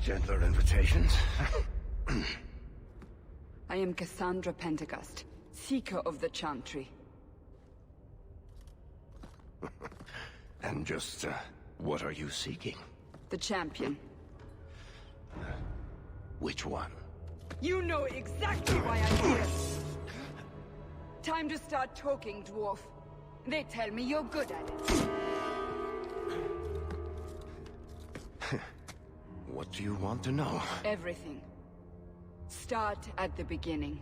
gentler invitations. I am Cassandra Pentagust, Seeker of the Chantry. And just, what are you seeking? The champion. Which one? You know exactly why I'm here! Time to start talking, dwarf. They tell me you're good at it. What do you want to know? Everything. Start at the beginning.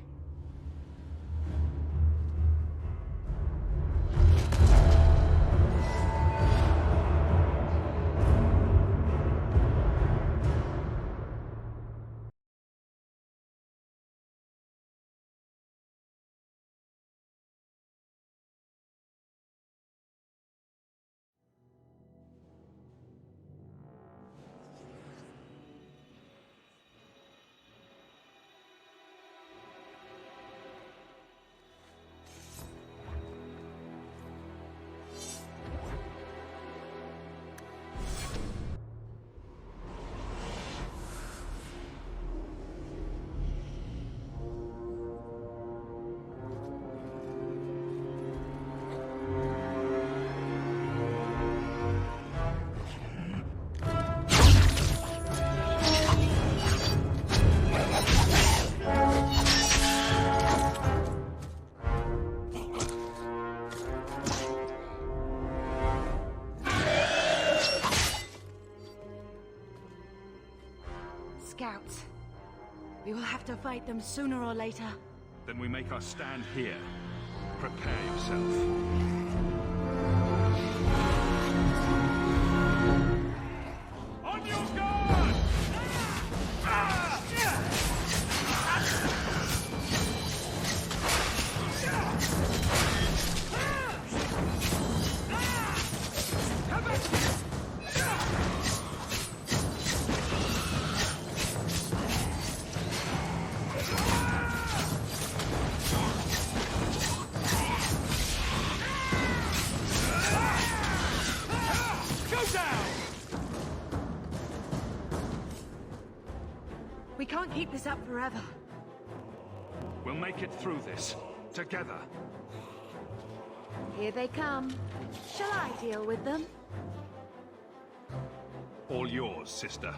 Scouts. We will have to fight them sooner or later. Then we make our stand here. Prepare yourself. On your guard! We can't keep this up forever. We'll make it through this. Together. Here they come. Shall I deal with them? All yours, sister.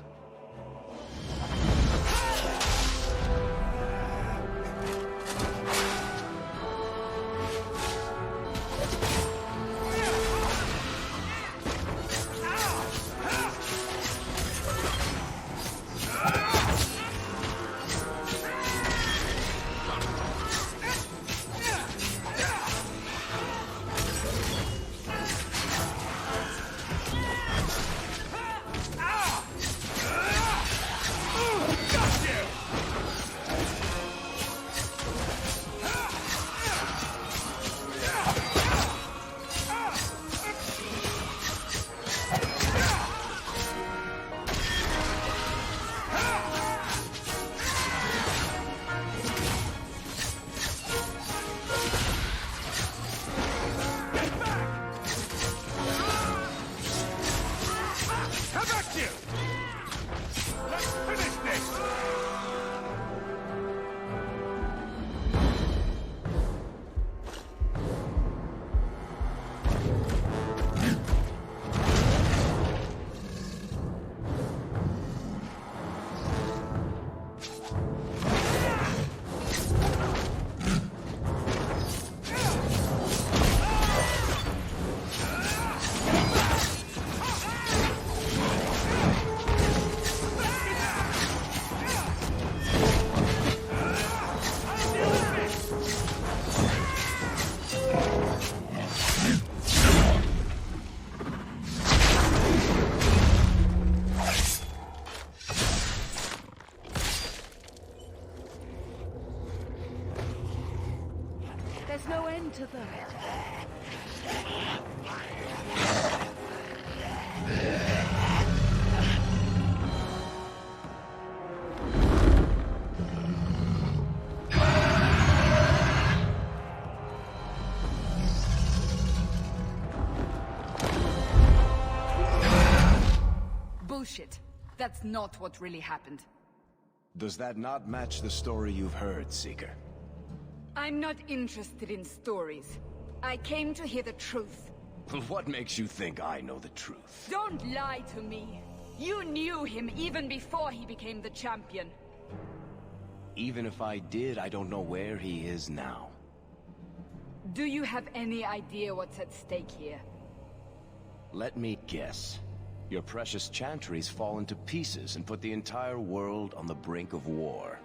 There's no end to them. Bullshit. That's not what really happened. Does that not match the story you've heard, Seeker? I'm not interested in stories. I came to hear the truth. What makes you think I know the truth? Don't lie to me. You knew him even before he became the champion. Even if I did, I don't know where he is now. Do you have any idea what's at stake here? Let me guess. Your precious chantry's fallen to pieces and put the entire world on the brink of war.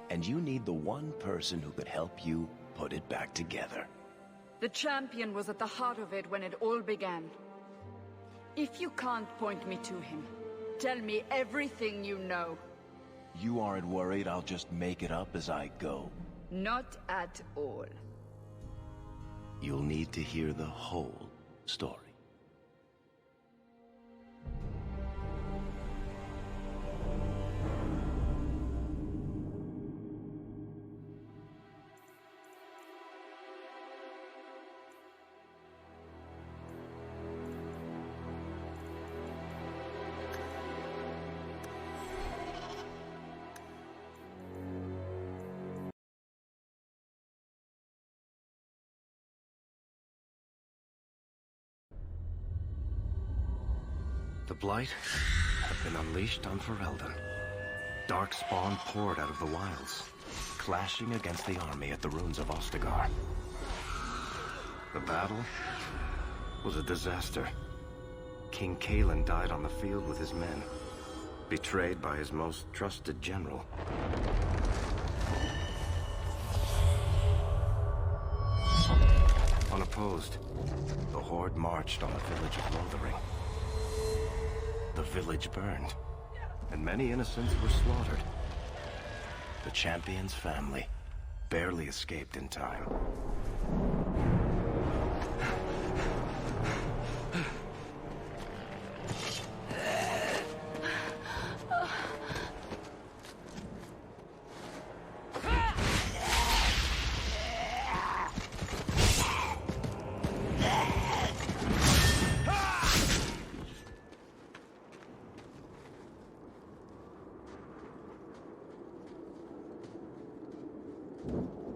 And you need the one person who could help you put it back together. The champion was at the heart of it when it all began. If you can't point me to him, tell me everything you know. You aren't worried I'll just make it up as I go? Not at all. You'll need to hear the whole story. The Blight have been unleashed on Ferelden. Darkspawn poured out of the wilds, clashing against the army at the ruins of Ostagar. The battle was a disaster. King Cailan died on the field with his men, betrayed by his most trusted general. Unopposed, the Horde marched on the village of Lothering. The village burned, and many innocents were slaughtered. The champion's family barely escaped in time.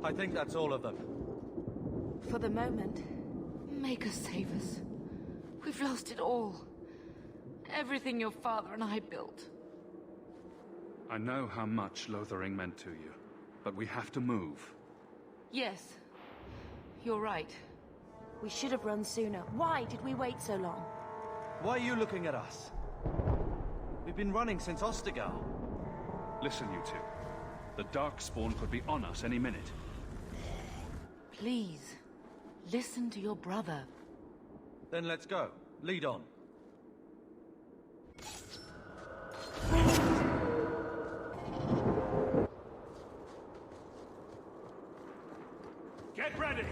I think that's all of them. For the moment, make us save us. We've lost it all. Everything your father and I built. I know how much Lothering meant to you, but we have to move. Yes, you're right. We should have run sooner. Why did we wait so long? Why are you looking at us? We've been running since Ostagar. Listen, you two. The Darkspawn could be on us any minute. Please, listen to your brother. Then let's go. Lead on. Get ready!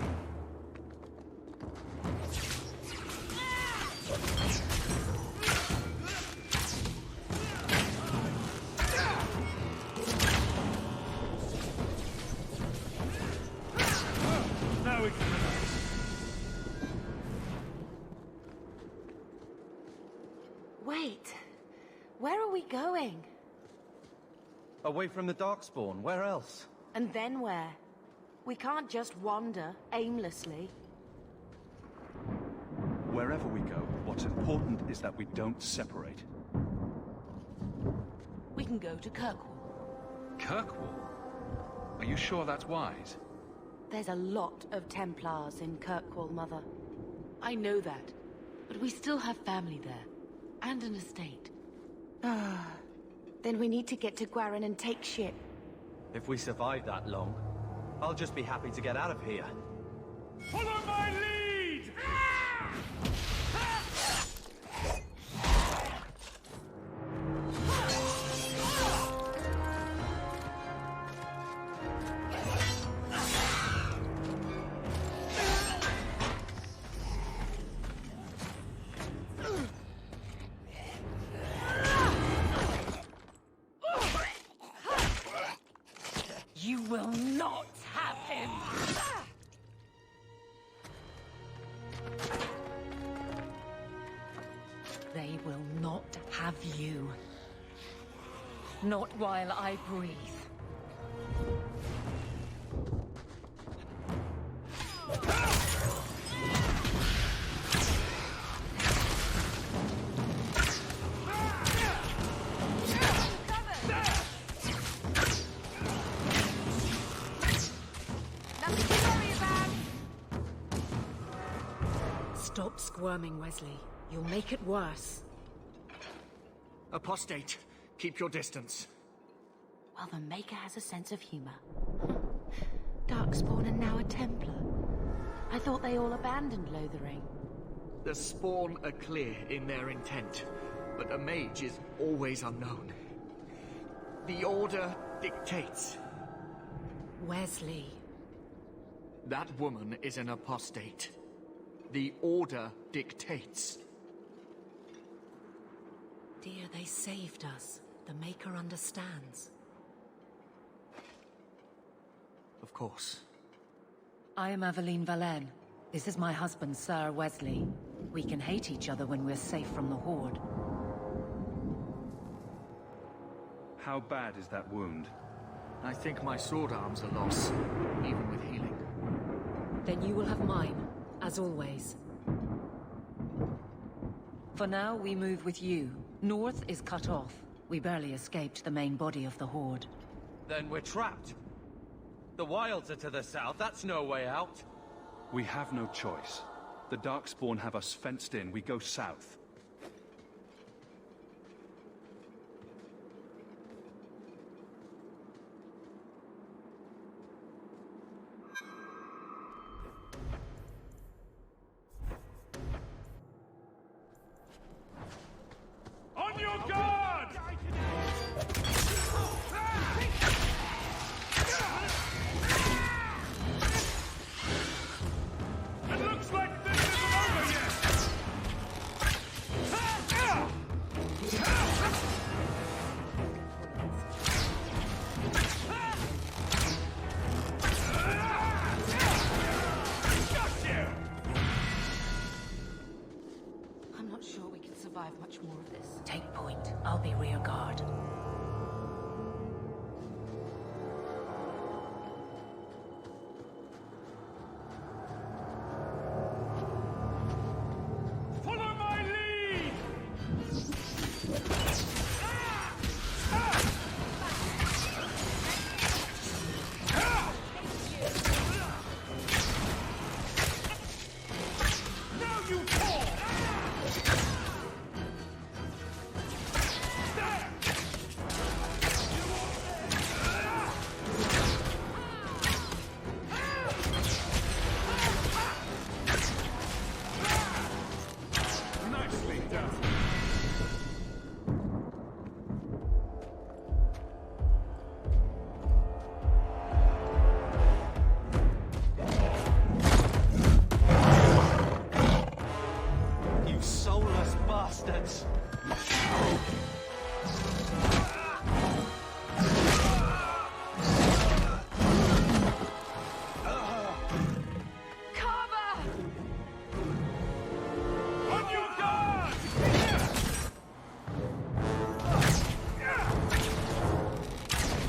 Now we can relax. Wait, where are we going? Away from the Darkspawn. Where else? And then where? We can't just wander aimlessly. Wherever we go, what's important is that we don't separate. We can go to Kirkwall. Kirkwall? Are you sure that's wise? There's a lot of Templars in Kirkwall, Mother. I know that, but we still have family there, and an estate. Then we need to get to Gwarin and take ship. If we survive that long, I'll just be happy to get out of here. Follow my lead! You will not have him! They will not have you. Not while I breathe. Stop squirming, Wesley. You'll make it worse. Apostate, keep your distance. Well, the Maker has a sense of humor. Darkspawn and now a Templar. I thought they all abandoned Lothering. The Spawn are clear in their intent, but a mage is always unknown. The Order dictates. Wesley. That woman is an apostate. The Order dictates. Dear, they saved us. The Maker understands. Of course. I am Aveline Valenne. This is my husband, Sir Wesley. We can hate each other when we're safe from the Horde. How bad is that wound? I think my sword arm's a loss, even with healing. Then you will have mine, as always. For now, we move with you. North is cut off. We barely escaped the main body of the Horde. Then we're trapped. The wilds are to the south, that's no way out. We have no choice. The Darkspawn have us fenced in. We go south. On your guard! It looks like this isn't over yet! I'm not sure we can survive much more of this. Take point. I'll be rear guard. Follow my lead! Now you fall! Nicely done. You soulless bastards! Carver! On your guard!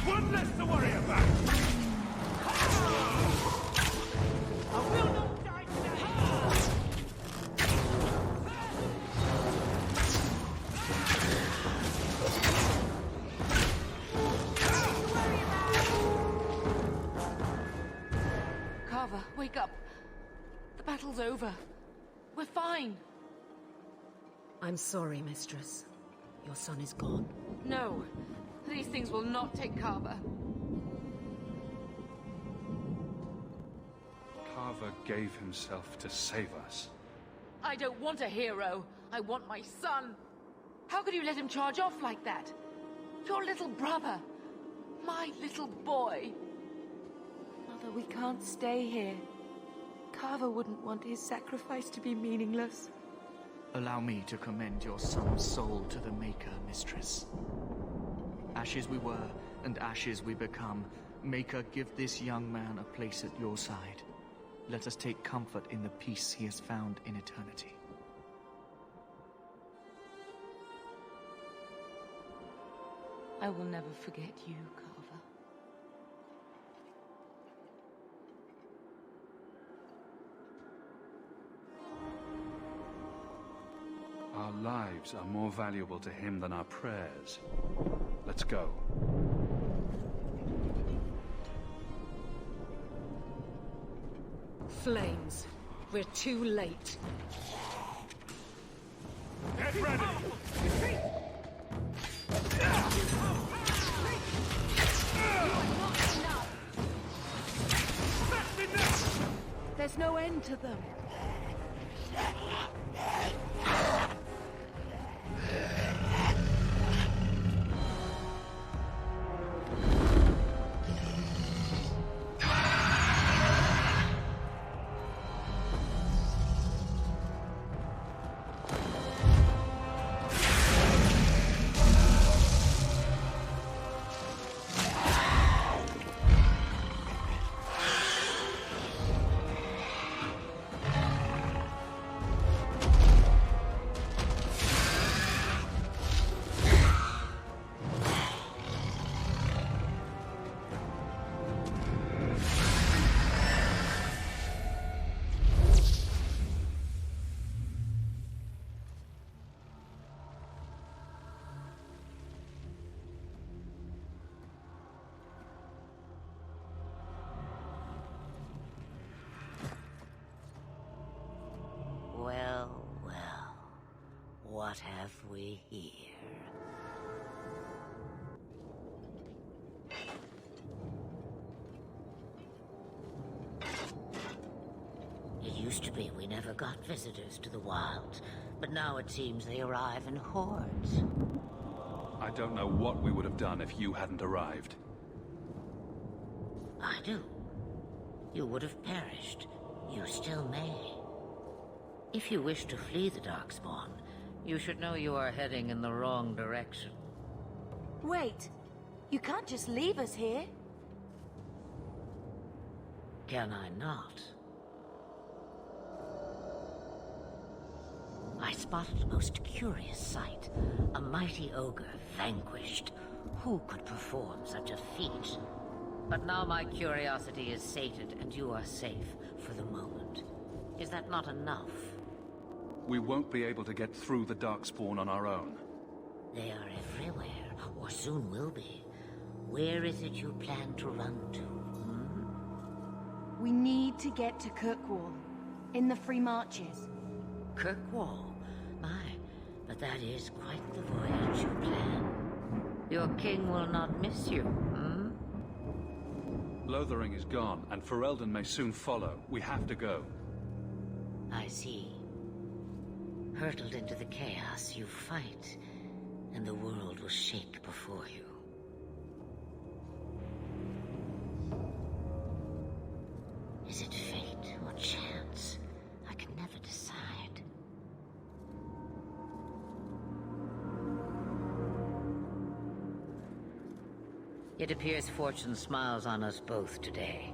One less to worry about! I will not die today! Carver, wake up. The battle's over. We're fine. I'm sorry, Mistress. Your son is gone. No. These things will not take Carver. Carver gave himself to save us. I don't want a hero. I want my son. How could you let him charge off like that? Your little brother. My little boy. Mother, we can't stay here. Carver wouldn't want his sacrifice to be meaningless. Allow me to commend your son's soul to the Maker, Mistress. Ashes we were, and ashes we become. Maker, give this young man a place at your side. Let us take comfort in the peace he has found in eternity. I will never forget you, Carver. Our lives are more valuable to him than our prayers. Let's go. Flames. We're too late. Get ready! There's no end to them. Well, well. What have we here? It used to be we never got visitors to the wilds, but now it seems they arrive in hordes. I don't know what we would have done if you hadn't arrived. I do. You would have perished. You still may. If you wish to flee the Darkspawn, you should know you are heading in the wrong direction. Wait. You can't just leave us here. Can I not? I spotted a most curious sight. A mighty ogre vanquished. Who could perform such a feat? But now my curiosity is sated, and you are safe for the moment. Is that not enough? We won't be able to get through the Darkspawn on our own. They are everywhere, or soon will be. Where is it you plan to run to, We need to get to Kirkwall, in the Free Marches. Kirkwall? My, but that is quite the voyage you plan. Your king will not miss you, Lothering is gone, and Ferelden may soon follow. We have to go. I see. Hurtled into the chaos, you fight, and the world will shake before you. Is it fate or chance? I can never decide. It appears fortune smiles on us both today.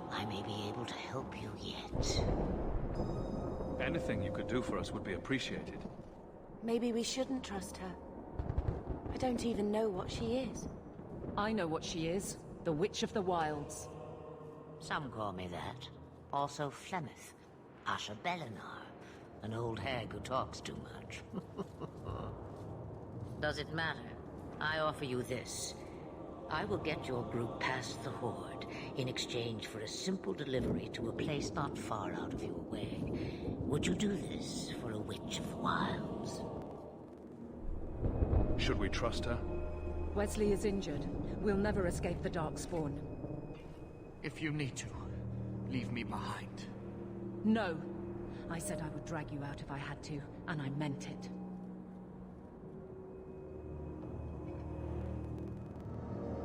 I may be able to help you yet. Anything you could do for us would be appreciated. Maybe we shouldn't trust her. I don't even know what she is. I know what she is. The Witch of the Wilds. Some call me that. Also Flemeth, Asha Belinar, an old hag who talks too much. Does it matter? I offer you this. I will get your group past the Horde in exchange for a simple delivery to a place not far out of your way. Would you do this for a Witch of the Wilds? Should we trust her? Wesley is injured. We'll never escape the Darkspawn. If you need to, leave me behind. No. I said I would drag you out if I had to, and I meant it.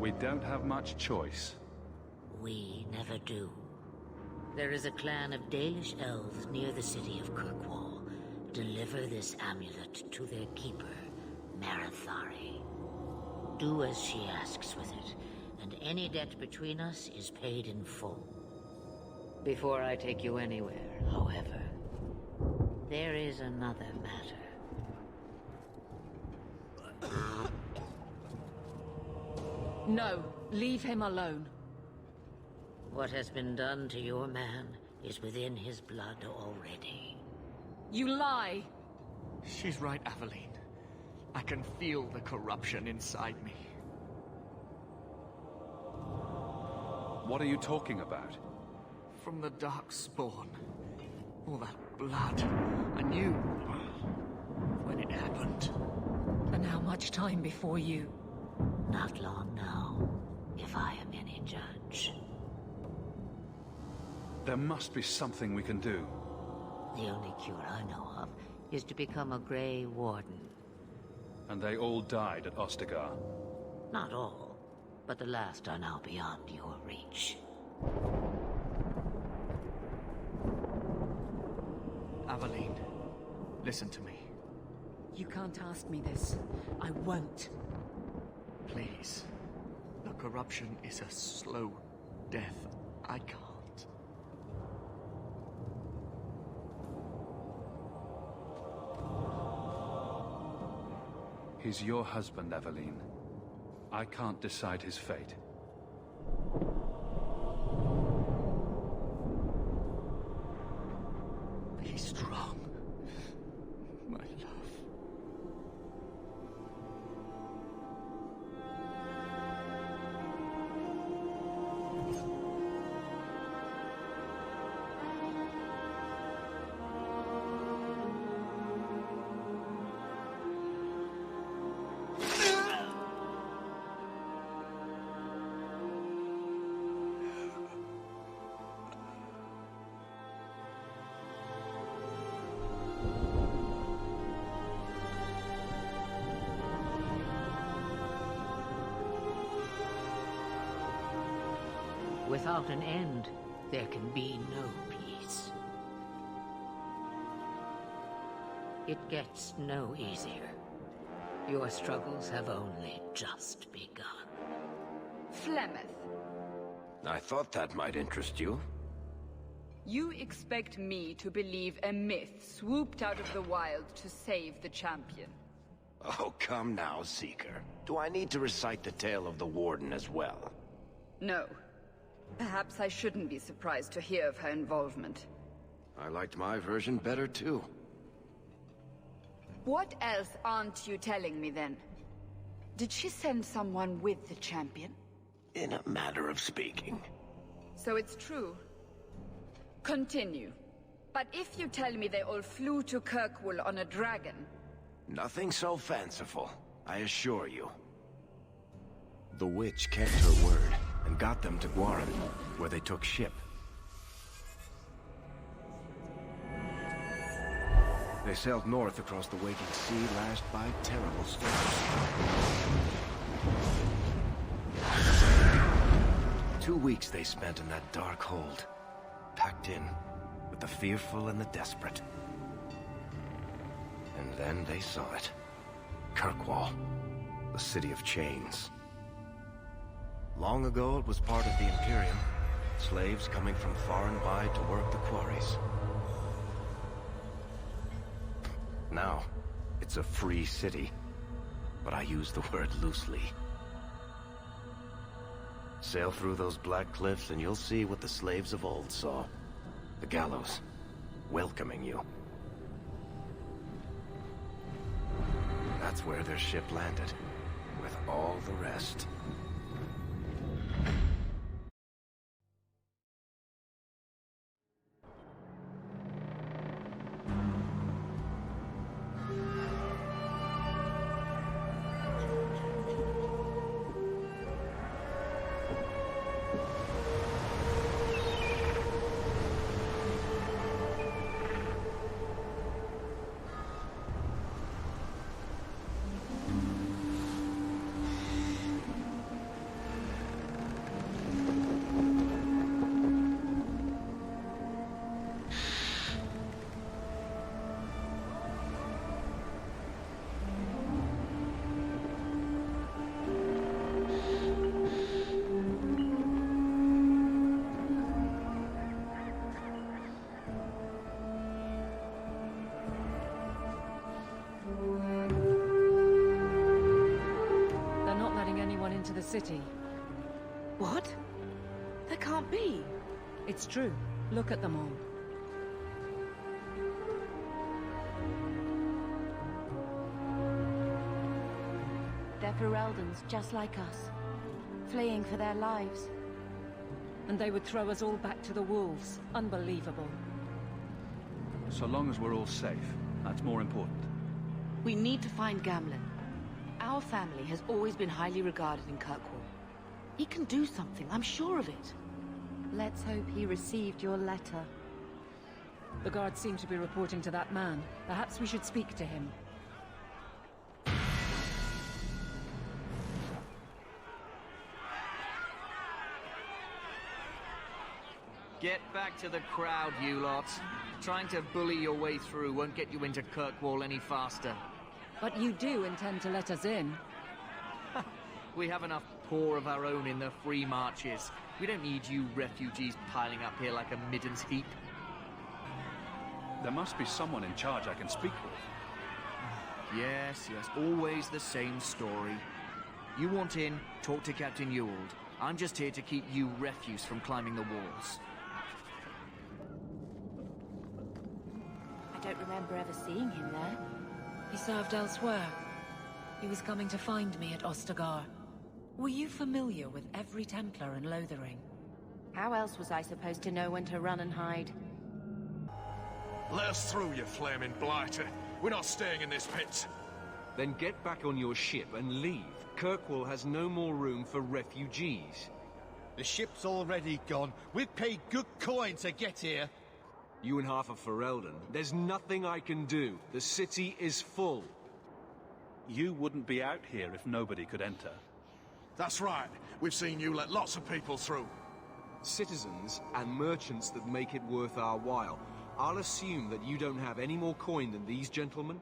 We don't have much choice. We never do. There is a clan of Dalish elves near the city of Kirkwall. Deliver this amulet to their keeper, Marathari. Do as she asks with it, and any debt between us is paid in full. Before I take you anywhere, however, there is another matter. No, leave him alone. What has been done to your man is within his blood already. You lie! She's right, Aveline. I can feel the corruption inside me. What are you talking about? From the Darkspawn. All that blood. I knew when it happened. And how much time before you? Not long now, if I am any judge. There must be something we can do. The only cure I know of is to become a Grey Warden. And they all died at Ostagar. Not all, but the last are now beyond your reach. Aveline, listen to me. You can't ask me this. I won't. Please. The corruption is a slow death. I can't. He's your husband, Aveline. I can't decide his fate. Be strong, my love. Without an end, there can be no peace. It gets no easier. Your struggles have only just begun. Flemeth, I thought that might interest you. you expect me to believe a myth swooped out of the wild to save the champion? Oh, come now, Seeker. Do I need to recite the tale of the Warden as well? No. Perhaps I shouldn't be surprised to hear of her involvement. I liked my version better, too. What else aren't you telling me, then? Did she send someone with the champion? In a matter of speaking. So it's true. Continue. But if you tell me they all flew to Kirkwall on a dragon... Nothing so fanciful, I assure you. The witch kept her word, and got them to Guaran, where they took ship. They sailed north across the waking sea, lashed by terrible storms. 2 weeks they spent in that dark hold, packed in with the fearful and the desperate. And then they saw it. Kirkwall, the city of chains. Long ago it was part of the Imperium, slaves coming from far and wide to work the quarries. Now, it's a free city, but I use the word loosely. Sail through those black cliffs and you'll see what the slaves of old saw. The gallows, welcoming you. That's where their ship landed, with all the rest. Into the city. What? That can't be. It's true. Look at them all. They're Fereldans, just like us. Fleeing for their lives. And they would throw us all back to the wolves. Unbelievable. So long as we're all safe, that's more important. We need to find Gamlen. Our family has always been highly regarded in Kirkwall. He can do something, I'm sure of it. Let's hope he received your letter. The guards seem to be reporting to that man. Perhaps we should speak to him. Get back to the crowd, you lot. Trying to bully your way through won't get you into Kirkwall any faster. But you do intend to let us in. We have enough poor of our own in the free marches. We don't need you refugees piling up here like a middens heap. There must be someone in charge I can speak with. Yes, always the same story. You want in, talk to Captain Ewald. I'm just here to keep you refuse from climbing the walls. I don't remember ever seeing him there. He served elsewhere. He was coming to find me at Ostagar. Were you familiar with every Templar in Lothering? How else was I supposed to know when to run and hide? Let us through, you flaming blighter. We're not staying in this pit. Then get back on your ship and leave. Kirkwall has no more room for refugees. The ship's already gone. We've paid good coin to get here. You and half of Ferelden. There's nothing I can do. The city is full. You wouldn't be out here if nobody could enter. That's right. We've seen you let lots of people through. Citizens and merchants that make it worth our while. I'll assume that you don't have any more coin than these gentlemen.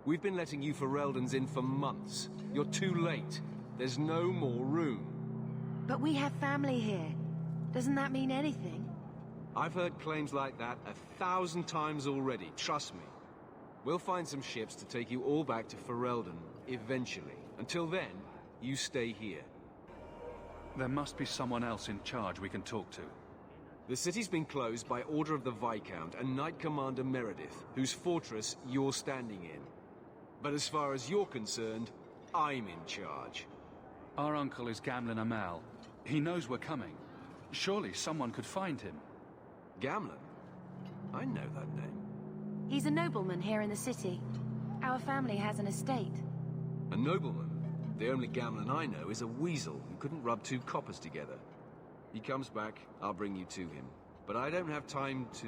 We've been letting you Fereldans in for months. You're too late. There's no more room. But we have family here. Doesn't that mean anything? I've heard claims like that 1,000 times already, trust me. We'll find some ships to take you all back to Ferelden, eventually. Until then, you stay here. There must be someone else in charge we can talk to. The city's been closed by order of the Viscount and Knight Commander Meredith, whose fortress you're standing in. But as far as you're concerned, I'm in charge. Our uncle is Gamlen Amal. He knows we're coming. Surely someone could find him. Gamlen? I know that name. He's a nobleman here in the city. Our family has an estate. A nobleman? The only Gamlen I know is a weasel who couldn't rub two coppers together. He comes back, I'll bring you to him. But I don't have time to...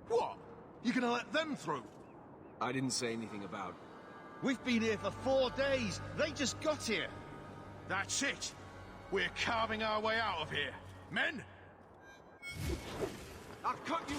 What? You gonna let them through? I didn't say anything about... We've been here for 4 days. They just got here. That's it. We're carving our way out of here. Men? I'll cut you...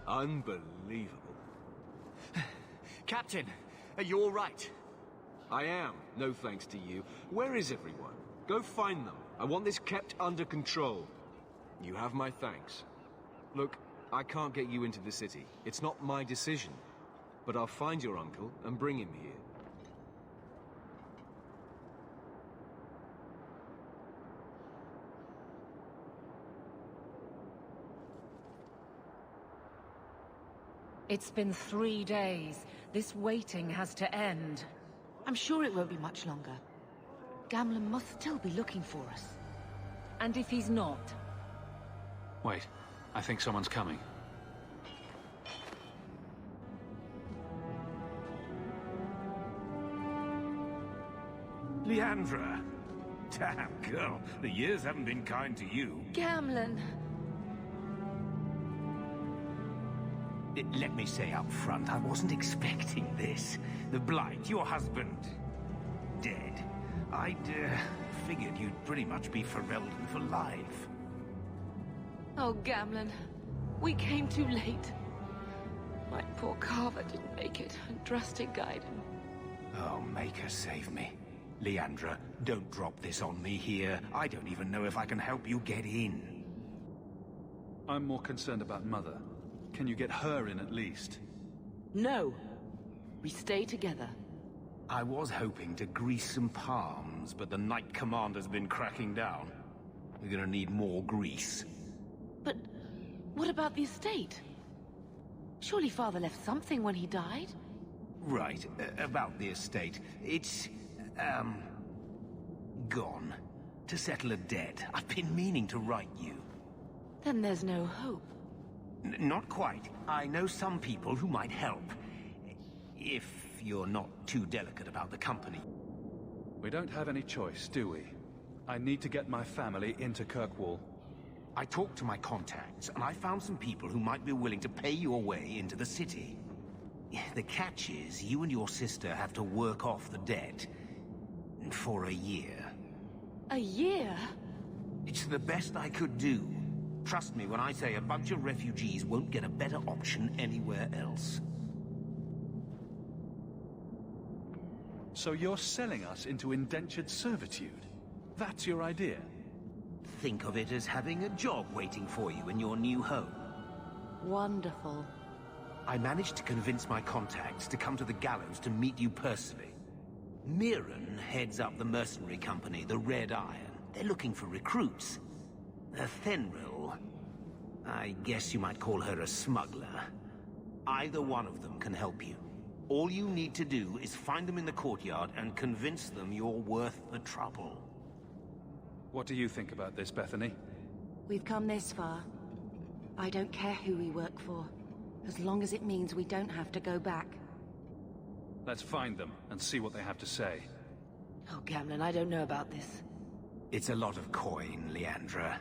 Unbelievable. Captain, are you all right? I am, no thanks to you. Where is everyone? Go find them. I want this kept under control. You have my thanks. Look, I can't get you into the city. It's not my decision. But I'll find your uncle and bring him here. It's been 3 days. This waiting has to end. I'm sure it won't be much longer. Gamlen must still be looking for us. And if he's not? Wait, I think someone's coming. Leandra! Damn, girl, the years haven't been kind to you. Gamlen! Let me say up front, I wasn't expecting this. The Blight, your husband, dead. I'd figured you'd pretty much be Ferelden for life. Oh, Gamlen. We came too late. My poor Carver didn't make it, and Drastic guided him. Oh, Maker, save me. Leandra, don't drop this on me here. I don't even know if I can help you get in. I'm more concerned about Mother. Can you get her in at least? No. We stay together. I was hoping to grease some palms, but the Knight Commander's been cracking down. We're gonna need more grease. But what about the estate? Surely Father left something when he died? Right, about the estate. It's, gone. To settle a debt. I've been meaning to write you. Then there's no hope. Not quite. I know some people who might help. If you're not too delicate about the company. We don't have any choice, do we? I need to get my family into Kirkwall. I talked to my contacts, and I found some people who might be willing to pay your way into the city. The catch is, you and your sister have to work off the debt. For a year. A year? It's the best I could do. Trust me when I say a bunch of refugees won't get a better option anywhere else. So you're selling us into indentured servitude? That's your idea? Think of it as having a job waiting for you in your new home. Wonderful. I managed to convince my contacts to come to the gallows to meet you personally. Mirren heads up the mercenary company, the Red Iron. They're looking for recruits. Fenrir, I guess you might call her a smuggler. Either one of them can help you. All you need to do is find them in the courtyard and convince them you're worth the trouble. What do you think about this, Bethany? We've come this far. I don't care who we work for, as long as it means we don't have to go back. Let's find them and see what they have to say. Oh, Gamlen, I don't know about this. It's a lot of coin, Leandra.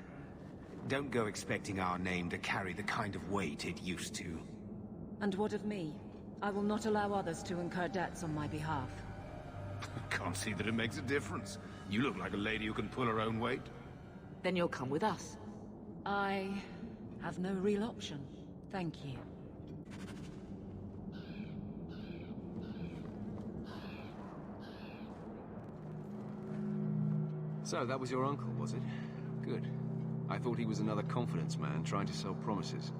Don't go expecting our name to carry the kind of weight it used to. And what of me? I will not allow others to incur debts on my behalf. Can't see that it makes a difference. You look like a lady who can pull her own weight. Then you'll come with us. I have no real option. Thank you. So, that was your uncle, was it? Good. I thought he was another confidence man trying to sell promises.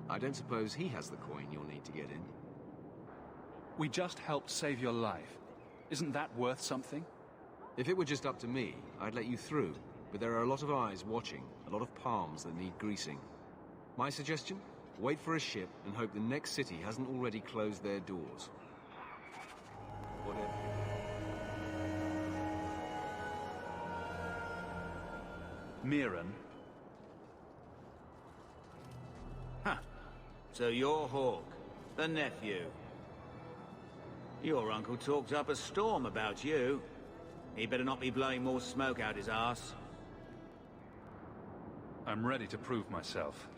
I don't suppose he has the coin you'll need to get in. We just helped save your life. Isn't that worth something? If it were just up to me, I'd let you through. But there are a lot of eyes watching, a lot of palms that need greasing. My suggestion? Wait for a ship and hope the next city hasn't already closed their doors. Whatever. Mirren? Huh. So you're Hawk, the nephew. Your uncle talked up a storm about you. He better not be blowing more smoke out his ass. I'm ready to prove myself.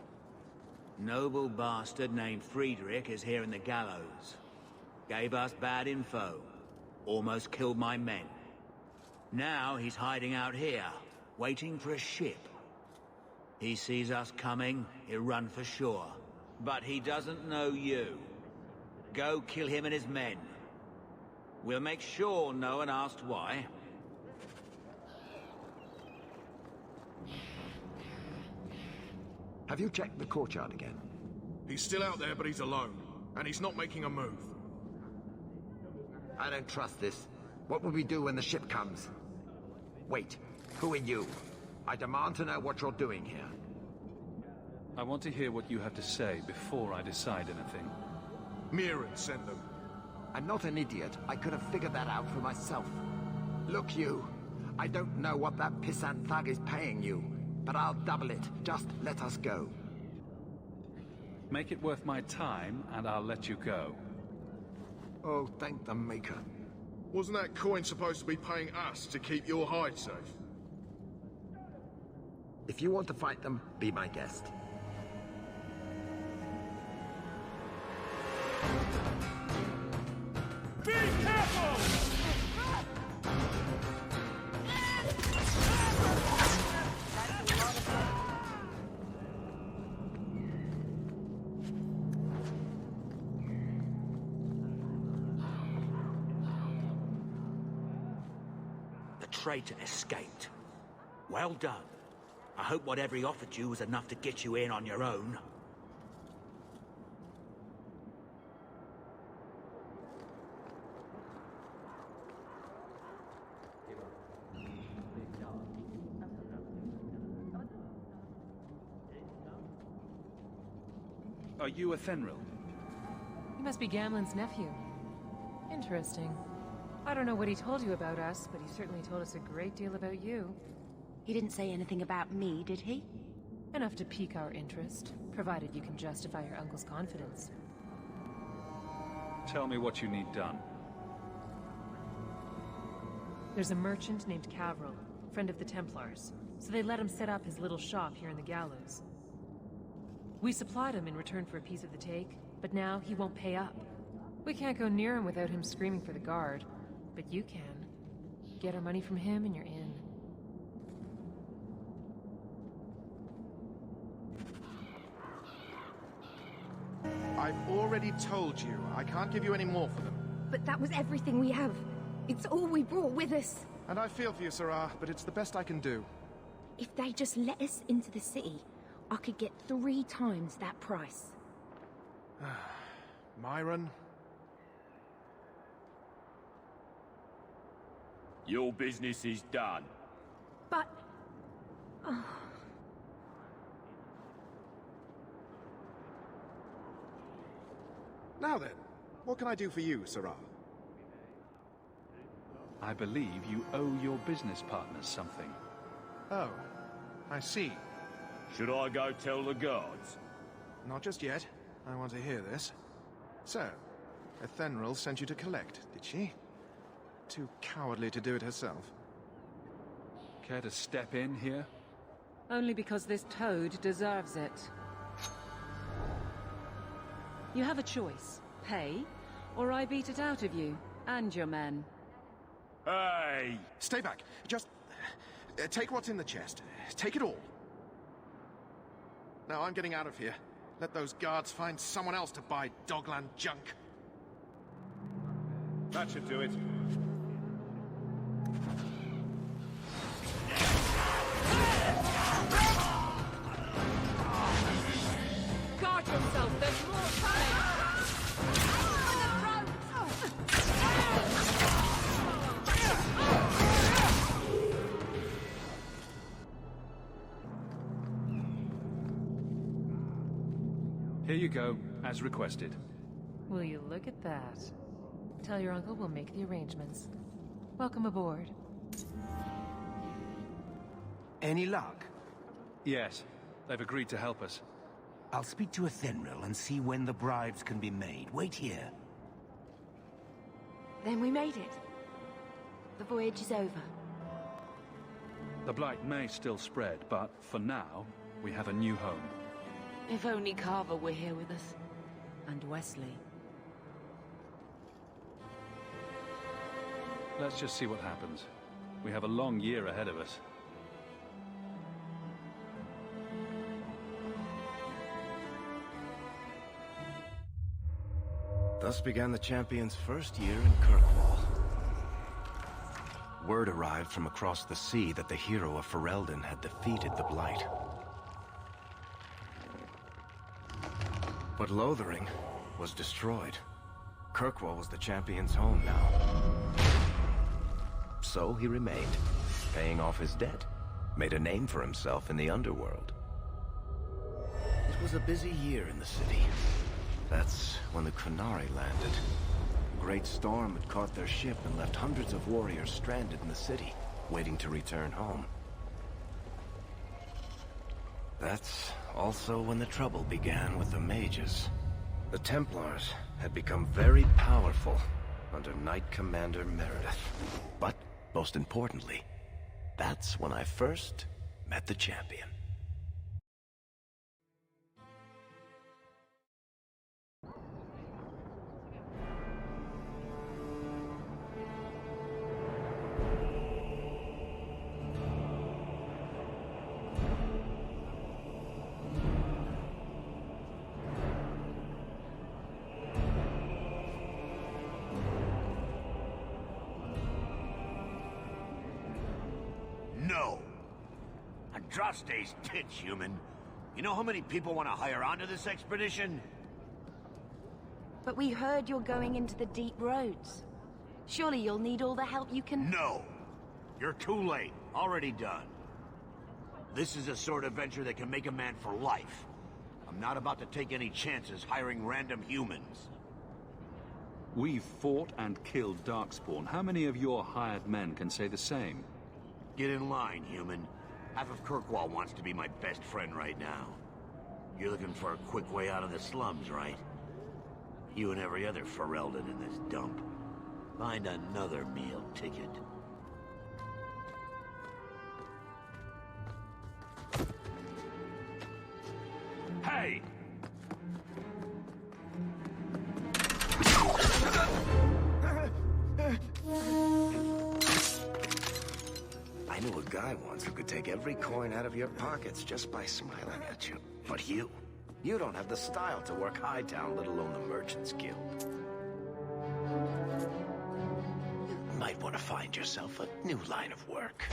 Noble bastard named Friedrich is here in the gallows. Gave us bad info. Almost killed my men. Now he's hiding out here, waiting for a ship. He sees us coming, he'll run for shore. But he doesn't know you. Go kill him and his men. We'll make sure no one asked why. Have you checked the courtyard again? He's still out there, but he's alone. And he's not making a move. I don't trust this. What will we do when the ship comes? Wait, who are you? I demand to know what you're doing here. I want to hear what you have to say before I decide anything. Mirren sent them. I'm not an idiot. I could have figured that out for myself. Look, you. I don't know what that pissant thug is paying you, but I'll double it. Just let us go. Make it worth my time, and I'll let you go. Oh, thank the Maker. Wasn't that coin supposed to be paying us to keep your hide safe? If you want to fight them, be my guest. Be careful! traitor escaped. Well done. I hope whatever he offered you was enough to get you in on your own. Are you a Thenril? He must be Gamlen's nephew. Interesting. I don't know what he told you about us, but he certainly told us a great deal about you. He didn't say anything about me, did he? Enough to pique our interest, provided you can justify your uncle's confidence. Tell me what you need done. There's a merchant named Cavril, friend of the Templars, so they let him set up his little shop here in the gallows. We supplied him in return for a piece of the take, but now he won't pay up. We can't go near him without him screaming for the guard, but you can. Get our money from him and you're in. I've already told you, I can't give you any more for them. But that was everything we have. It's all we brought with us. And I feel for you, Sarah, but it's the best I can do. If they just let us into the city, I could get 3 times that price. Myron? Your business is done. But... Oh. Now then, what can I do for you, Sarah? I believe you owe your business partners something. Oh, I see. Should I go tell the guards? Not just yet. I want to hear this. So, Thenril sent you to collect, did she? Too cowardly to do it herself. Care to step in here? Only because this toad deserves it. You have a choice. Pay, or I beat it out of you, and your men. Hey! Stay back. Just... take what's in the chest. Take it all. Now I'm getting out of here. Let those guards find someone else to buy Dogland junk. That should do it. Guard yourself, there's more coming! Here you go, as requested. Will you look at that? Tell your uncle we'll make the arrangements. Welcome aboard. Any luck? Yes, they've agreed to help us. I'll speak to Thenril and see when the bribes can be made. Wait here. Then we made it. The voyage is over. The blight may still spread, but for now, we have a new home. If only Carver were here with us. And Wesley. Let's just see what happens. We have a long year ahead of us. Thus began the champion's first year in Kirkwall. Word arrived from across the sea that the hero of Ferelden had defeated the Blight. But Lothering was destroyed. Kirkwall was the champion's home now. So he remained, paying off his debt, made a name for himself in the underworld. It was a busy year in the city. That's when the Qunari landed. A great storm had caught their ship and left hundreds of warriors stranded in the city, waiting to return home. That's also when the trouble began with the mages. The Templars had become very powerful under Knight Commander Meredith. But, most importantly, that's when I first met the champion. No. Andraste's tits, human. You know how many people want to hire onto this expedition? But we heard you're going into the deep roads. Surely you'll need all the help you can... No. You're too late. Already done. This is a sort of venture that can make a man for life. I'm not about to take any chances hiring random humans. We've fought and killed Darkspawn. How many of your hired men can say the same? Get in line, human. Half of Kirkwall wants to be my best friend right now. You're looking for a quick way out of the slums, right? You and every other Ferelden in this dump. Find another meal ticket. Hey! I knew a guy once who could take every coin out of your pockets just by smiling at you. But you don't have the style to work Hightown, let alone the Merchants Guild. You might want to find yourself a new line of work.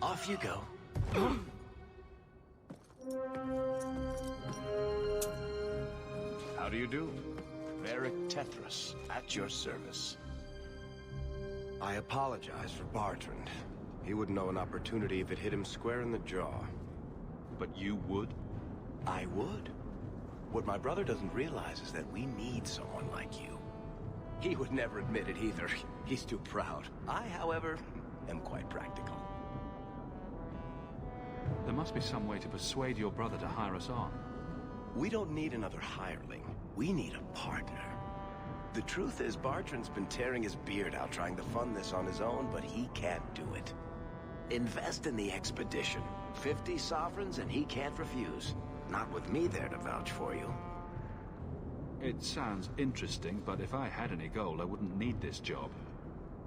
Off you go. How do you do? Varric Tethras, at your service. I apologize for Bartrand. He wouldn't know an opportunity if it hit him square in the jaw. But you would? I would. What my brother doesn't realize is that we need someone like you. He would never admit it either. He's too proud. I, however, am quite practical. There must be some way to persuade your brother to hire us on. We don't need another hireling. We need a partner. The truth is, Bartrand's been tearing his beard out trying to fund this on his own, but he can't do it. Invest in the expedition. 50 sovereigns and he can't refuse. Not with me there to vouch for you. It sounds interesting, but if I had any gold, I wouldn't need this job.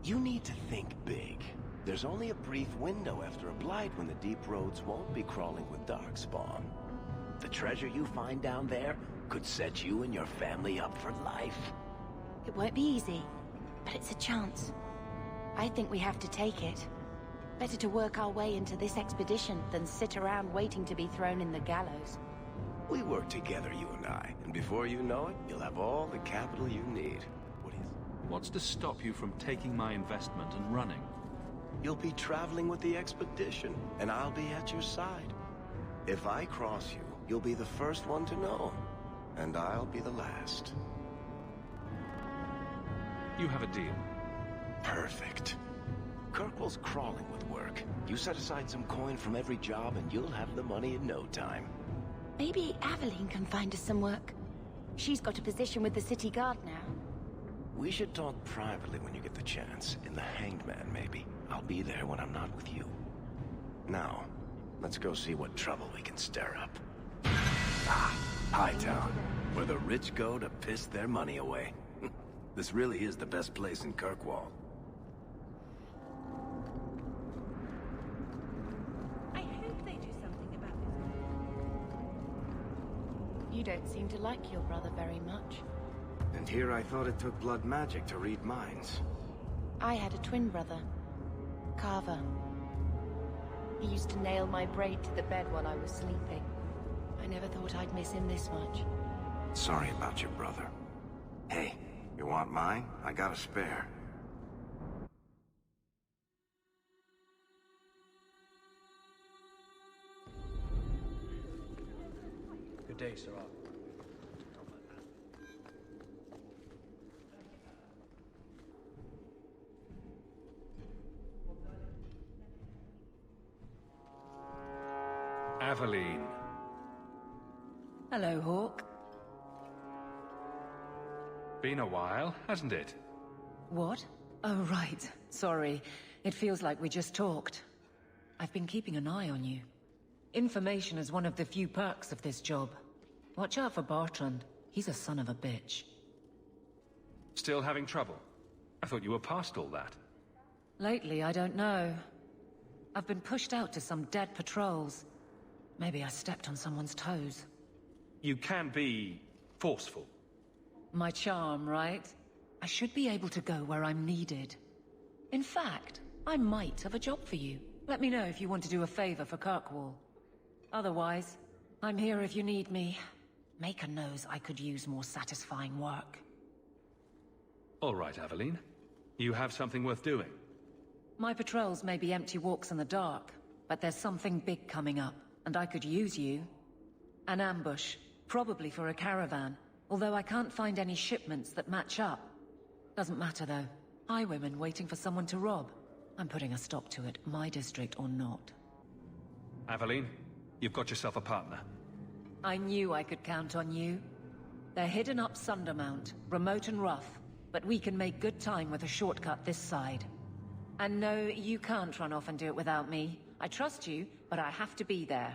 You need to think big. There's only a brief window after a blight when the deep roads won't be crawling with Darkspawn. The treasure you find down there could set you and your family up for life. It won't be easy, but it's a chance. I think we have to take it. Better to work our way into this expedition than sit around waiting to be thrown in the gallows. We work together, you and I, and before you know it, you'll have all the capital you need. What's to stop you from taking my investment and running? You'll be traveling with the expedition, and I'll be at your side. If I cross you, you'll be the first one to know, and I'll be the last. You have a deal. Perfect. Kirkwall's crawling with work. You set aside some coin from every job and you'll have the money in no time. Maybe Aveline can find us some work. She's got a position with the city guard now. We should talk privately when you get the chance. In the Hanged Man, maybe. I'll be there when I'm not with you. Now, let's go see what trouble we can stir up. Hightown, where the rich go to piss their money away. This really is the best place in Kirkwall. I hope they do something about this. You don't seem to like your brother very much. And here I thought it took blood magic to read minds. I had a twin brother, Carver. He used to nail my braid to the bed while I was sleeping. I never thought I'd miss him this much. Sorry about your brother. Hey, you want mine? I got a spare. Good day, sir. Aveline. Hello, Hawk. Been a while, hasn't it? What? Oh, right. Sorry. It feels like we just talked. I've been keeping an eye on you. Information is one of the few perks of this job. Watch out for Bartrand. He's a son of a bitch. Still having trouble? I thought you were past all that. Lately, I don't know. I've been pushed out to some dead patrols. Maybe I stepped on someone's toes. You can be forceful. My charm, right? I should be able to go where I'm needed. In fact, I might have a job for you. Let me know if you want to do a favor for Kirkwall. Otherwise, I'm here if you need me. Maker knows I could use more satisfying work. All right, Aveline. You have something worth doing. My patrols may be empty walks in the dark, but there's something big coming up, and I could use you. An ambush, probably for a caravan, although I can't find any shipments that match up. Doesn't matter though. Highwaymen waiting for someone to rob. I'm putting a stop to it, my district or not. Aveline, you've got yourself a partner. I knew I could count on you. They're hidden up Sundermount, remote and rough, but we can make good time with a shortcut this side. And no, you can't run off and do it without me. I trust you, but I have to be there.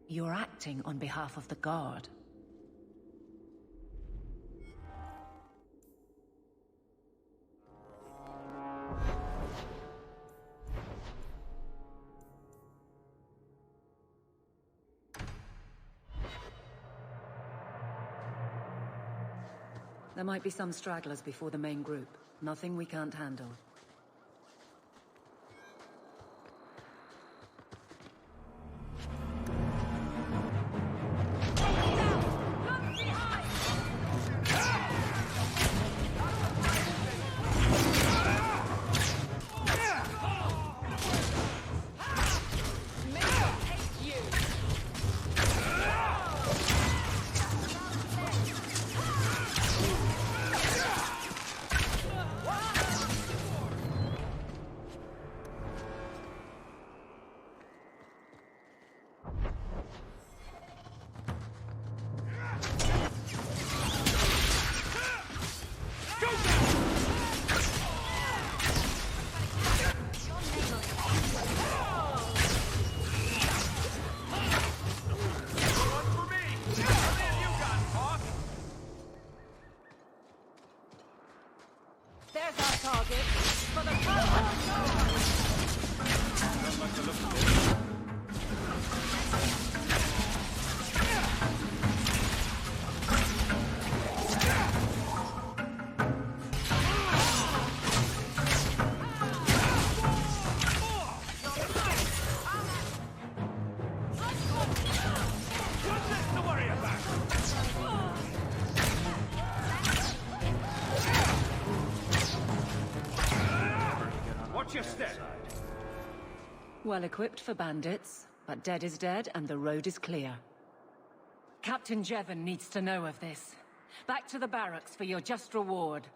You're acting on behalf of the Guard. There might be some stragglers before the main group. Nothing we can't handle. Well equipped for bandits, but dead is dead and the road is clear. Captain Jevon needs to know of this. Back to the barracks for your just reward.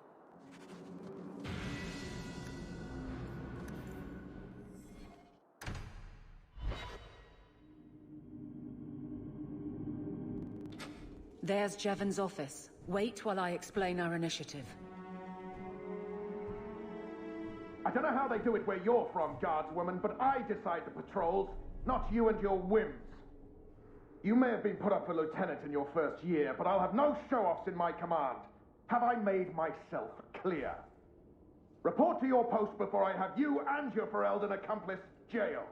There's Jevon's office. Wait while I explain our initiative. I don't know how they do it where you're from, guardswoman, but I decide the patrols, not you and your whims. You may have been put up for lieutenant in your first year, but I'll have no show-offs in my command. Have I made myself clear? Report to your post before I have you and your Ferelden accomplice jailed.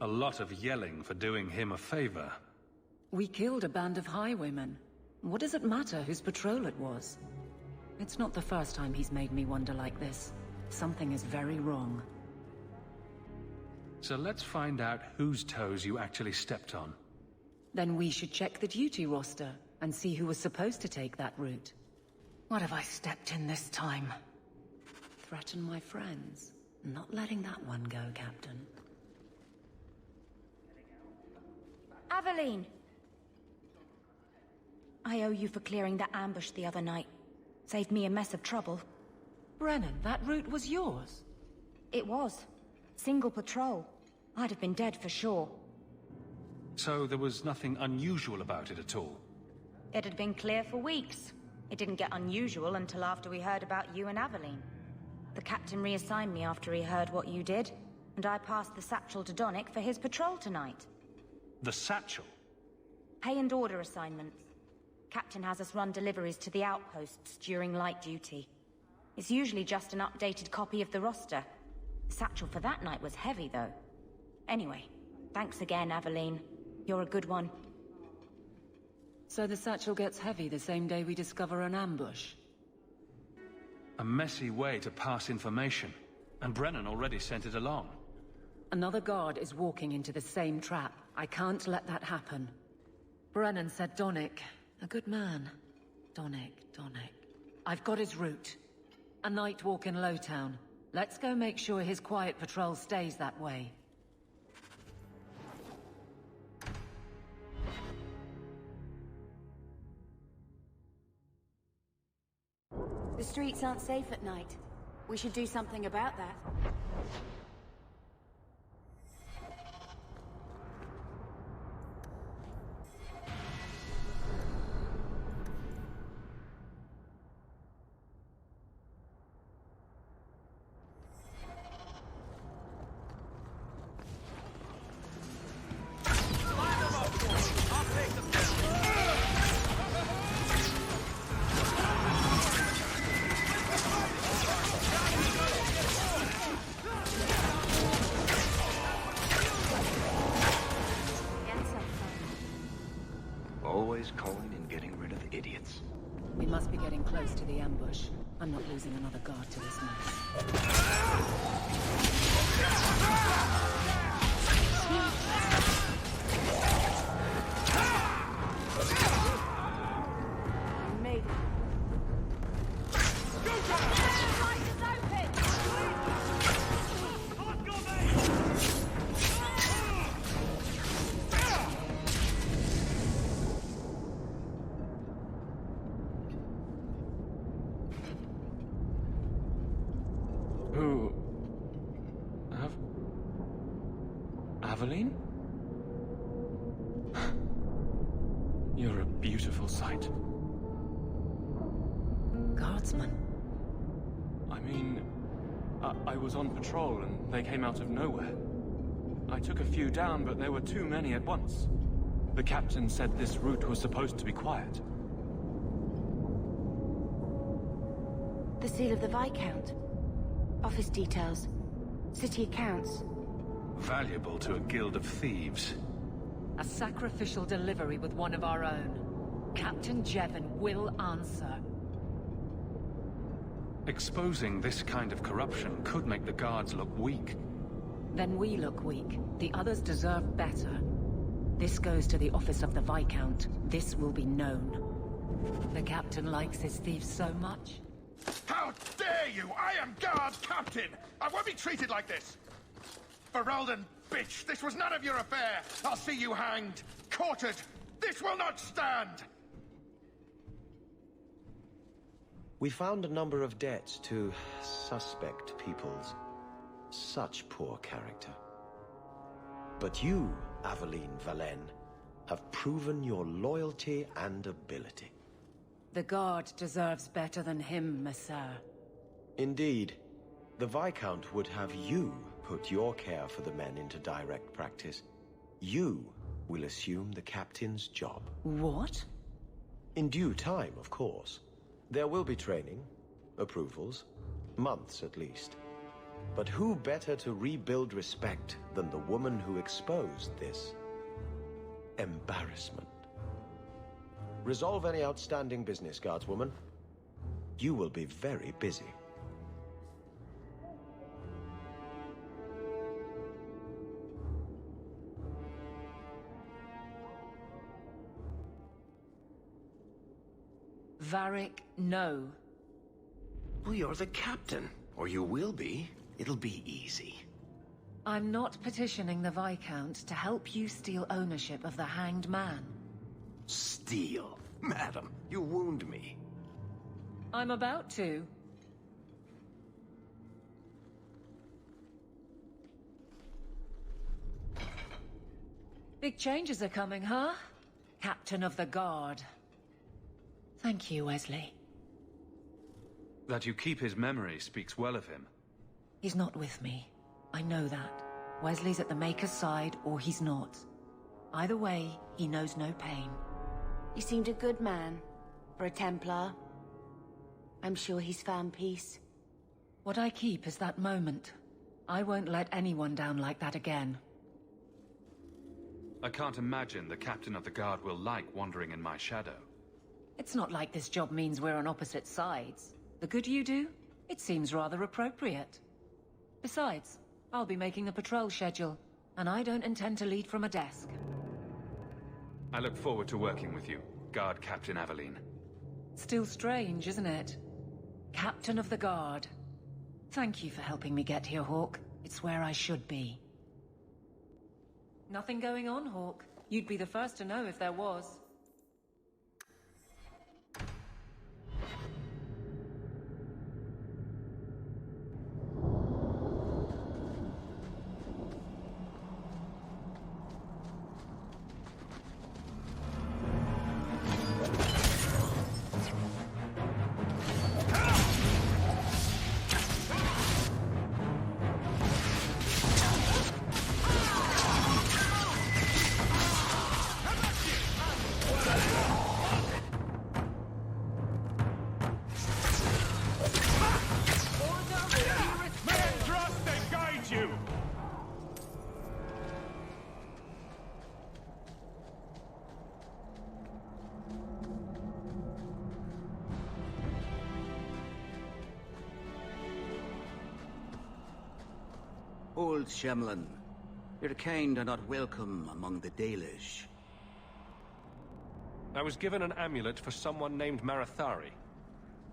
A lot of yelling for doing him a favor. We killed a band of highwaymen. What does it matter whose patrol it was? It's not the first time he's made me wonder like this. Something is very wrong. So let's find out whose toes you actually stepped on. Then we should check the duty roster and see who was supposed to take that route. What have I stepped in this time? Threaten my friends. Not letting that one go, Captain. Aveline! I owe you for clearing that ambush the other night. Saved me a mess of trouble. Brennan, that route was yours? It was. Single patrol. I'd have been dead for sure. So there was nothing unusual about it at all? It had been clear for weeks. It didn't get unusual until after we heard about you and Aveline. The captain reassigned me after he heard what you did, and I passed the satchel to Donnick for his patrol tonight. The satchel? Pay and order assignments. Captain has us run deliveries to the outposts during light duty. It's usually just an updated copy of the roster. The satchel for that night was heavy, though. Anyway, thanks again, Aveline. You're a good one. So the satchel gets heavy the same day we discover an ambush? A messy way to pass information, and Brennan already sent it along. Another guard is walking into the same trap. I can't let that happen. Brennan said Donick. A good man. Donick. I've got his route. A night walk in Lowtown. Let's go make sure his quiet patrol stays that way. The streets aren't safe at night. We should do something about that. Always calling and getting rid of idiots. We must be getting close to the ambush. I'm not losing another guard to this mess. Made it. Who... Aveline? You're a beautiful sight. Guardsman? I mean... I was on patrol and they came out of nowhere. I took a few down, but there were too many at once. The captain said this route was supposed to be quiet. The seal of the Viscount. Office details. City accounts. Valuable to a guild of thieves. A sacrificial delivery with one of our own. Captain Jevon will answer. Exposing this kind of corruption could make the guards look weak. Then we look weak. The others deserve better. This goes to the office of the Viscount. This will be known. The captain likes his thieves so much. How dare you! I am guard captain! I won't be treated like this! Ferelden, bitch! This was none of your affair! I'll see you hanged! Quartered! This will not stand! We found a number of debts to suspect peoples. Such poor character. But you, Aveline Valen, have proven your loyalty and ability. The guard deserves better than him, Messire. Indeed. The Viscount would have you put your care for the men into direct practice. You will assume the captain's job. What? In due time, of course. There will be training, approvals, months at least. But who better to rebuild respect than the woman who exposed this embarrassment? Resolve any outstanding business, guardswoman. You will be very busy. Varric, no. Well, you're the captain. Or you will be. It'll be easy. I'm not petitioning the Viscount to help you steal ownership of the Hanged Man. Steal? Madam, you wound me. I'm about to. Big changes are coming, huh? Captain of the Guard. Thank you, Wesley. That you keep his memory speaks well of him. He's not with me. I know that. Wesley's at the Maker's side, or he's not. Either way, he knows no pain. He seemed a good man. For a Templar. I'm sure he's found peace. What I keep is that moment. I won't let anyone down like that again. I can't imagine the captain of the guard will like wandering in my shadow. It's not like this job means we're on opposite sides. The good you do, it seems rather appropriate. Besides, I'll be making the patrol schedule, and I don't intend to lead from a desk. I look forward to working with you, Guard Captain Aveline. Still strange, isn't it? Captain of the Guard. Thank you for helping me get here, Hawk. It's where I should be. Nothing going on, Hawk. You'd be the first to know if there was. Old Shemlin, your kind are not welcome among the Dalish. I was given an amulet for someone named Marathari.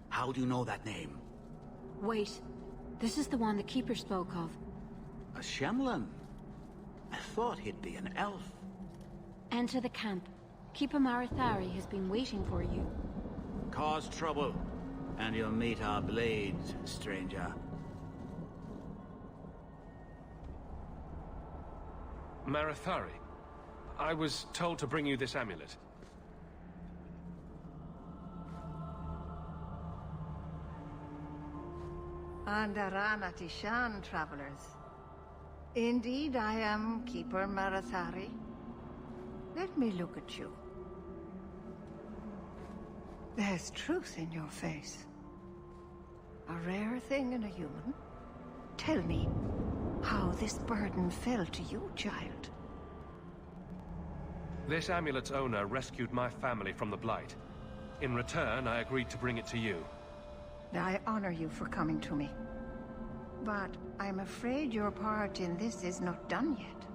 How do you know that name? Wait, this is the one the Keeper spoke of. A Shemlin? I thought he'd be an elf. Enter the camp. Keeper Marathari has been waiting for you. Cause trouble, and you'll meet our blades, stranger. Marathari, I was told to bring you this amulet. Andarana Tishan, travelers. Indeed, I am Keeper Marathari. Let me look at you. There's truth in your face. A rare thing in a human. Tell me how this burden fell to you, child. This amulet's owner rescued my family from the Blight. In return, I agreed to bring it to you. I honor you for coming to me. But I'm afraid your part in this is not done yet.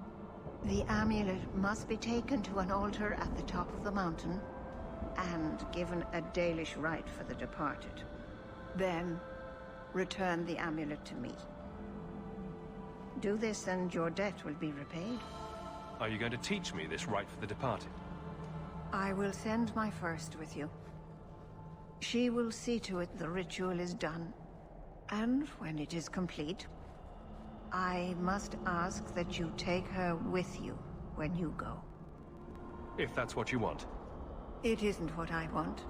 The amulet must be taken to an altar at the top of the mountain and given a Dalish rite for the departed. Then, return the amulet to me. Do this and your debt will be repaid. Are you going to teach me this rite for the departed? I will send my first with you. She will see to it the ritual is done. And when it is complete, I must ask that you take her with you when you go. If that's what you want. It isn't what I want,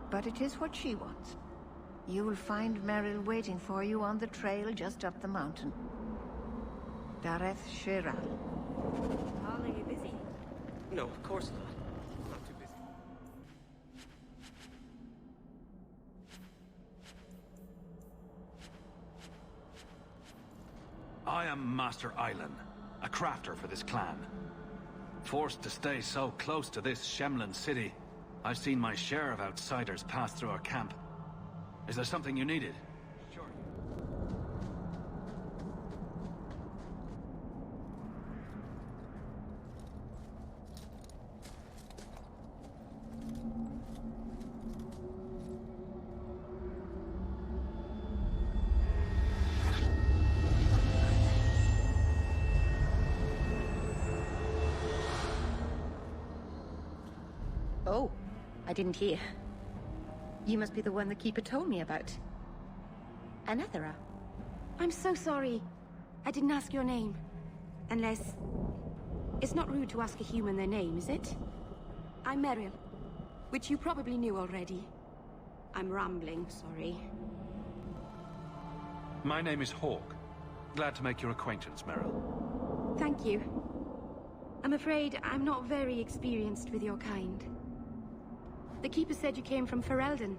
but it is what she wants. You will find Meryl waiting for you on the trail just up the mountain. Dareth Shiral. Holly, are you busy? No, of course not. I'm not too busy. I am Master Island, a crafter for this clan. Forced to stay so close to this Shemlin city, I've seen my share of outsiders pass through our camp. Is there something you needed? Sure. Oh, I didn't hear. You must be the one the Keeper told me about. Anethera. I'm so sorry. I didn't ask your name. Unless... It's not rude to ask a human their name, is it? I'm Meryl, which you probably knew already. I'm rambling, sorry. My name is Hawk. Glad to make your acquaintance, Meryl. Thank you. I'm afraid I'm not very experienced with your kind. The Keeper said you came from Ferelden.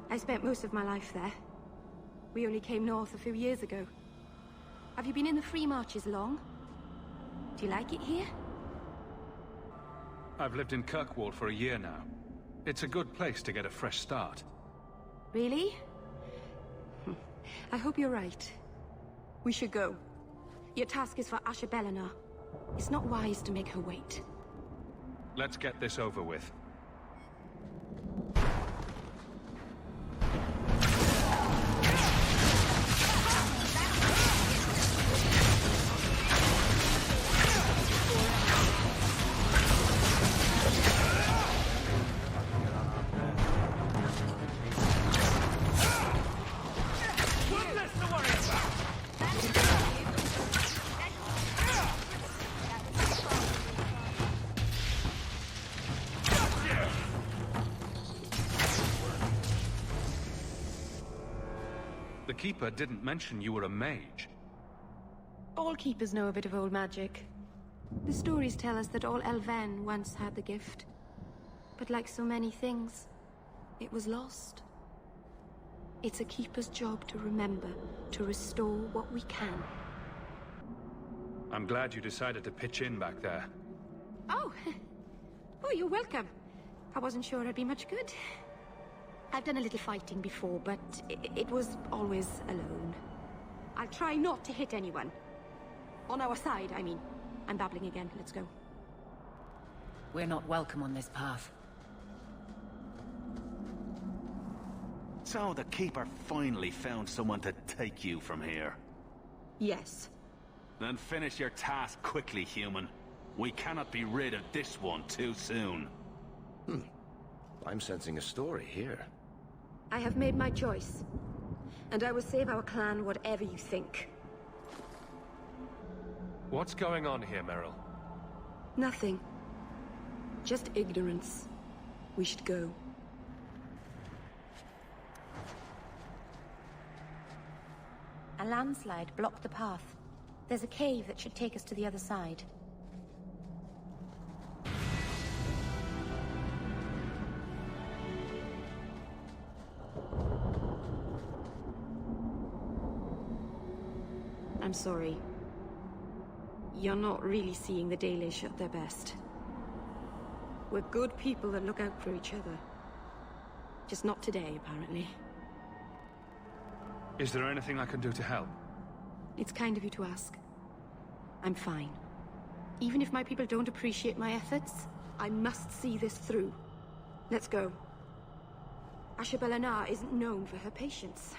I spent most of my life there. We only came north a few years ago. Have you been in the Free Marches long? Do you like it here? I've lived in Kirkwall for a year now. It's a good place to get a fresh start. Really? I hope you're right. We should go. Your task is for Asher Belena. It's not wise to make her wait. Let's get this over with. The Keeper didn't mention you were a mage. All keepers know a bit of old magic. The stories tell us that all Elven once had the gift. But like so many things, it was lost. It's a keeper's job to remember, to restore what we can. I'm glad you decided to pitch in back there. Oh! Oh, you're welcome. I wasn't sure I'd be much good. I've done a little fighting before, but it was always alone. I'll try not to hit anyone. On our side, I mean. I'm babbling again. Let's go. We're not welcome on this path. So the Keeper finally found someone to take you from here. Yes. Then finish your task quickly, human. We cannot be rid of this one too soon. I'm sensing a story here. I have made my choice. And I will save our clan whatever you think. What's going on here, Meryl? Nothing. Just ignorance. We should go. A landslide blocked the path. There's a cave that should take us to the other side. I'm sorry. You're not really seeing the Dalish at their best. We're good people that look out for each other. Just not today, apparently. Is there anything I can do to help? It's kind of you to ask. I'm fine. Even if my people don't appreciate my efforts, I must see this through. Let's go. Asher Belena isn't known for her patience.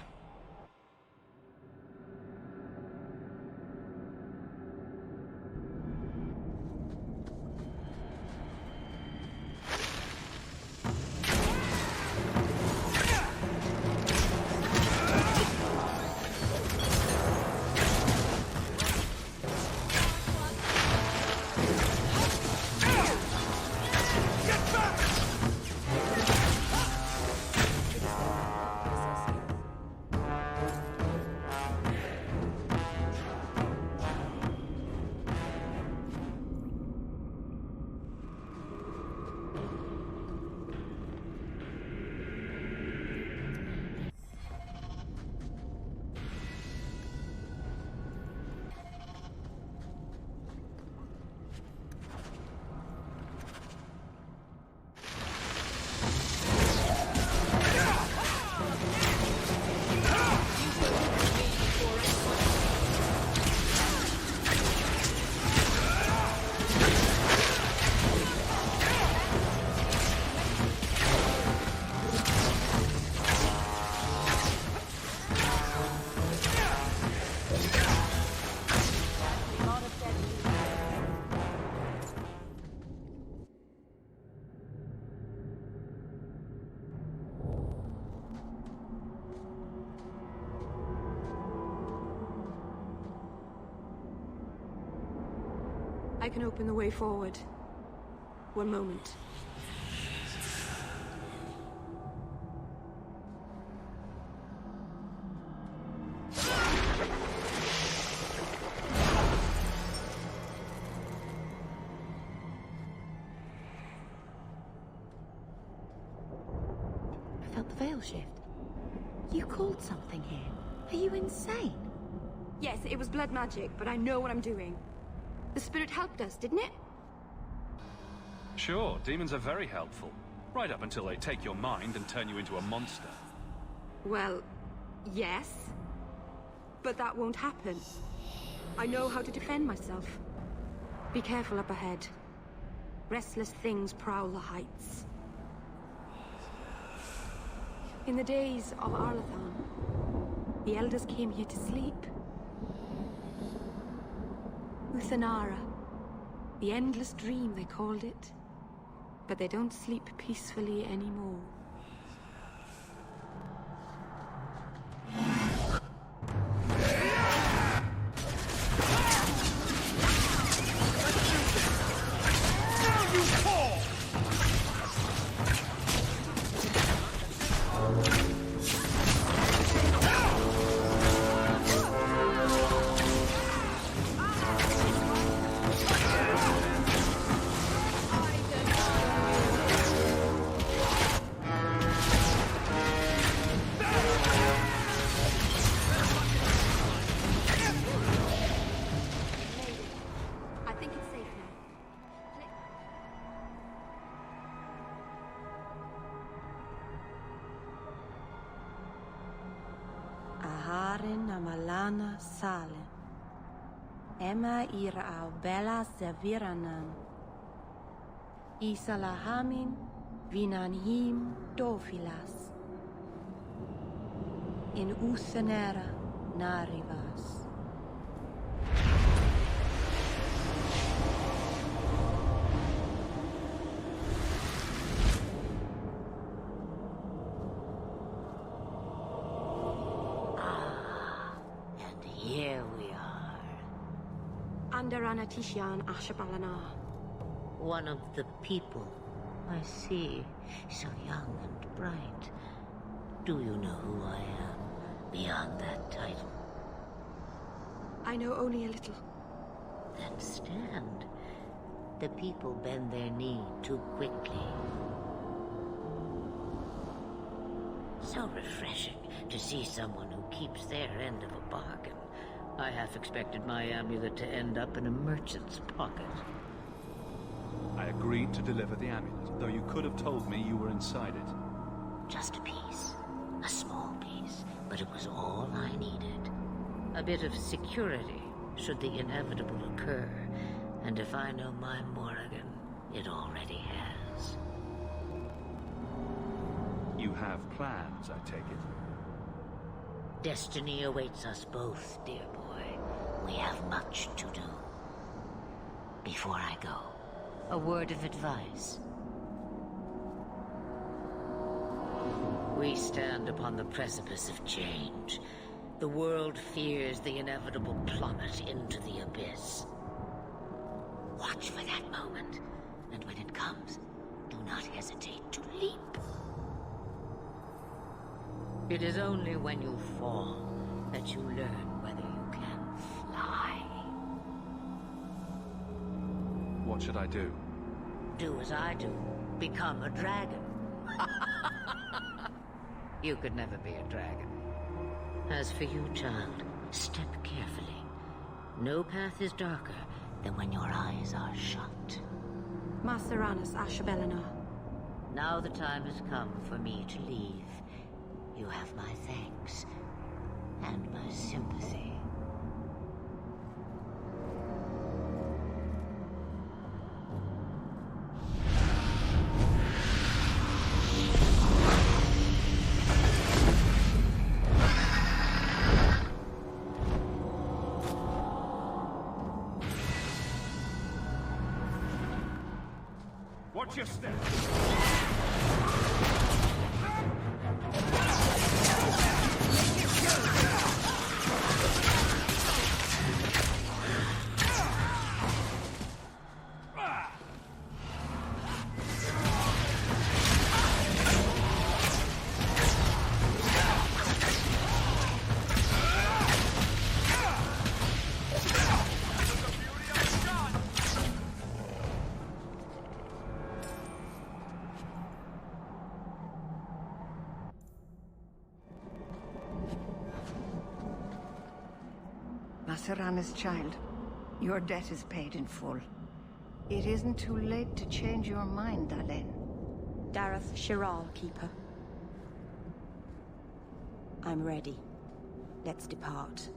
I can open the way forward. One moment. I felt the veil shift. You called something here. Are you insane? Yes, it was blood magic, but I know what I'm doing. The spirit helped us, didn't it? Sure, demons are very helpful. Right up until they take your mind and turn you into a monster. Well, yes. But that won't happen. I know how to defend myself. Be careful up ahead. Restless things prowl the heights. In the days of Arlathan, the elders came here to sleep. Uthanara. The endless dream, they called it. But they don't sleep peacefully anymore. Amalana Sale. Emma ira au bella Zaviranan. Isalahamin vinanhim dofilas. In Uthanera narivas. Here we are. Under Anatishan Ashabalana. One of the people. I see. So young and bright. Do you know who I am, beyond that title? I know only a little. Then stand. The people bend their knee too quickly. So refreshing to see someone who keeps their end of a bargain. I half expected my amulet to end up in a merchant's pocket. I agreed to deliver the amulet, though you could have told me you were inside it. Just a piece. A small piece, but it was all I needed. A bit of security, should the inevitable occur. And if I know my Morrigan, it already has. You have plans, I take it? Destiny awaits us both, dear boy. We have much to do. Before I go, a word of advice. We stand upon the precipice of change. The world fears the inevitable plummet into the abyss. Watch for that moment, and when it comes, do not hesitate to leap. It is only when you fall that you learn whether you can fly. What should I do? Do as I do. Become a dragon. You could never be a dragon. As for you, child, step carefully. No path is darker than when your eyes are shut. Maseranas Ashabelana. Now the time has come for me to leave. You have my thanks and my sympathy. Watch your step. Maserana's child, your debt is paid in full. It isn't too late to change your mind, Alain. Dareth Shiral, Keeper. I'm ready. Let's depart.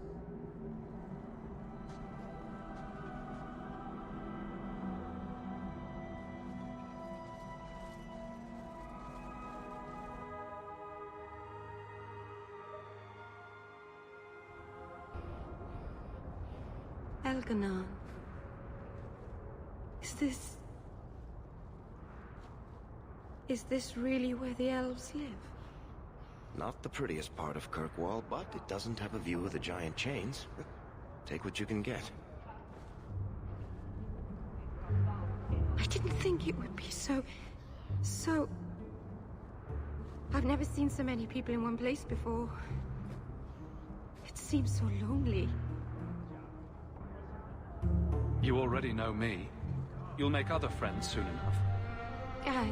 Elganon. Is this really where the elves live? Not the prettiest part of Kirkwall, but it doesn't have a view of the giant chains. Take what you can get. I didn't think it would be so... I've never seen so many people in one place before. It seems so lonely. You already know me. You'll make other friends soon enough. Aye.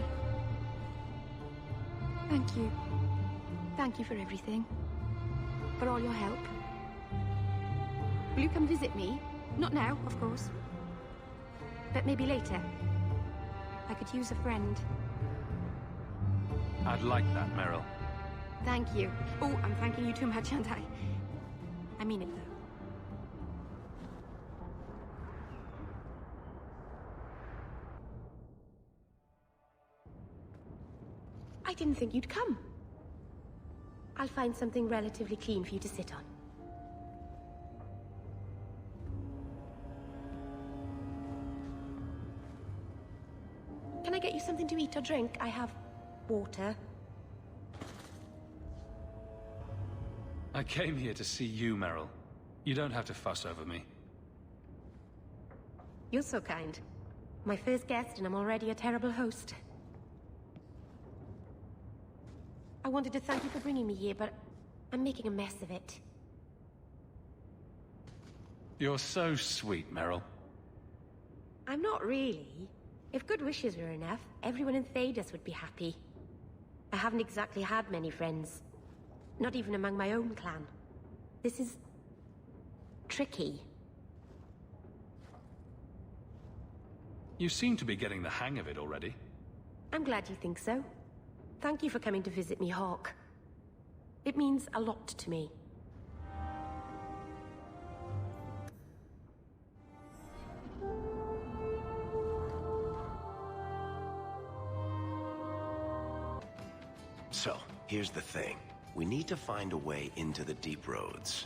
Thank you. Thank you for everything. For all your help. Will you come visit me? Not now, of course. But maybe later. I could use a friend. I'd like that, Meryl. Thank you. Oh, I'm thanking you too much, aren't I? I mean it, though. I didn't think you'd come. I'll find something relatively clean for you to sit on. Can I get you something to eat or drink? I have water. I came here to see you, Meryl. You don't have to fuss over me. You're so kind. My first guest, and I'm already a terrible host. I wanted to thank you for bringing me here, but I'm making a mess of it. You're so sweet, Meryl. I'm not really. If good wishes were enough, everyone in Thedas would be happy. I haven't exactly had many friends. Not even among my own clan. This is... tricky. You seem to be getting the hang of it already. I'm glad you think so. Thank you for coming to visit me, Hawk. It means a lot to me. So, here's the thing. We need to find a way into the deep roads.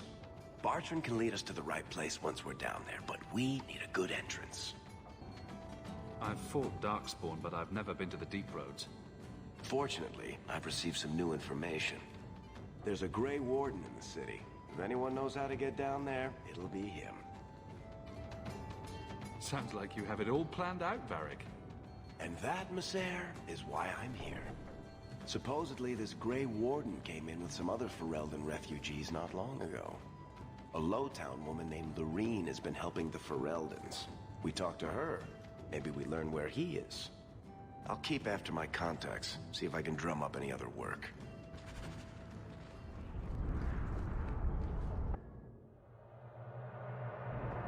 Bartrand can lead us to the right place once we're down there, but we need a good entrance. I've fought Darkspawn, but I've never been to the deep roads. Fortunately, I've received some new information. There's a Grey Warden in the city. If anyone knows how to get down there, it'll be him. Sounds like you have it all planned out, Varric. And that, Messer, is why I'm here. Supposedly, this Grey Warden came in with some other Ferelden refugees not long ago. A Lowtown woman named Lorene has been helping the Fereldans. We talked to her. Maybe we learn where he is. I'll keep after my contacts, see if I can drum up any other work.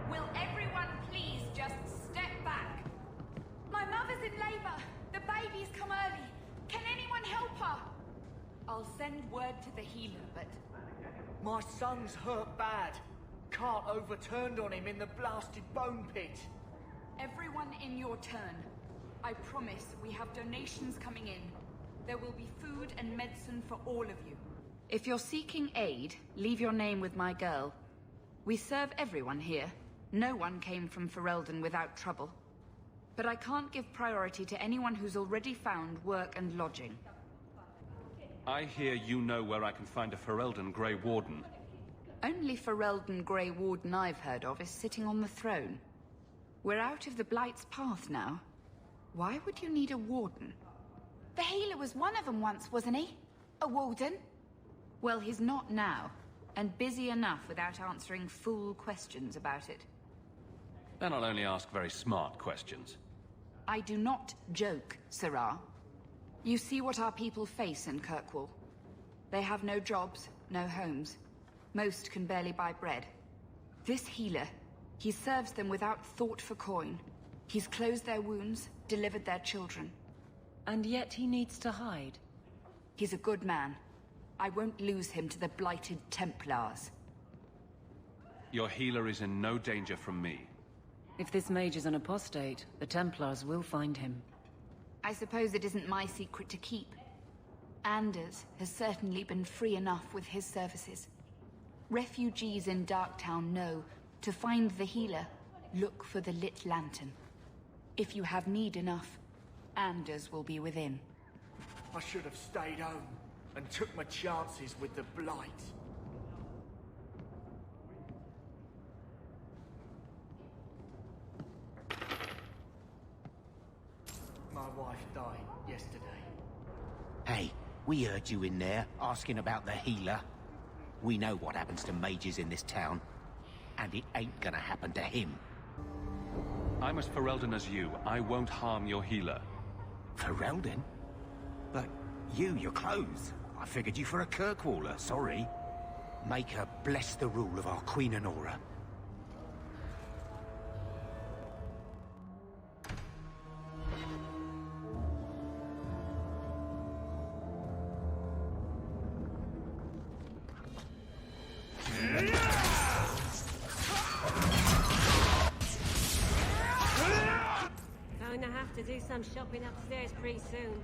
Will everyone please just step back? My mother's in labor. The baby's come early. Can anyone help her? I'll send word to the healer, but... My son's hurt bad. Can't overturned on him in the blasted bone pit. Everyone in your turn. I promise we have donations coming in. There will be food and medicine for all of you. If you're seeking aid, leave your name with my girl. We serve everyone here. No one came from Ferelden without trouble. But I can't give priority to anyone who's already found work and lodging. I hear you know where I can find a Ferelden Grey Warden. Only Ferelden Grey Warden I've heard of is sitting on the throne. We're out of the Blight's path now. Why would you need a warden? The healer was one of them once, wasn't he? A warden? Well, he's not now, and busy enough without answering fool questions about it. Then I'll only ask very smart questions. I do not joke, Sirrah. You see what our people face in Kirkwall. They have no jobs, no homes. Most can barely buy bread. This healer, he serves them without thought for coin. He's closed their wounds, delivered their children. And yet he needs to hide. He's a good man. I won't lose him to the blighted Templars. Your healer is in no danger from me. If this mage is an apostate, the Templars will find him. I suppose it isn't my secret to keep. Anders has certainly been free enough with his services. Refugees in Darktown know, to find the healer, look for the lit lantern. If you have need enough, Anders will be within. I should have stayed home and took my chances with the Blight. My wife died yesterday. Hey, we heard you in there, asking about the healer. We know what happens to mages in this town, and it ain't gonna happen to him. I'm as Ferelden as you. I won't harm your healer. Ferelden? But your clothes. I figured you for a Kirkwaller, sorry. Make her bless the rule of our Queen Honora. Going to have to do some shopping upstairs pretty soon.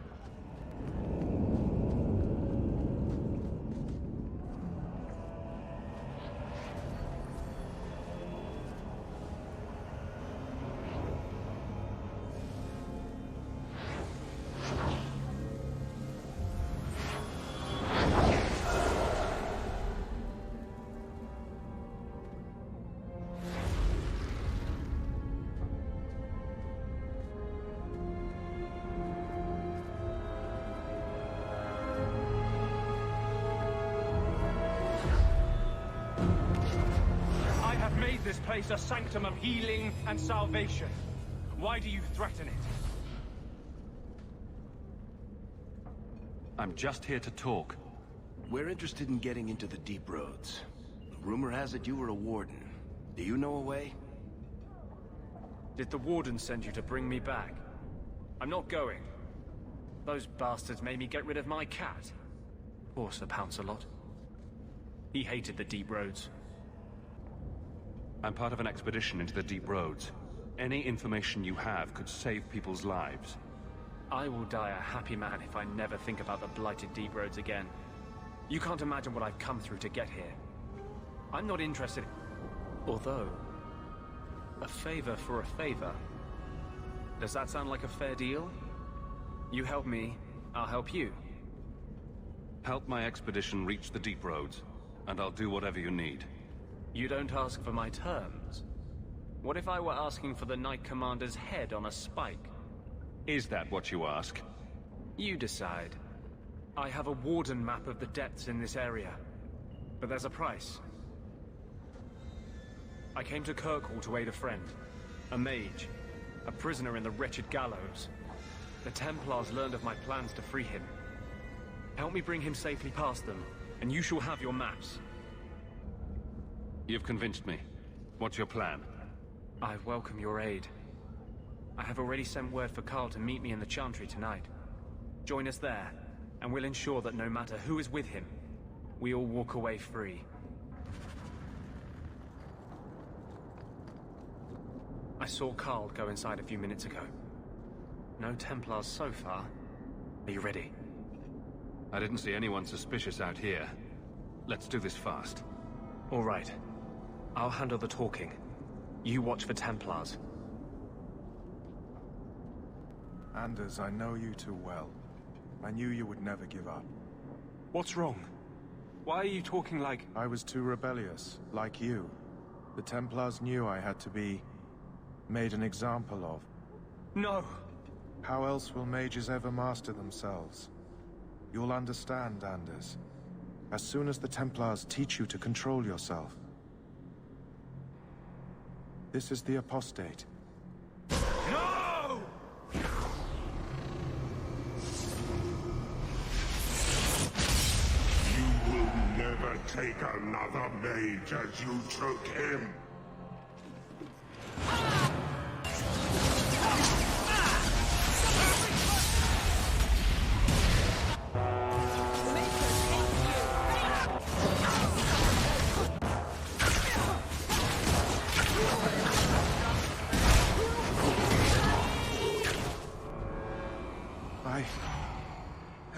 This place a sanctum of healing and salvation. Why do you threaten it? I'm just here to talk. We're interested in getting into the deep roads. Rumor has it you were a warden. Do you know a way? Did the warden send you to bring me back? I'm not going. Those bastards made me get rid of my cat. Poor Sir Pouncelot. He hated the deep roads. I'm part of an expedition into the deep roads. Any information you have could save people's lives. I will die a happy man if I never think about the blighted deep roads again. You can't imagine what I've come through to get here. I'm not interested. Although, a favor for a favor. Does that sound like a fair deal? You help me, I'll help you. Help my expedition reach the deep roads, and I'll do whatever you need. You don't ask for my terms. What if I were asking for the Knight Commander's head on a spike? Is that what you ask? You decide. I have a warden map of the depths in this area. But there's a price. I came to Kirkwall to aid a friend. A mage. A prisoner in the wretched gallows. The Templars learned of my plans to free him. Help me bring him safely past them, and you shall have your maps. You've convinced me. What's your plan? I welcome your aid. I have already sent word for Carl to meet me in the Chantry tonight. Join us there, and we'll ensure that no matter who is with him, we all walk away free. I saw Carl go inside a few minutes ago. No Templars so far. Are you ready? I didn't see anyone suspicious out here. Let's do this fast. All right. I'll handle the talking. You watch for Templars. Anders, I know you too well. I knew you would never give up. What's wrong? Why are you talking like... I was too rebellious, like you. The Templars knew I had to be... made an example of. No! How else will mages ever master themselves? You'll understand, Anders. As soon as the Templars teach you to control yourself. This is the apostate. No! You will never take another mage as you took him.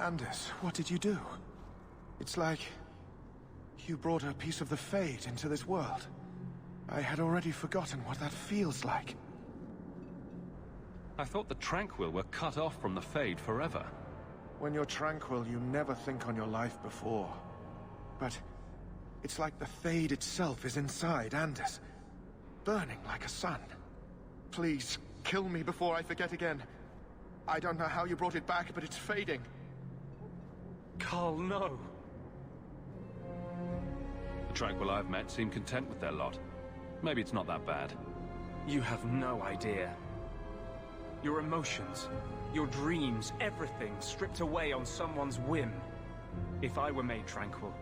Anders, what did you do? It's like you brought a piece of the Fade into this world. I had already forgotten what that feels like. I thought the Tranquil were cut off from the Fade forever. When you're tranquil, you never think on your life before. But it's like the Fade itself is inside Anders, burning like a sun. Please, kill me before I forget again. I don't know how you brought it back, but it's fading. Carl, no. The Tranquil I've met seem content with their lot. Maybe it's not that bad. You have no idea. Your emotions, your dreams, everything stripped away on someone's whim. If I were made tranquil,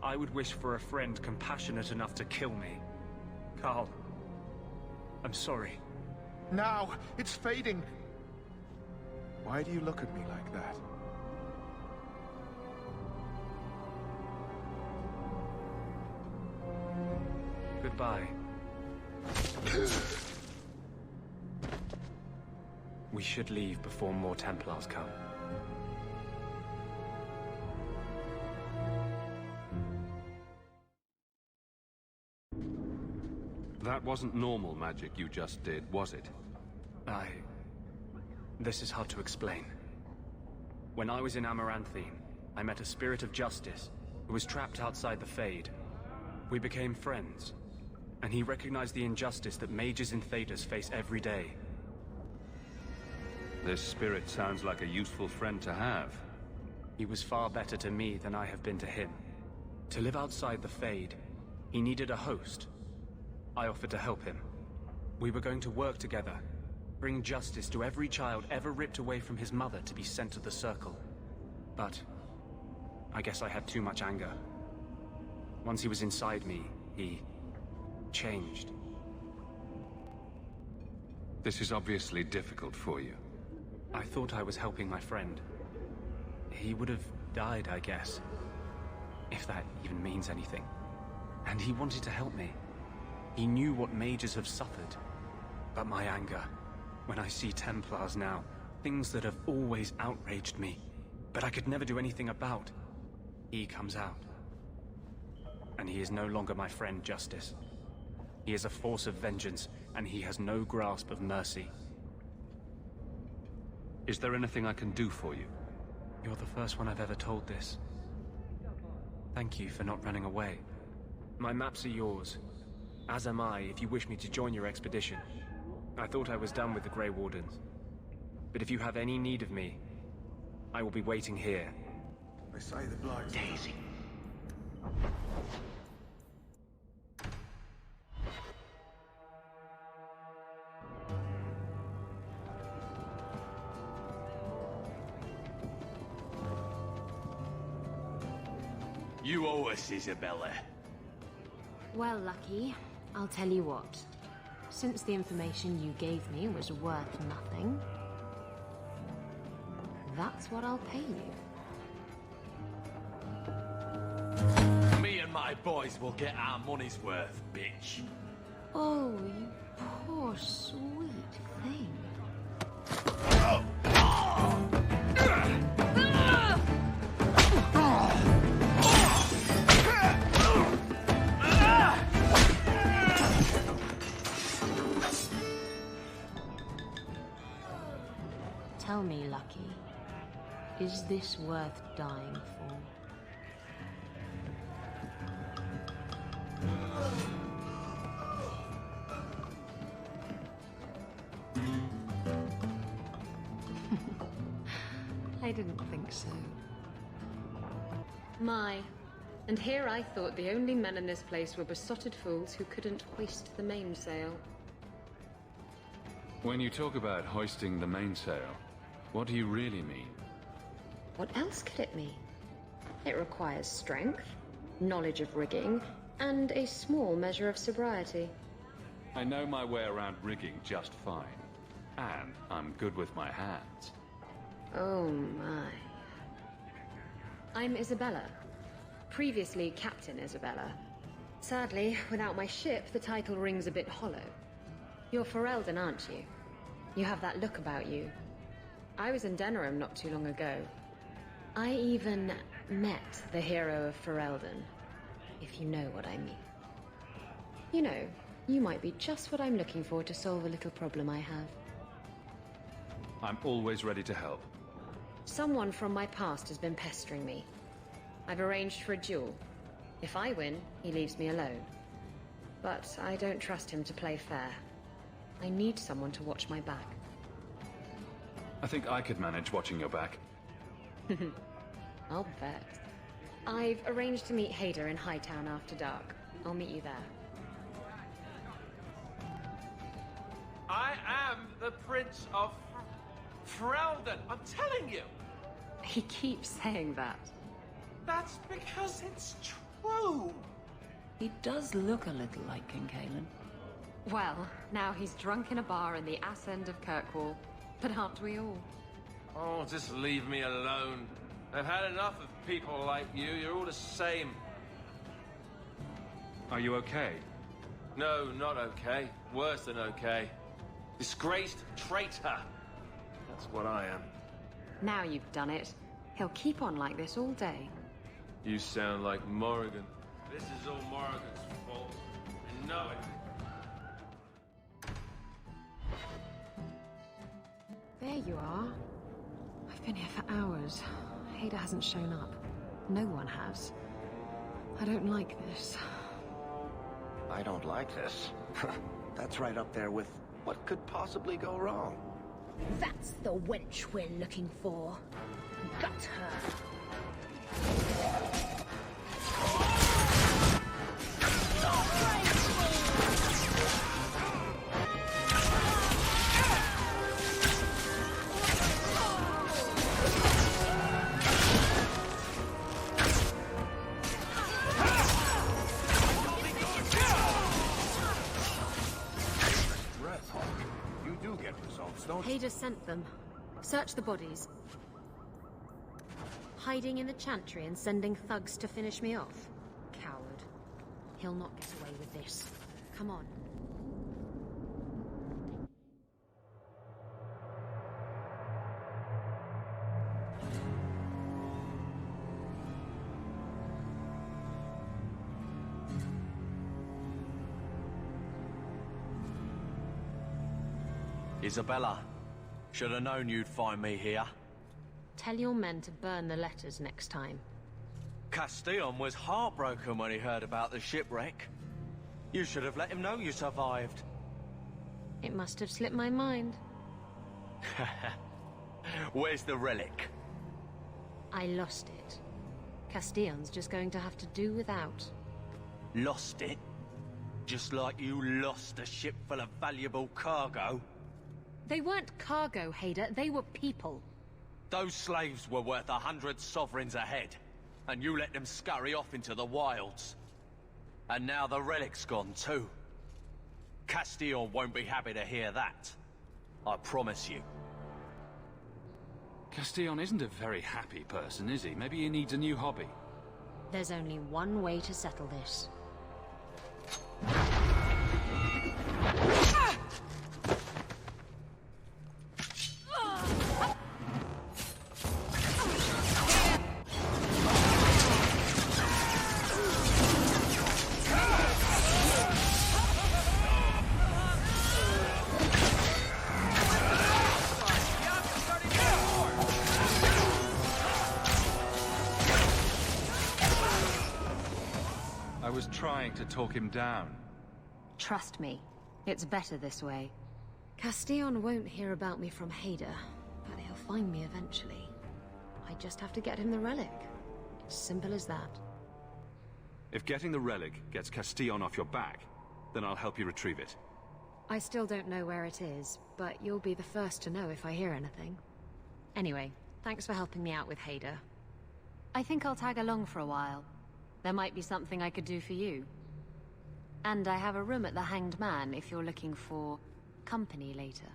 I would wish for a friend compassionate enough to kill me. Carl, I'm sorry. Now, it's fading. Why do you look at me like that? Goodbye. We should leave before more Templars come. That wasn't normal magic you just did, was it? This is hard to explain. When I was in Amaranthine, I met a spirit of justice who was trapped outside the Fade. We became friends, and he recognized the injustice that mages in Thedas face every day. This spirit sounds like a useful friend to have. He was far better to me than I have been to him. To live outside the Fade, he needed a host. I offered to help him. We were going to work together, bring justice to every child ever ripped away from his mother to be sent to the Circle. But I guess I had too much anger. Once he was inside me, he changed. This is obviously difficult for you. I thought I was helping my friend. He would have died, I guess. If that even means anything. And he wanted to help me. He knew what mages have suffered. But my anger, when I see Templars now, things that have always outraged me, but I could never do anything about, he comes out. And he is no longer my friend, Justice. He is a force of vengeance, and he has no grasp of mercy. Is there anything I can do for you? You're the first one I've ever told this. Thank you for not running away. My maps are yours, as am I if you wish me to join your expedition. I thought I was done with the Grey Wardens. But if you have any need of me, I will be waiting here. They say the blight. Daisy. You owe us, Isabella. Well, Lucky, I'll tell you what. Since the information you gave me was worth nothing, that's what I'll pay you. Me and my boys will get our money's worth, bitch. Oh, you poor, sweet thing. Tell me, Lucky, is this worth dying for? I didn't think so. My, and here I thought the only men in this place were besotted fools who couldn't hoist the mainsail. When you talk about hoisting the mainsail, what do you really mean? What else could it mean? It requires strength, knowledge of rigging, and a small measure of sobriety. I know my way around rigging just fine. And I'm good with my hands. Oh my. I'm Isabella. Previously Captain Isabella. Sadly, without my ship, the title rings a bit hollow. You're Ferelden, aren't you? You have that look about you. I was in Denerim not too long ago. I even met the hero of Ferelden, if you know what I mean. You know, you might be just what I'm looking for to solve a little problem I have. I'm always ready to help. Someone from my past has been pestering me. I've arranged for a duel. If I win, he leaves me alone. But I don't trust him to play fair. I need someone to watch my back. I think I could manage watching your back. I'll bet. I've arranged to meet Hader in Hightown after dark. I'll meet you there. I am the Prince of Ferelden. I'm telling you. He keeps saying that. That's because it's true. He does look a little like King Kalen. Well, now he's drunk in a bar in the ass end of Kirkwall. But aren't we all? Oh, just leave me alone. I've had enough of people like you. You're all the same. Are you okay? No, not okay. Worse than okay. Disgraced traitor. That's what I am. Now you've done it. He'll keep on like this all day. You sound like Morrigan. This is all Morrigan's fault. I know it. There you are. I've been here for hours. Hader hasn't shown up. No one has. I don't like this. I don't like this. That's right up there with what could possibly go wrong. That's the wench we're looking for. Got her. Hader sent them. Search the bodies. Hiding in the Chantry and sending thugs to finish me off? Coward. He'll not get away with this. Come on. Isabella, should have known you'd find me here. Tell your men to burn the letters next time. Castillon was heartbroken when he heard about the shipwreck. You should have let him know you survived. It must have slipped my mind. Where's the relic? I lost it. Castillon's just going to have to do without. Lost it? Just like you lost a ship full of valuable cargo? They weren't cargo, Hader. They were people. Those slaves were worth 100 sovereigns a head, and you let them scurry off into the wilds. And now the relic's gone too. Castillon won't be happy to hear that. I promise you. Castillon isn't a very happy person, is he? Maybe he needs a new hobby. There's only one way to settle this. I was trying to talk him down. Trust me, it's better this way. Castillon won't hear about me from Hader, but he'll find me eventually. I just have to get him the relic. It's simple as that. If getting the relic gets Castillon off your back, then I'll help you retrieve it. I still don't know where it is, but you'll be the first to know if I hear anything. Anyway, thanks for helping me out with Hader. I think I'll tag along for a while. There might be something I could do for you. And I have a room at the Hanged Man if you're looking for company later.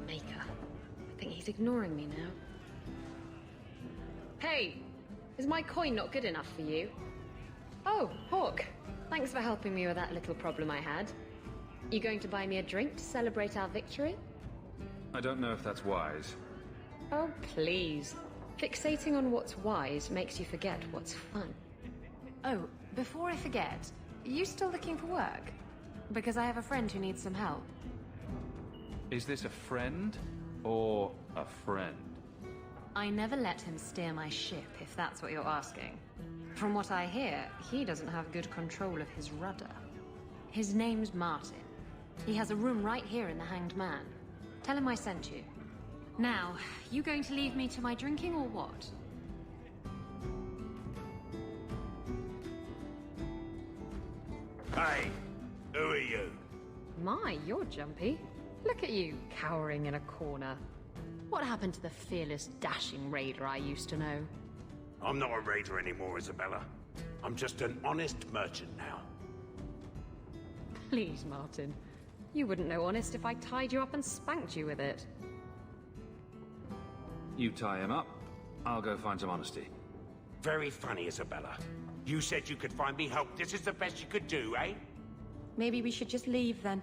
Maker. I think he's ignoring me now. Hey! Is my coin not good enough for you? Oh, Hawk. Thanks for helping me with that little problem I had. You going to buy me a drink to celebrate our victory? I don't know if that's wise. Oh, please. Fixating on what's wise makes you forget what's fun. Oh, before I forget, are you still looking for work? Because I have a friend who needs some help. Is this a friend or a friend? I never let him steer my ship, if that's what you're asking. From what I hear, he doesn't have good control of his rudder. His name's Martin. He has a room right here in the Hanged Man. Tell him I sent you. Now, you going to leave me to my drinking or what? Hey, who are you? My, you're jumpy. Look at you, cowering in a corner. What happened to the fearless, dashing raider I used to know? I'm not a raider anymore, Isabella. I'm just an honest merchant now. Please, Martin. You wouldn't know honest if I tied you up and spanked you with it. You tie him up, I'll go find some honesty. Very funny, Isabella. You said you could find me help. This is the best you could do, eh? Maybe we should just leave then.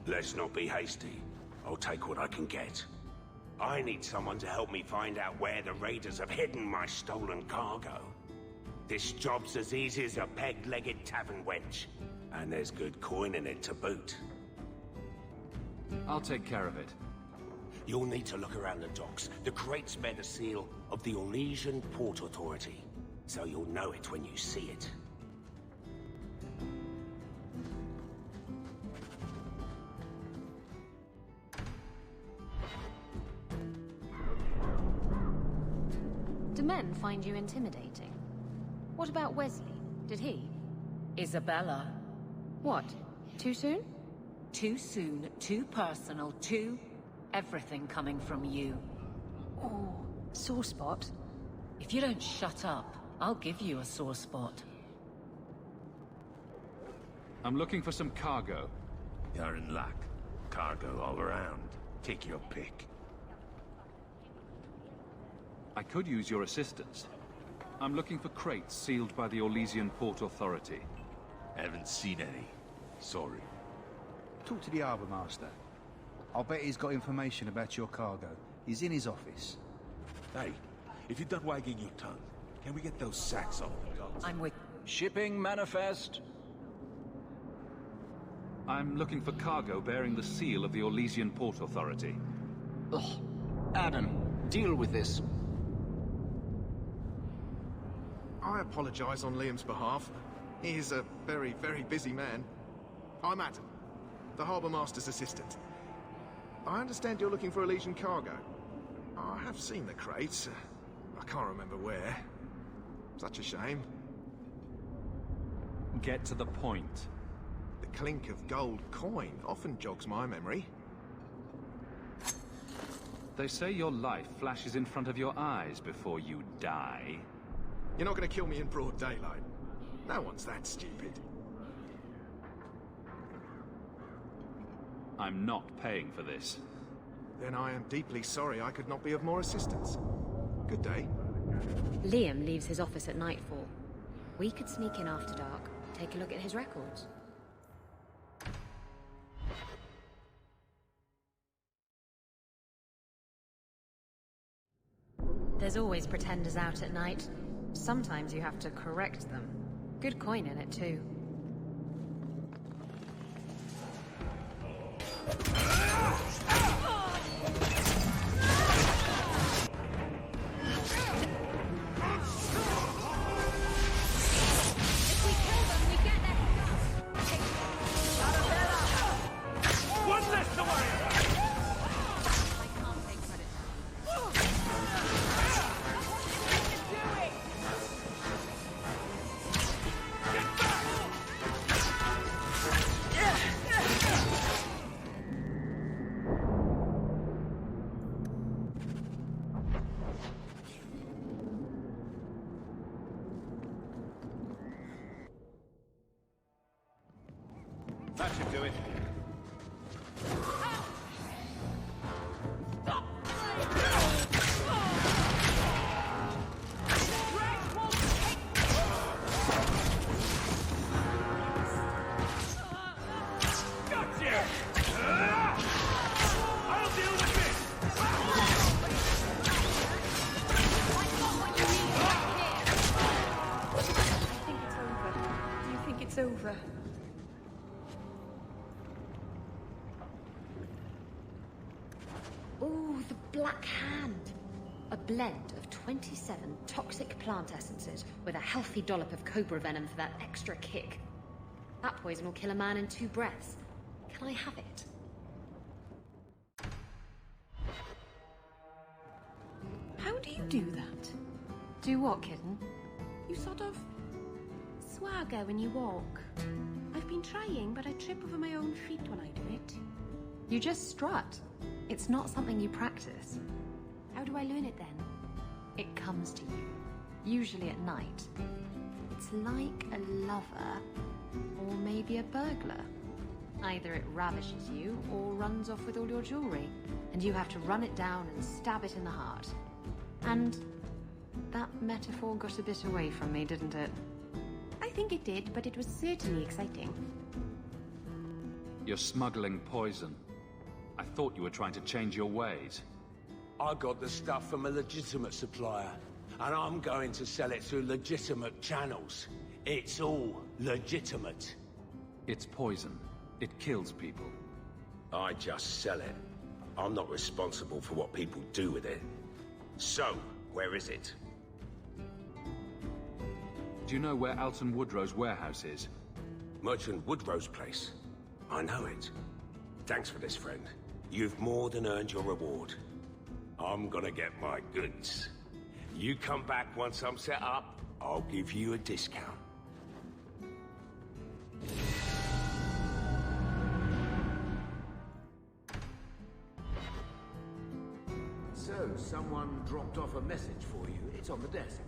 Let's not be hasty. I'll take what I can get. I need someone to help me find out where the raiders have hidden my stolen cargo. This job's as easy as a peg-legged tavern wench. And there's good coin in it to boot. I'll take care of it. You'll need to look around the docks. The crates bear the seal of the Orlesian Port Authority, so you'll know it when you see it. Do men find you intimidating? What about Wesley? Did he? Isabella. What? Too soon? Too soon, too personal, too... everything coming from you. Oh, sore spot. If you don't shut up, I'll give you a sore spot. I'm looking for some cargo. You're in luck. Cargo all around. Take your pick. I could use your assistance. I'm looking for crates sealed by the Orlesian Port Authority. Haven't seen any. Sorry. Talk to the Harbour Master. I'll bet he's got information about your cargo. He's in his office. Hey, if you're done wagging your tongue, can we get those sacks off? I'm with... Shipping manifest. I'm looking for cargo bearing the seal of the Orlesian Port Authority. Ugh. Adam, deal with this. I apologize on Liam's behalf. He is a very, very busy man. I'm Adam, the Harbour Master's assistant. I understand you're looking for Elysian cargo. I have seen the crates. I can't remember where. Such a shame. Get to the point. The clink of gold coin often jogs my memory. They say your life flashes in front of your eyes before you die. You're not going to kill me in broad daylight. No one's that stupid. I'm not paying for this. Then I am deeply sorry I could not be of more assistance. Good day. Liam leaves his office at nightfall. We could sneak in after dark, take a look at his records. There's always pretenders out at night. Sometimes you have to correct them. Good coin in it, too. That should do it. it's over. Oh, the Black Hand. A blend of 27 toxic plant essences with a healthy dollop of cobra venom for that extra kick. That poison will kill a man in 2 breaths. Can I have it? How do you do that? Do what, kitten? You sort of swagger when you walk. I've been trying, but I trip over my own feet when I do it. You just strut. It's not something you practice. How do I learn it then? It comes to you, usually at night. It's like a lover, or maybe a burglar. Either it ravishes you, or runs off with all your jewelry, and you have to run it down and stab it in the heart. And that metaphor got a bit away from me, didn't it? I think it did, but it was certainly exciting. You're smuggling poison. I thought you were trying to change your ways. I got the stuff from a legitimate supplier, and I'm going to sell it through legitimate channels. It's all legitimate. It's poison. It kills people. I just sell it. I'm not responsible for what people do with it. So, where is it? Do you know where Alton Woodrow's warehouse is? Merchant Woodrow's place. I know it. Thanks for this, friend. You've more than earned your reward. I'm gonna get my goods. You come back once I'm set up, I'll give you a discount. So, someone dropped off a message for you. It's on the desk.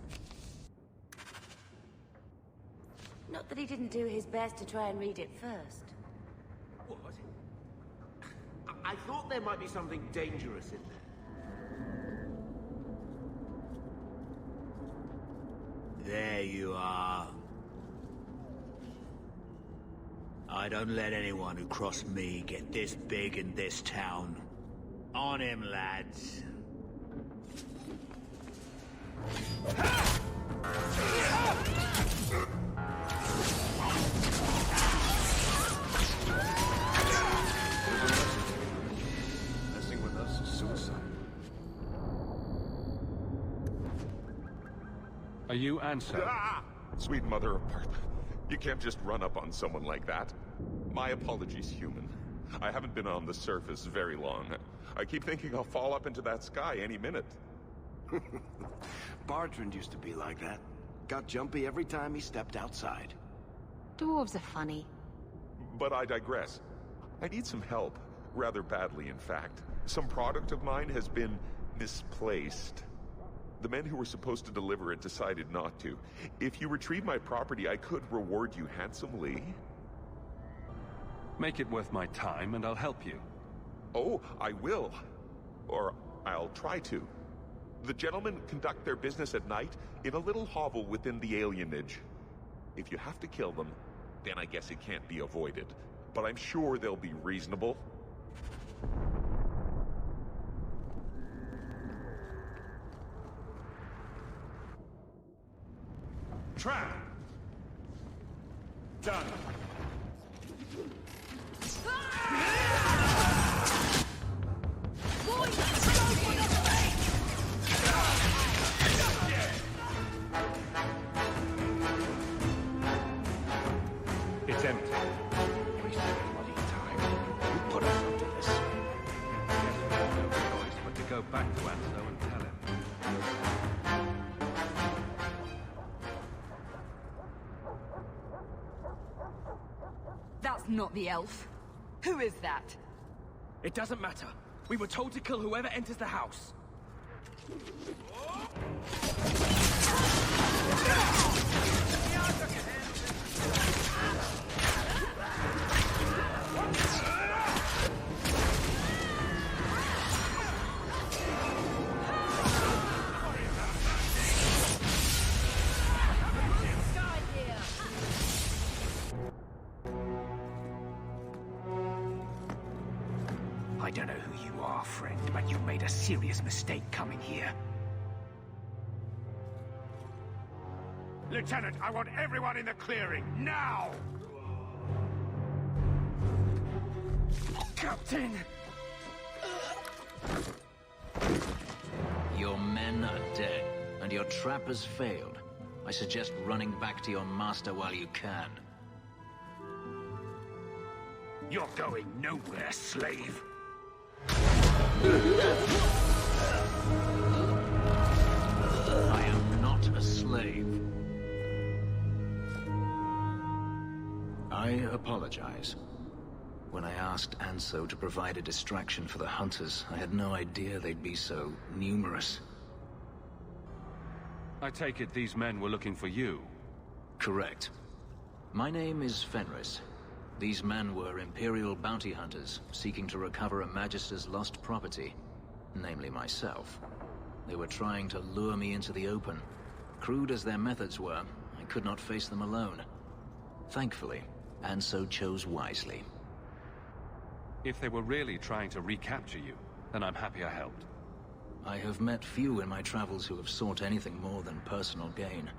Not that he didn't do his best to try and read it first. What? I thought there might be something dangerous in there. There you are. I don't let anyone who crossed me get this big in this town. On him, lads. Messing with us is suicide. Are you Ansel? Ah! Sweet mother of Parth. You can't just run up on someone like that. My apologies, human. I haven't been on the surface very long. I keep thinking I'll fall up into that sky any minute. Bartrand used to be like that. Got jumpy every time he stepped outside. Dwarves are funny. But I digress. I need some help. Rather badly, in fact. Some product of mine has been misplaced. The men who were supposed to deliver it decided not to. If you retrieve my property, I could reward you handsomely. Make it worth my time, and I'll help you. Oh, I will. Or I'll try to. The gentlemen conduct their business at night in a little hovel within the alienage. If you have to kill them, then I guess it can't be avoided. But I'm sure they'll be reasonable. Trap! Done. It's empty. Wasted bloody time. Who put us up to this? Guess we have no choice but to go back to Anso and tell him. That's not the elf. Who is that? It doesn't matter. We were told to kill whoever enters the house. I don't know who you are, friend, but you made a serious mistake coming here. Lieutenant, I want everyone in the clearing, now! Captain! Your men are dead, and your trap has failed. I suggest running back to your master while you can. You're going nowhere, slave! I am not a slave. I apologize. When I asked Anso to provide a distraction for the hunters, I had no idea they'd be so numerous. I take it these men were looking for you? Correct. My name is Fenris. These men were Imperial bounty hunters, seeking to recover a Magister's lost property, namely myself. They were trying to lure me into the open. Crude as their methods were, I could not face them alone. Thankfully, Anso chose wisely. If they were really trying to recapture you, then I'm happy I helped. I have met few in my travels who have sought anything more than personal gain.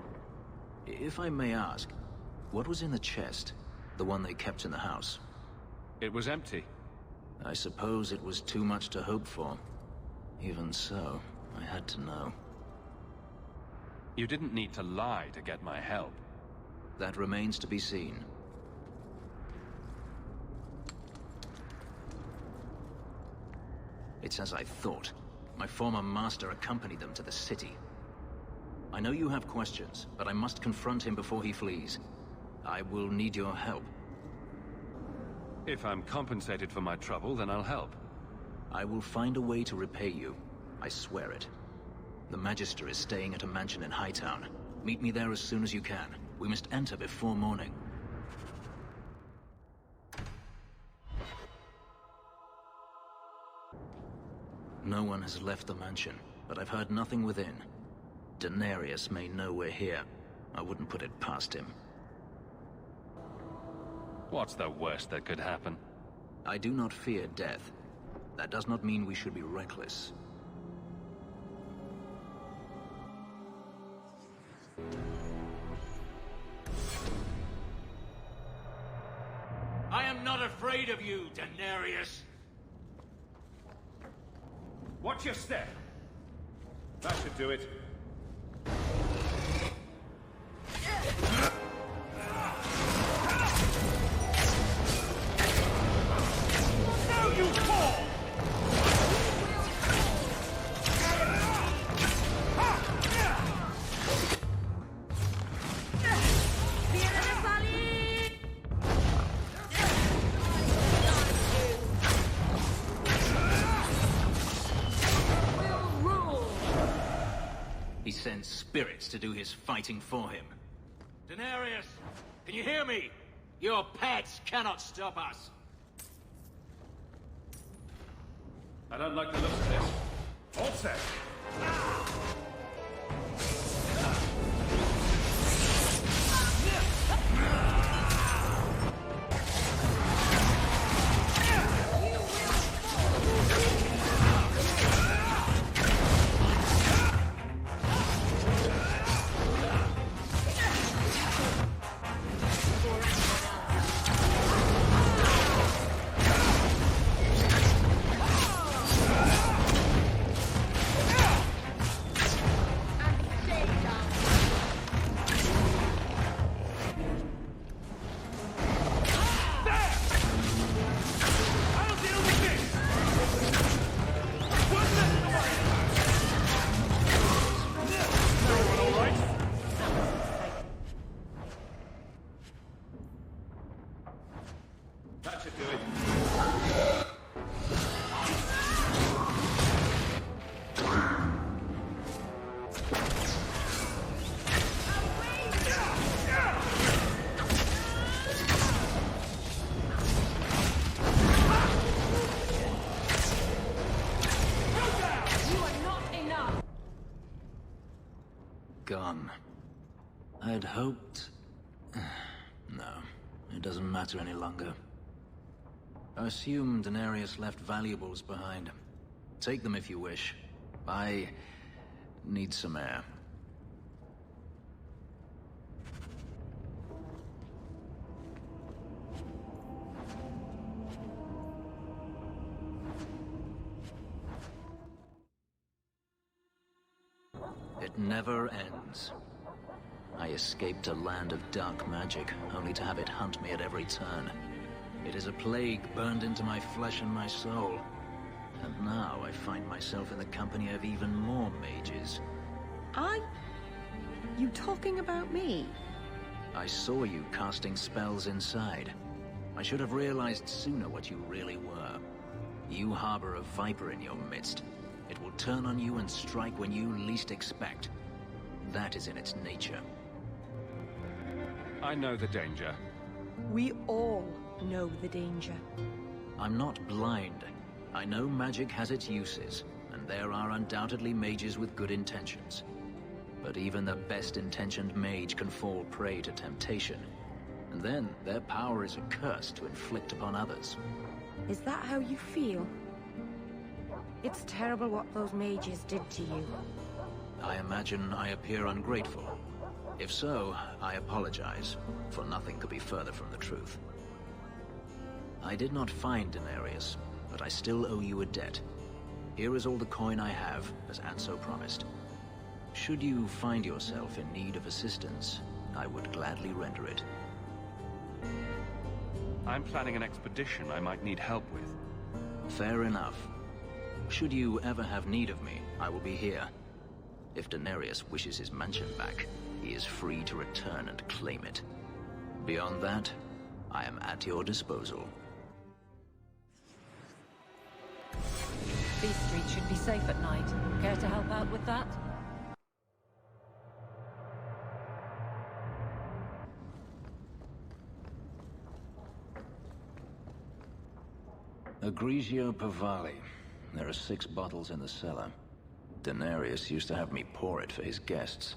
If I may ask, what was in the chest? The one they kept in the house? It was empty. I suppose it was too much to hope for. Even so, I had to know. You didn't need to lie to get my help. That remains to be seen. It's as I thought. My former master accompanied them to the city. I know you have questions, but I must confront him before he flees. I will need your help. If I'm compensated for my trouble, then I'll help. I will find a way to repay you. I swear it. The Magister is staying at a mansion in Hightown. Meet me there as soon as you can. We must enter before morning. No one has left the mansion, but I've heard nothing within. Denarius may know we're here. I wouldn't put it past him. What's the worst that could happen? I do not fear death. That does not mean we should be reckless. I am not afraid of you, Denarius. Watch your step. That should do it. Now you fall! He sends spirits to do his fighting for him. Denarius, can you hear me? Your pets cannot stop us. I don't like the look of this. All set. That should do it. Gone. I'd hoped... No, it doesn't matter any longer. I assume Denarius left valuables behind. Take them if you wish. I need some air. that never ends. I escaped a land of dark magic, only to have it hunt me at every turn. It is a plague burned into my flesh and my soul. And now I find myself in the company of even more mages. You talking about me? I saw you casting spells inside. I should have realized sooner what you really were. You harbor a viper in your midst. It will turn on you and strike when you least expect. That is in its nature. I know the danger. We all know the danger. I'm not blind. I know magic has its uses, and there are undoubtedly mages with good intentions. But even the best-intentioned mage can fall prey to temptation. And then their power is a curse to inflict upon others. Is that how you feel? It's terrible what those mages did to you. I imagine I appear ungrateful. If so, I apologize, for nothing could be further from the truth. I did not find Denarius, but I still owe you a debt. Here is all the coin I have, as Anso promised. Should you find yourself in need of assistance, I would gladly render it. I'm planning an expedition I might need help with. Fair enough. Should you ever have need of me, I will be here. If Denarius wishes his mansion back, he is free to return and claim it. Beyond that, I am at your disposal. These streets should be safe at night. Care to help out with that? Egregio Pavali. There are 6 bottles in the cellar. Denarius used to have me pour it for his guests.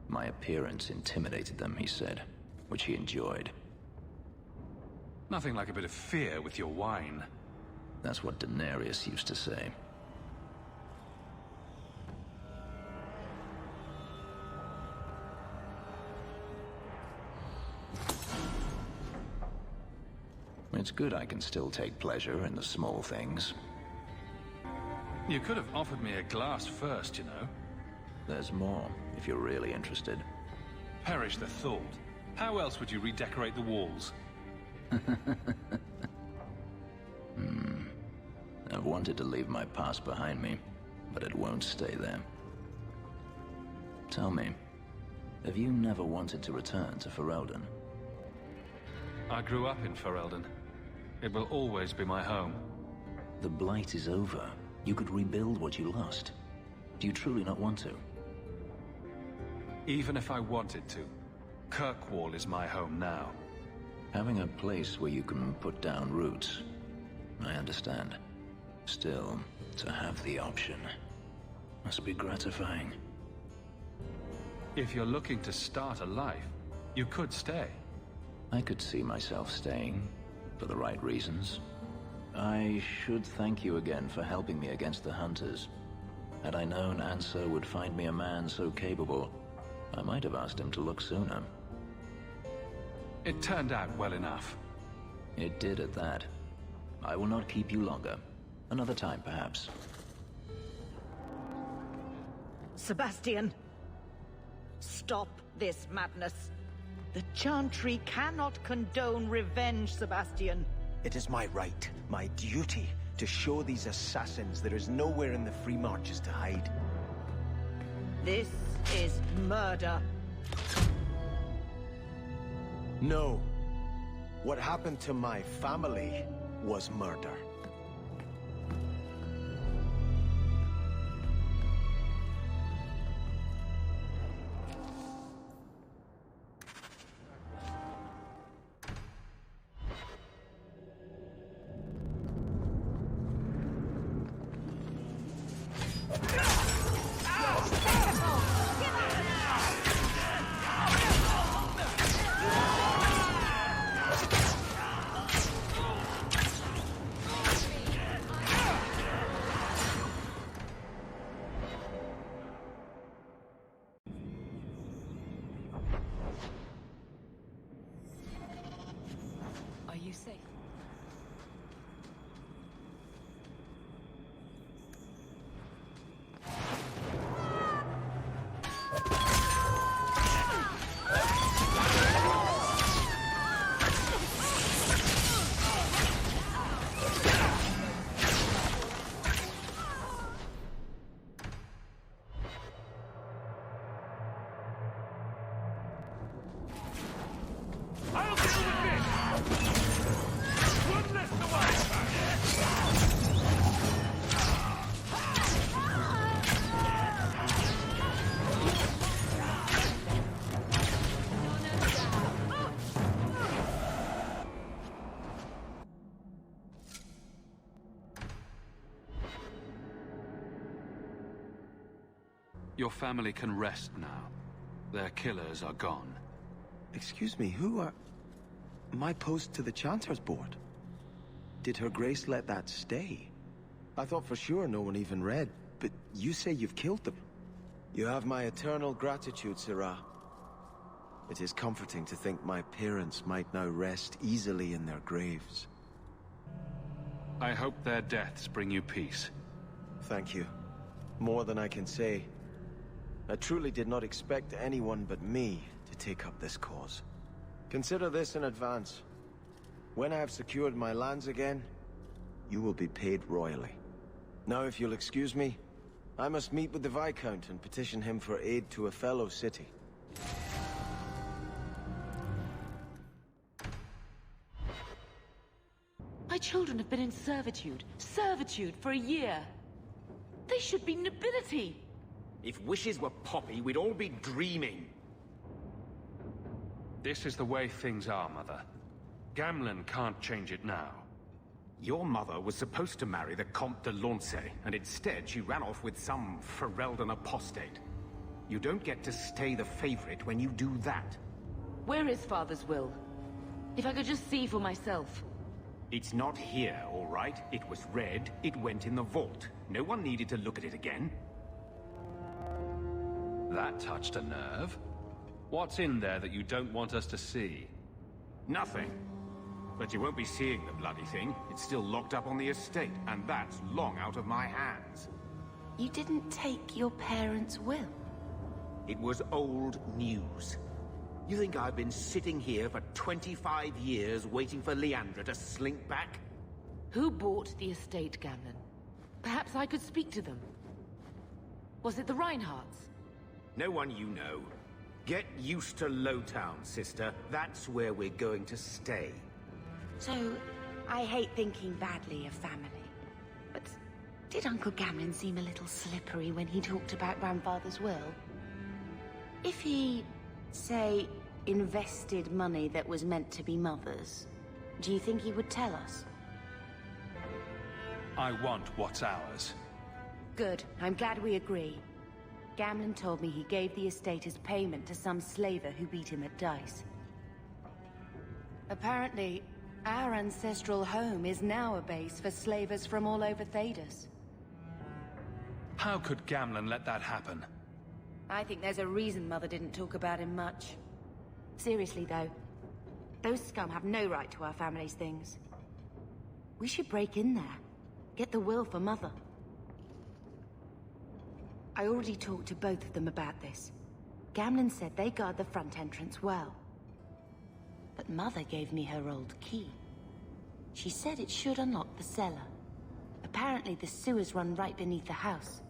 My appearance intimidated them, he said, which he enjoyed. Nothing like a bit of fear with your wine. That's what Denarius used to say. It's good I can still take pleasure in the small things. You could have offered me a glass first, you know. There's more, if you're really interested. Perish the thought. How else would you redecorate the walls? I've wanted to leave my past behind me, but it won't stay there. Tell me, have you never wanted to return to Ferelden? I grew up in Ferelden. It will always be my home. The Blight is over. You could rebuild what you lost. Do you truly not want to? Even if I wanted to, Kirkwall is my home now. Having a place where you can put down roots, I understand. Still, to have the option must be gratifying. If you're looking to start a life, you could stay. I could see myself staying, for the right reasons. I should thank you again for helping me against the Hunters. Had I known Anso would find me a man so capable, I might have asked him to look sooner. It turned out well enough. It did at that. I will not keep you longer. Another time, perhaps. Sebastian! Stop this madness. The Chantry cannot condone revenge, Sebastian. It is my right, my duty, to show these assassins there is nowhere in the Free Marches to hide. This is murder. No. What happened to my family was murder. Are you safe? Your family can rest now. Their killers are gone. Excuse me, who are... My post to the Chanter's board? Did Her Grace let that stay? I thought for sure no one even read, but you say you've killed them. You have my eternal gratitude, Sirrah. It is comforting to think my parents might now rest easily in their graves. I hope their deaths bring you peace. Thank you. More than I can say. I truly did not expect anyone but me to take up this cause. Consider this in advance. When I have secured my lands again, you will be paid royally. Now, if you'll excuse me, I must meet with the Viscount and petition him for aid to a fellow city. My children have been in servitude for a year. They should be nobility. If wishes were poppy, we'd all be dreaming. This is the way things are, Mother. Gamlen can't change it now. Your mother was supposed to marry the Comte de Lancey, and instead she ran off with some Ferelden apostate. You don't get to stay the favorite when you do that. Where is Father's will? If I could just see for myself. It's not here, all right? It was read, it went in the vault. No one needed to look at it again. That touched a nerve. What's in there that you don't want us to see? Nothing. But you won't be seeing the bloody thing. It's still locked up on the estate, and that's long out of my hands. You didn't take your parents' will? It was old news. You think I've been sitting here for 25 years waiting for Leandra to slink back? Who bought the estate, Gamlen? Perhaps I could speak to them. Was it the Reinhardts? No one you know. Get used to Lowtown, sister. That's where we're going to stay. So, I hate thinking badly of family. But did Uncle Gamlen seem a little slippery when he talked about Grandfather's will? If he, say, invested money that was meant to be Mother's, do you think he would tell us? I want what's ours. Good. I'm glad we agree. Gamlen told me he gave the estate as payment to some slaver who beat him at dice. Apparently, our ancestral home is now a base for slavers from all over Thedas. How could Gamlen let that happen? I think there's a reason Mother didn't talk about him much. Seriously, though, those scum have no right to our family's things. We should break in there. Get the will for Mother. I already talked to both of them about this. Gamlen said they guard the front entrance well. But Mother gave me her old key. She said it should unlock the cellar. Apparently the sewers run right beneath the house.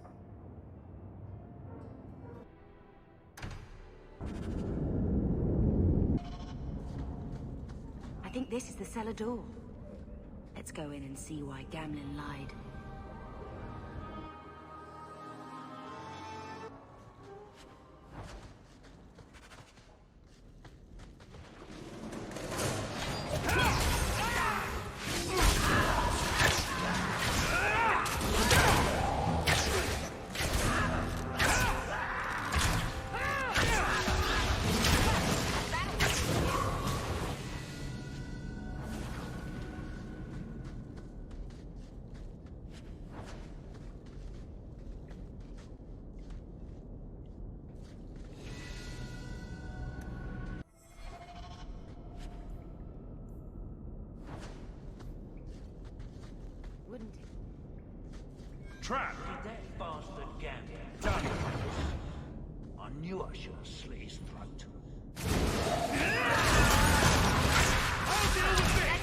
I think this is the cellar door. Let's go in and see why Gamlen lied. Trap! That bastard Gamlen done this. I knew I should have slit his throat. I'll deal with it!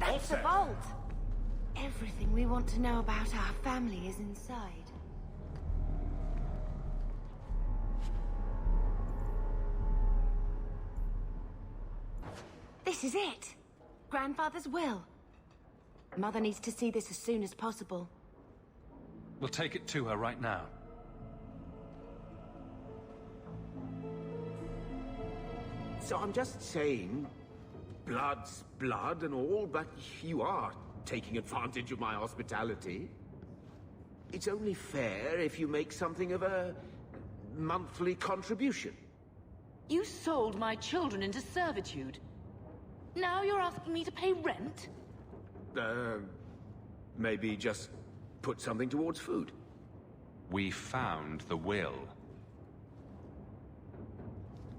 That's the vault! Everything we want to know about our family is inside. This is it! Grandfather's will. Mother needs to see this as soon as possible. We'll take it to her right now. So I'm just saying, blood's blood and all, but you are taking advantage of my hospitality. It's only fair if you make something of a monthly contribution. You sold my children into servitude. Now you're asking me to pay rent? Maybe just put something towards food. We found the will.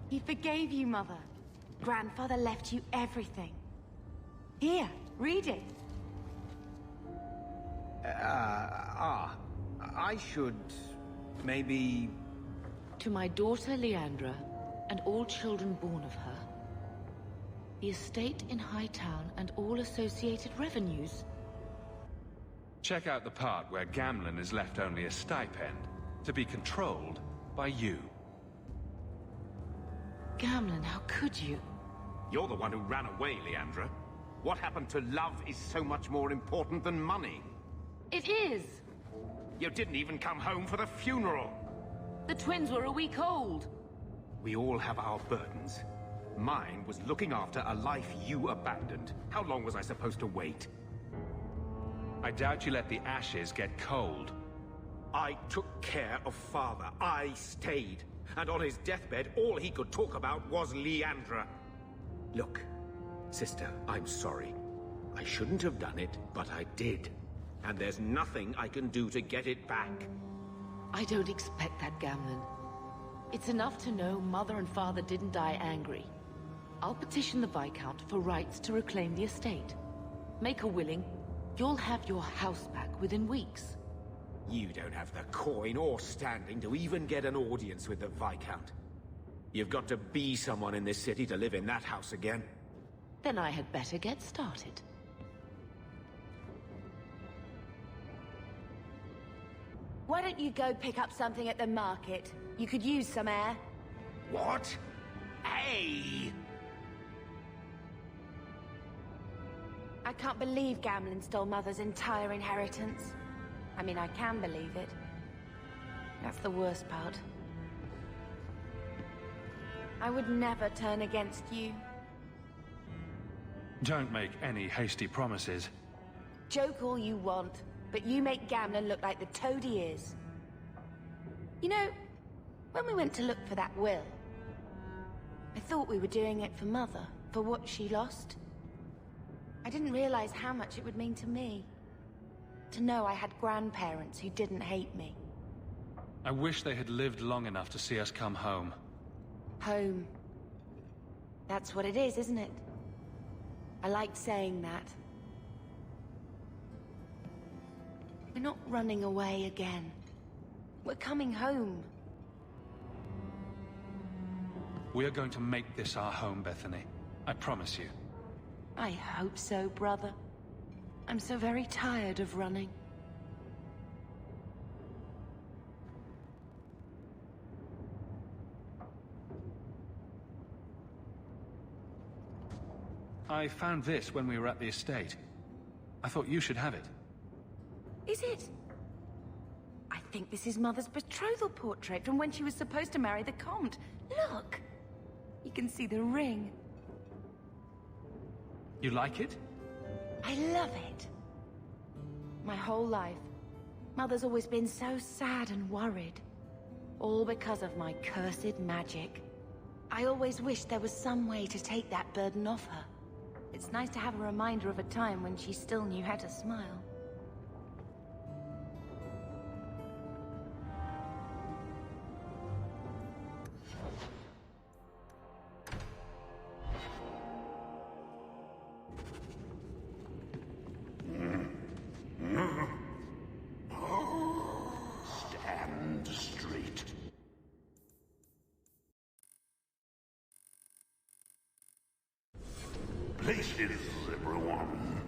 He forgave you, Mother. Grandfather left you everything. Here, read it. I should... maybe... To my daughter Leandra, and all children born of her. The estate in Hightown and all associated revenues. Check out the part where Gamlen is left only a stipend, to be controlled by you. Gamlen, how could you? You're the one who ran away, Leandra. What happened to love is so much more important than money. It is! You didn't even come home for the funeral. The twins were a week old. We all have our burdens. Mine was looking after a life you abandoned. How long was I supposed to wait? I doubt you let the ashes get cold. I took care of Father. I stayed. And on his deathbed, all he could talk about was Leandra. Look, sister, I'm sorry. I shouldn't have done it, but I did. And there's nothing I can do to get it back. I don't expect that, Gamlen. It's enough to know Mother and Father didn't die angry. I'll petition the Viscount for rights to reclaim the estate. Make a willing, you'll have your house back within weeks. You don't have the coin or standing to even get an audience with the Viscount. You've got to be someone in this city to live in that house again. Then I had better get started. Why don't you go pick up something at the market? You could use some air. What? Hey! I can't believe Gamlen stole Mother's entire inheritance. I mean, I can believe it. That's the worst part. I would never turn against you. Don't make any hasty promises. Joke all you want, but you make Gamlen look like the toad he is. You know, when we went to look for that will, I thought we were doing it for Mother, for what she lost. I didn't realize how much it would mean to me. To know I had grandparents who didn't hate me. I wish they had lived long enough to see us come home. Home. That's what it is, isn't it? I liked saying that. We're not running away again. We're coming home. We are going to make this our home, Bethany. I promise you. I hope so, brother. I'm so very tired of running. I found this when we were at the estate. I thought you should have it. Is it? I think this is Mother's betrothal portrait from when she was supposed to marry the Comte. Look! You can see the ring. You like it? I love it. My whole life, Mother's always been so sad and worried. All because of my cursed magic. I always wished there was some way to take that burden off her. It's nice to have a reminder of a time when she still knew how to smile. Stand straight. Places, everyone.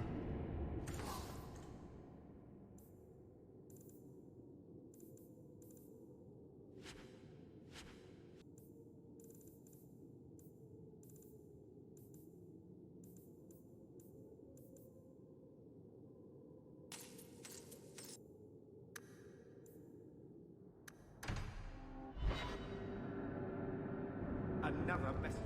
Another messenger.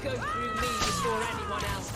Go through me before anyone else.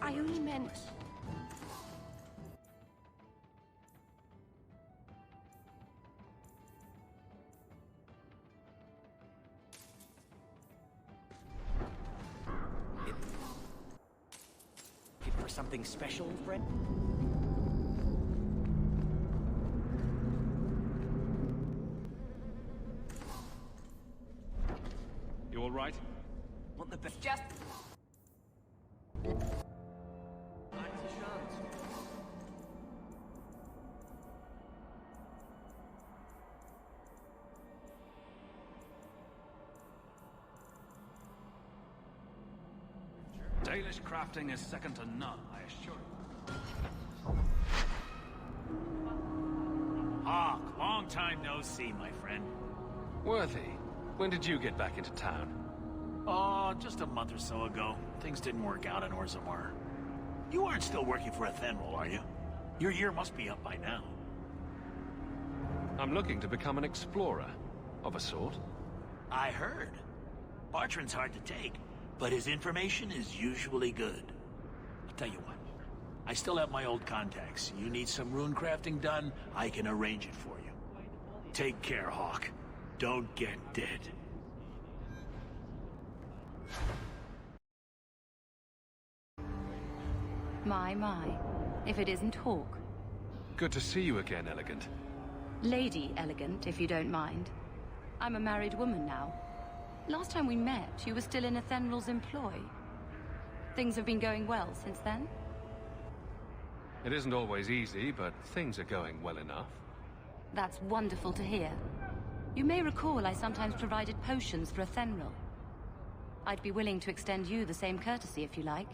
I only meant... For something special, friend? You all right? Want the best? Just... Dalish crafting is second to none, I assure you. Hawk, long time no see, my friend. Worthy, when did you get back into town? Oh, just a month or so ago. Things didn't work out in Orzammar. You aren't still working for Athenril, are you? Your year must be up by now. I'm looking to become an explorer, of a sort. I heard. Bartrand's hard to take, but his information is usually good. I'll tell you what. I still have my old contacts. You need some rune crafting done, I can arrange it for you. Take care, Hawk. Don't get dead. My. If it isn't Hawk. Good to see you again, Elegant. Lady Elegant, if you don't mind. I'm a married woman now. Last time we met, you were still in Athenril's employ. Things have been going well since then? It isn't always easy, but things are going well enough. That's wonderful to hear. You may recall I sometimes provided potions for Athenril. I'd be willing to extend you the same courtesy if you like.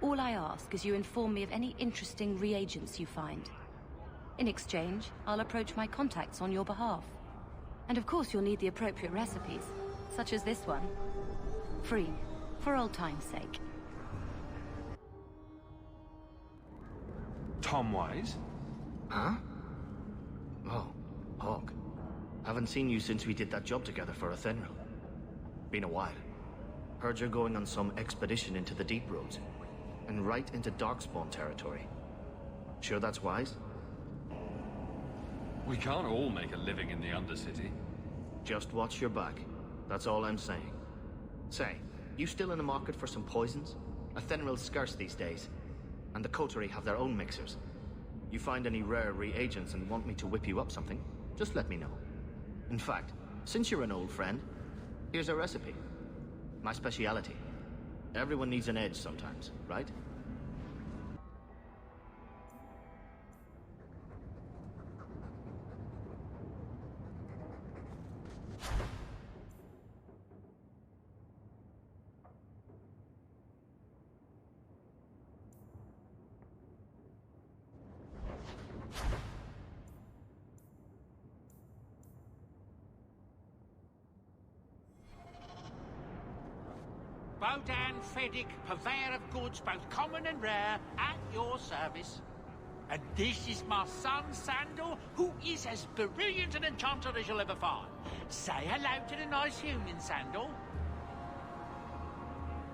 All I ask is you inform me of any interesting reagents you find. In exchange, I'll approach my contacts on your behalf. And of course you'll need the appropriate recipes, such as this one. Free, for old time's sake. Tom Wise? Huh? Oh, Hawk. Haven't seen you since we did that job together for Athenril. Been a while. Heard you're going on some expedition into the Deep Roads. And right into Darkspawn territory. Sure that's wise? We can't all make a living in the Undercity. Just watch your back. That's all I'm saying. Say, you still in the market for some poisons? Athenril's scarce these days. And the Coterie have their own mixers. You find any rare reagents and want me to whip you up something, just let me know. In fact, since you're an old friend, here's a recipe. My speciality. Everyone needs an edge sometimes, right? Bodan Feddick, purveyor of goods both common and rare, at your service. And this is my son, Sandal, who is as brilliant an enchanter as you'll ever find. Say hello to the nice human, Sandal.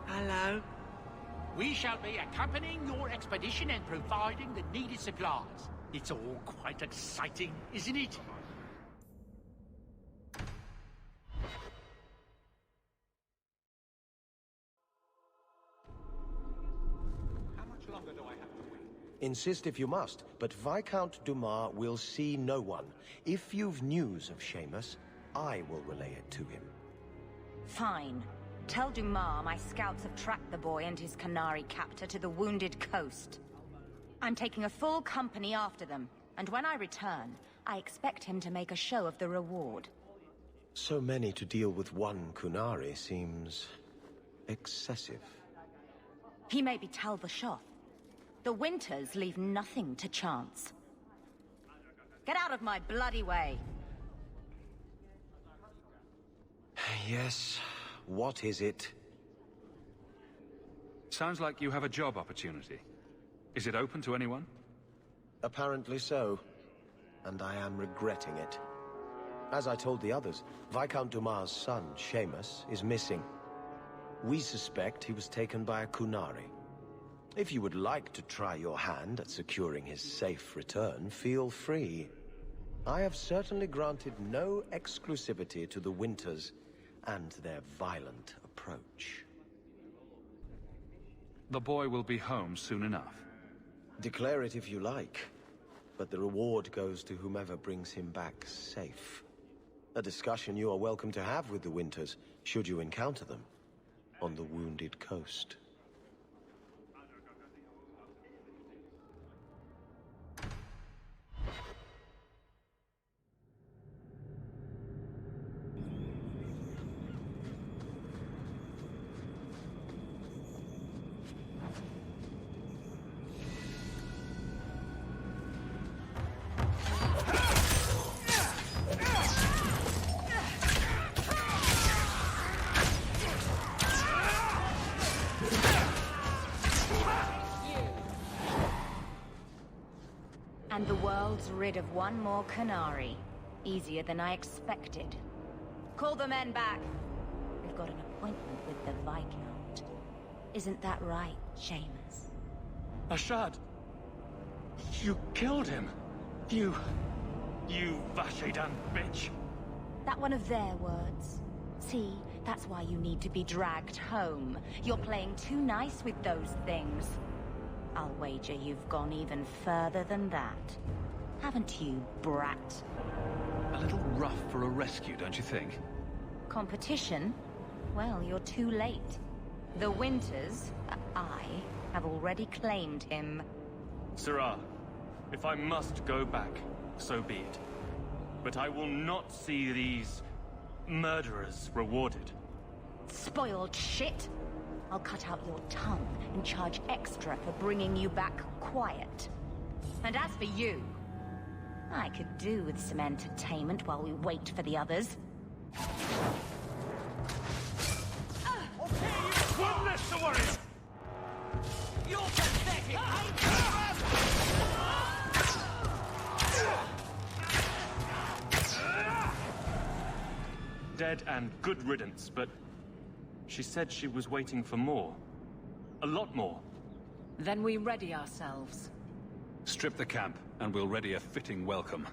Hello. We shall be accompanying your expedition and providing the needed supplies. It's all quite exciting, isn't it? Insist if you must, but Viscount Dumas will see no one. If you've news of Seamus, I will relay it to him. Fine. Tell Dumas my scouts have tracked the boy and his Canary captor to the Wounded Coast. I'm taking a full company after them, and when I return, I expect him to make a show of the reward. So many to deal with one Kunari seems excessive. He may be Tal-Vashoth. The Winters leave nothing to chance. Get out of my bloody way! Yes, what is it? Sounds like you have a job opportunity. Is it open to anyone? Apparently so. And I am regretting it. As I told the others, Viscount Dumas' son, Seamus, is missing. We suspect he was taken by a Kunari. If you would like to try your hand at securing his safe return, feel free. I have certainly granted no exclusivity to the Winters and their violent approach. The boy will be home soon enough. Declare it if you like, but the reward goes to whomever brings him back safe. A discussion you are welcome to have with the Winters, should you encounter them, on the Wounded Coast. And the world's rid of one more Canary. Easier than I expected. Call the men back. We've got an appointment with the Viscount. Isn't that right, Seamus? Ashad! You killed him! You Vashedan bitch! That one of their words. See, that's why you need to be dragged home. You're playing too nice with those things. I'll wager you've gone even further than that. Haven't you, brat? A little rough for a rescue, don't you think? Competition? Well, you're too late. The Winters, I, have already claimed him. Sirrah, if I must go back, so be it. But I will not see these murderers rewarded. Spoiled shit! I'll cut out your tongue and charge extra for bringing you back quiet. And as for you, I could do with some entertainment while we wait for the others. One less to worry! You're pathetic! Dead and good riddance, but she said she was waiting for more. A lot more. Then we ready ourselves. Strip the camp, and we'll ready a fitting welcome.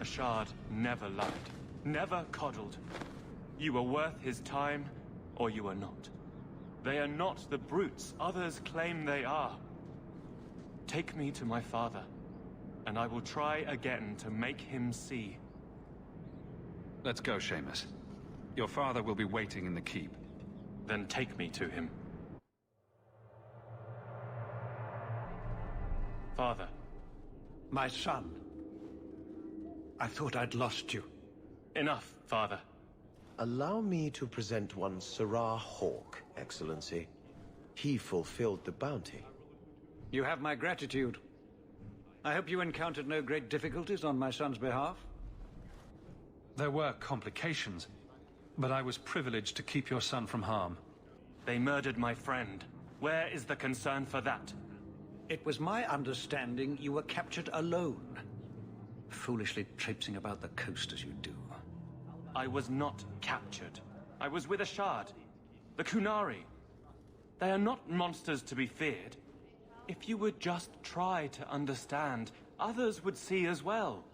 Shard never lied, never coddled. You are worth his time, or you are not. They are not the brutes others claim they are. Take me to my father, and I will try again to make him see. Let's go, Seamus. Your father will be waiting in the keep. Then take me to him. Father. My son. I thought I'd lost you. Enough, Father. Allow me to present one Sirrah Hawk, Excellency. He fulfilled the bounty. You have my gratitude. I hope you encountered no great difficulties on my son's behalf. There were complications, but I was privileged to keep your son from harm. They murdered my friend. Where is the concern for that? It was my understanding you were captured alone. Foolishly traipsing about the coast as you do. I was not captured. I was with a Shard. The Kunari. They are not monsters to be feared. If you would just try to understand, others would see as well.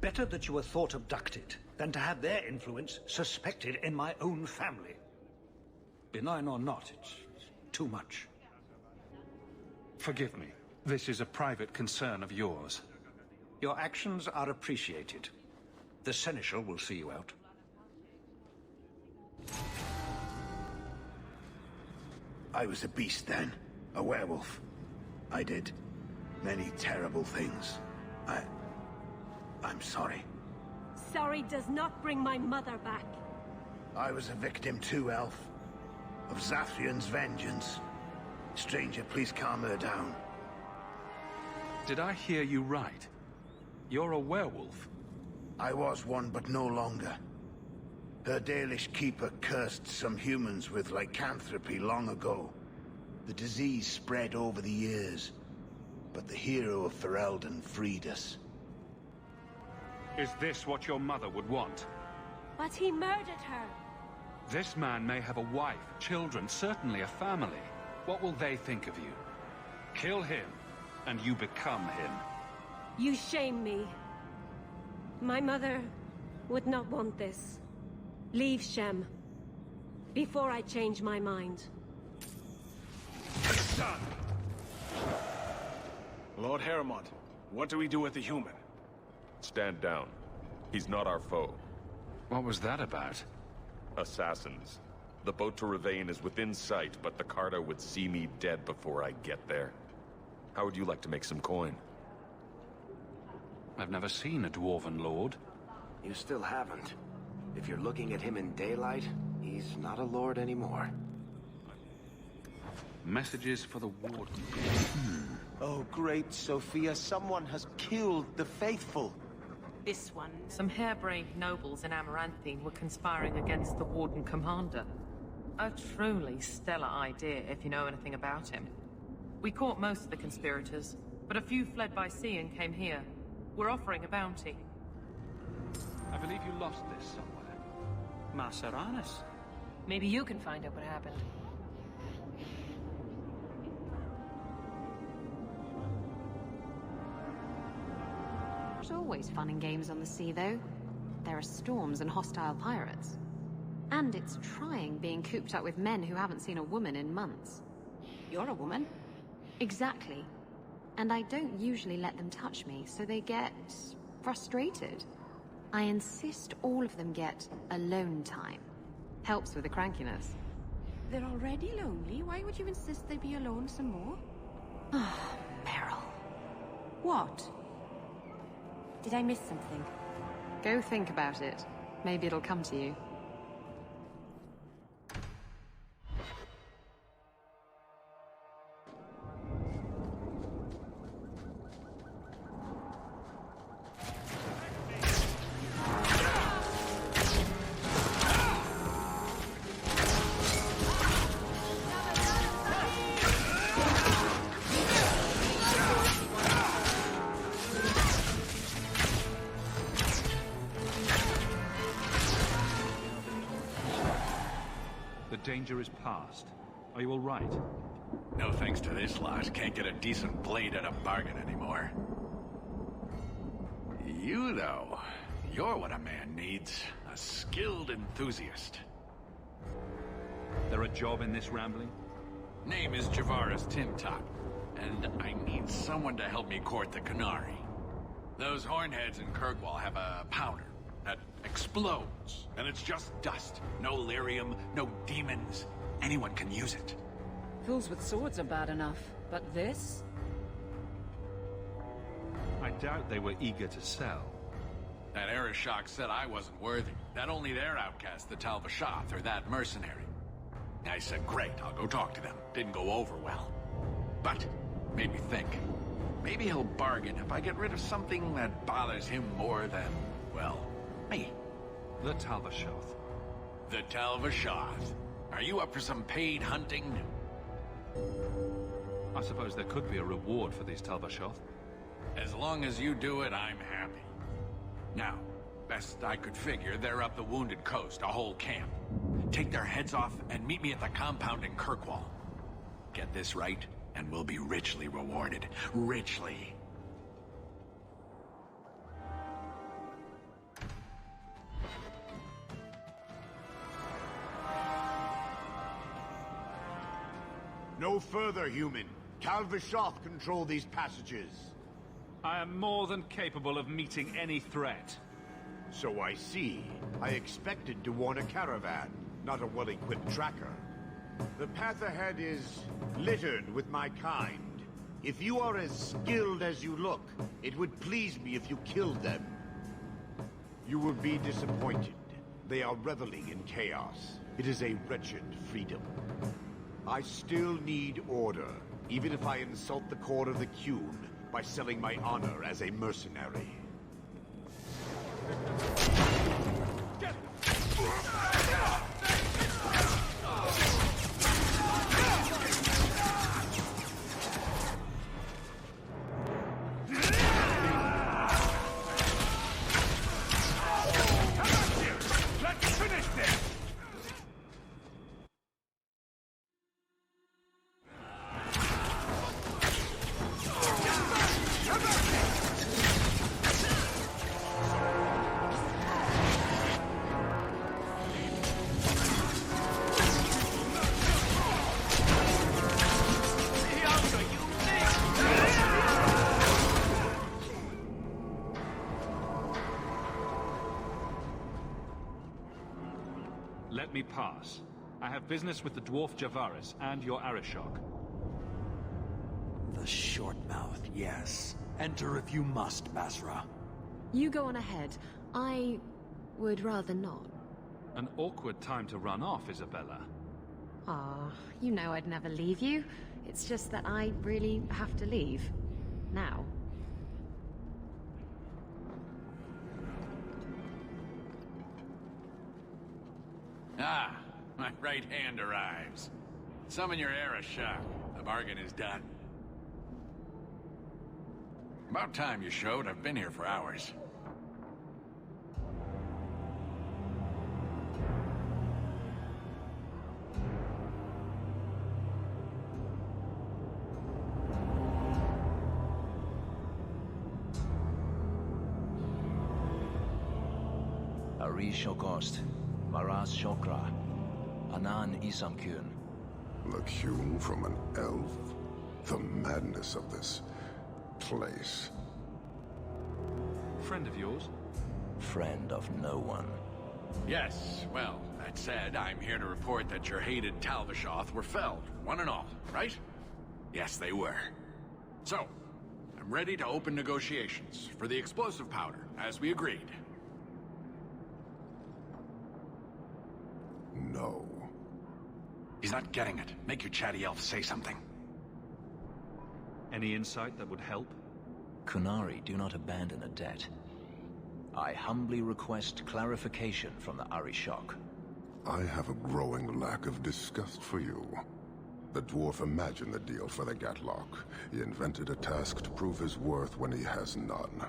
Better that you were thought abducted than to have their influence suspected in my own family. Benign or not, it's too much. Forgive me. This is a private concern of yours. Your actions are appreciated. The Seneschal will see you out. I was a beast then. A werewolf. I did many terrible things. I'm sorry. Sorry does not bring my mother back. I was a victim too, Elf. Of Zafrian's vengeance. Stranger, please calm her down. Did I hear you right? You're a werewolf? I was one, but no longer. Her Dalish keeper cursed some humans with lycanthropy long ago. The disease spread over the years, but the hero of Ferelden freed us. Is this what your mother would want? But he murdered her. This man may have a wife, children, certainly a family. What will they think of you? Kill him, and you become him. You shame me. My mother would not want this. Leave Shem. Before I change my mind. Done. Lord Heremont, what do we do with the human? Stand down. He's not our foe. What was that about? Assassins. The boat to Ravane is within sight, but the Carter would see me dead before I get there. How would you like to make some coin? I've never seen a Dwarven Lord. You still haven't. If you're looking at him in daylight, he's not a lord anymore. Messages for the Warden. Oh, great Sophia, someone has killed the faithful. This one, some harebrained nobles in Amaranthine were conspiring against the Warden Commander. A truly stellar idea, if you know anything about him. We caught most of the conspirators, but a few fled by sea and came here. We're offering a bounty. I believe you lost this somewhere. Masaranis. Maybe you can find out what happened. not always fun and games on the sea, though. There are storms and hostile pirates. And it's trying being cooped up with men who haven't seen a woman in months. You're a woman. Exactly. And I don't usually let them touch me, so they get frustrated. I insist all of them get alone time. Helps with the crankiness. They're already lonely. Why would you insist they be alone some more? Meryl. What? Did I miss something? Go think about it. Maybe it'll come to you. The danger is past. Are you all right? No thanks to this lot. Can't get a decent blade at a bargain anymore. You, though, you're what a man needs. A skilled enthusiast. There a job in this rambling? Name is Javaris Tintop, and I need someone to help me court the Canary. Those hornheads in Kirkwall have a powder that explodes, and it's just dust. No lyrium, no demons. Anyone can use it. Fools with swords are bad enough, but this? I doubt they were eager to sell. That Arishok said I wasn't worthy. That only their outcast, the Talvashath, or that mercenary. I said, great, I'll go talk to them. Didn't go over well. But, made me think. Maybe he'll bargain if I get rid of something that bothers him more than, well, me. The Talvashath. The Talvashath. Are you up for some paid hunting? I suppose there could be a reward for these Talvashath. As long as you do it, I'm happy. Now, best I could figure, they're up the Wounded Coast, a whole camp. Take their heads off and meet me at the compound in Kirkwall. Get this right, and we'll be richly rewarded. Richly. No further, human. Talvashath control these passages. I am more than capable of meeting any threat. So I see. I expected to warn a caravan, not a well-equipped tracker. The path ahead is littered with my kind. If you are as skilled as you look, it would please me if you killed them. You will be disappointed. They are reveling in chaos. It is a wretched freedom. I still need order, even if I insult the core of the Qun by selling my honor as a mercenary. Let's finish this! Let me pass. I have business with the dwarf Javaris and your Arishok. The short mouth, yes. Enter if you must, Basra. You go on ahead. I would rather not. An awkward time to run off, Isabella. Ah, you know I'd never leave you. It's just that I really have to leave. Now. Ah, my right hand arrives. Summon your Arishok. The bargain is done. About time you showed. I've been here for hours. Ari Shokost, Maras Shokra, Anan Isamkyun. The Kyun from an elf? The madness of this place. Friend of yours? Friend of no one. Yes, well, that said, I'm here to report that your hated Talvishoth were felled, one and all, right? Yes, they were. So, I'm ready to open negotiations for the explosive powder, as we agreed. No. He's not getting it. Make your chatty elf say something. Any insight that would help? Kunari do not abandon a debt. I humbly request clarification from the Arishok. I have a growing lack of disgust for you. The dwarf imagined the deal for the Gatlock. He invented a task to prove his worth when he has none.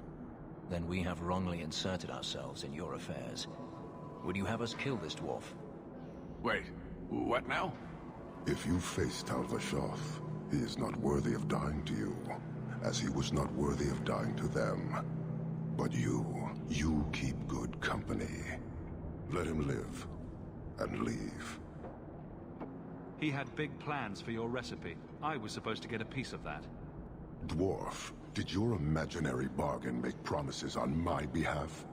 Then we have wrongly inserted ourselves in your affairs. Would you have us kill this dwarf? Wait, what now? If you face Talvishoth, he is not worthy of dying to you, as he was not worthy of dying to them. But you keep good company. Let him live, and leave. He had big plans for your recipe. I was supposed to get a piece of that. Dwarf, did your imaginary bargain make promises on my behalf?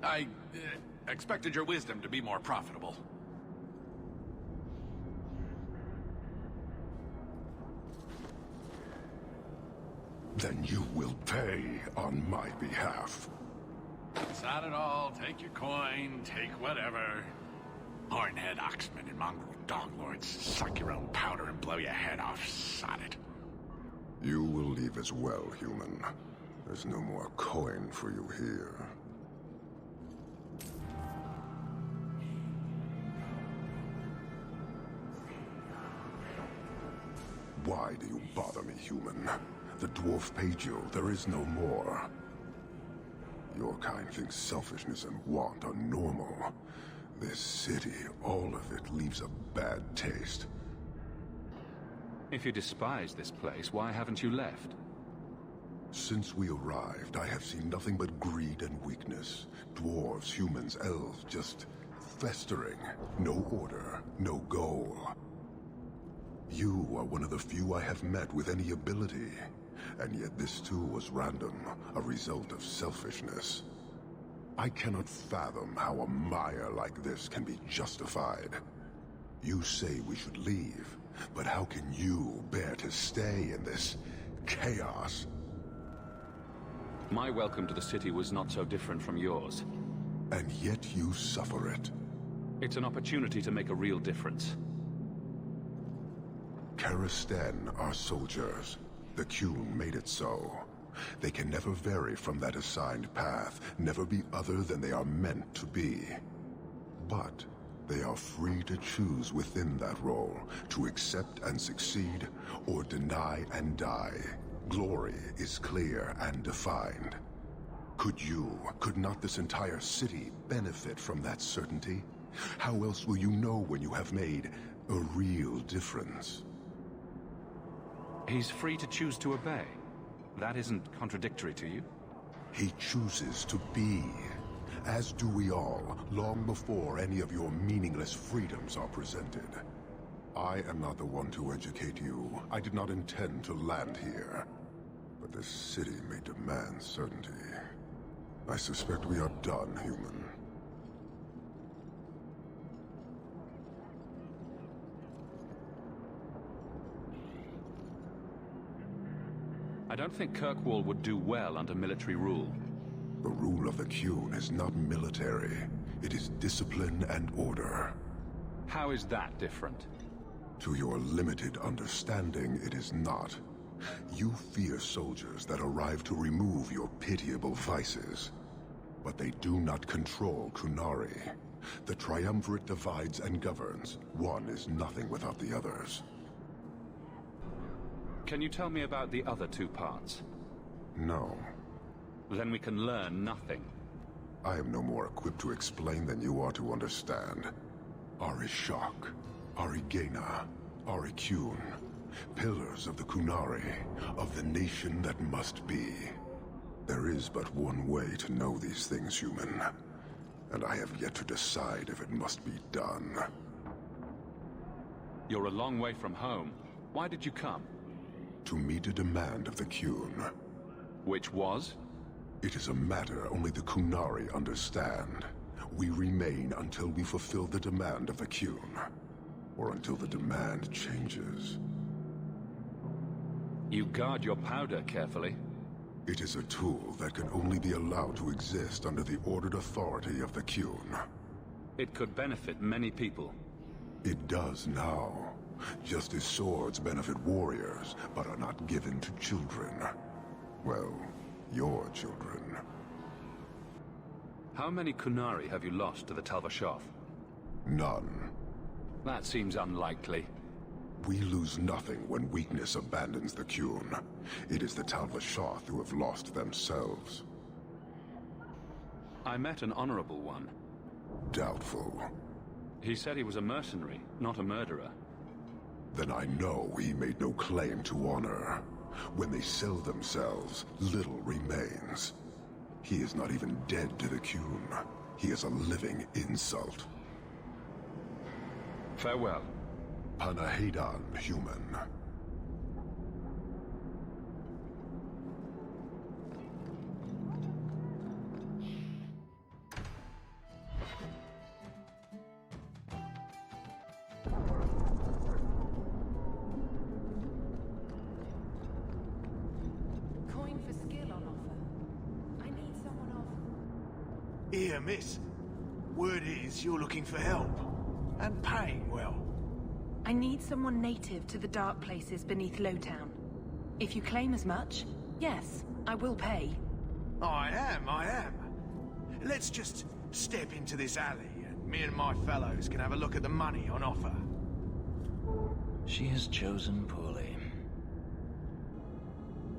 I expected your wisdom to be more profitable. Then you will pay on my behalf. It's not at all. Take your coin, take whatever. Hornhead oxmen and mongrel doglords. Suck your own powder and blow your head off. Sod it. You will leave as well, human. There's no more coin for you here. Why do you bother me, human? The dwarf paid you. There is no more. Your kind thinks selfishness and want are normal. This city, all of it, leaves a bad taste. If you despise this place, why haven't you left? Since we arrived, I have seen nothing but greed and weakness. Dwarves, humans, elves, just festering. No order, no goal. You are one of the few I have met with any ability. And yet this too was random, a result of selfishness. I cannot fathom how a mire like this can be justified. You say we should leave, but how can you bear to stay in this chaos? My welcome to the city was not so different from yours. And yet you suffer it. It's an opportunity to make a real difference. Karastan are soldiers. The Kyun made it so. They can never vary from that assigned path, never be other than they are meant to be. But they are free to choose within that role, to accept and succeed, or deny and die. Glory is clear and defined. Could not this entire city benefit from that certainty? How else will you know when you have made a real difference? He's free to choose to obey. That isn't contradictory to you? He chooses to be, as do we all, long before any of your meaningless freedoms are presented. I am not the one to educate you. I did not intend to land here. But this city may demand certainty. I suspect we are done, human. I don't think Kirkwall would do well under military rule. The rule of the Kyun is not military. It is discipline and order. How is that different? To your limited understanding, it is not. You fear soldiers that arrive to remove your pitiable vices. But they do not control Kunari. The Triumvirate divides and governs. One is nothing without the others. Can you tell me about the other two parts? No. Then we can learn nothing. I am no more equipped to explain than you are to understand. Arishok, Arigena, Arikyun, pillars of the Kunari, of the nation that must be. There is but one way to know these things, human. And I have yet to decide if it must be done. You're a long way from home. Why did you come? To meet a demand of the Qun. Which was? It is a matter only the Qunari understand. We remain until we fulfill the demand of the Qun. Or until the demand changes. You guard your powder carefully. It is a tool that can only be allowed to exist under the ordered authority of the Qun. It could benefit many people. It does now. Just as swords benefit warriors, but are not given to children. Well, your children. How many Qunari have you lost to the Tal-Vashoth? None. That seems unlikely. We lose nothing when weakness abandons the Qun. It is the Tal-Vashoth who have lost themselves. I met an honorable one. Doubtful. He said he was a mercenary, not a murderer. Then I know he made no claim to honor. When they sell themselves, little remains. He is not even dead to the Qun. He is a living insult. Farewell. Panahedan, human. Coin for skill on offer. I need someone of... Here, miss. Word is you're looking for help. And paying well. I need someone native to the dark places beneath Lowtown. If you claim as much, yes, I will pay. I am. Let's just step into this alley, and me and my fellows can have a look at the money on offer. She has chosen poorly.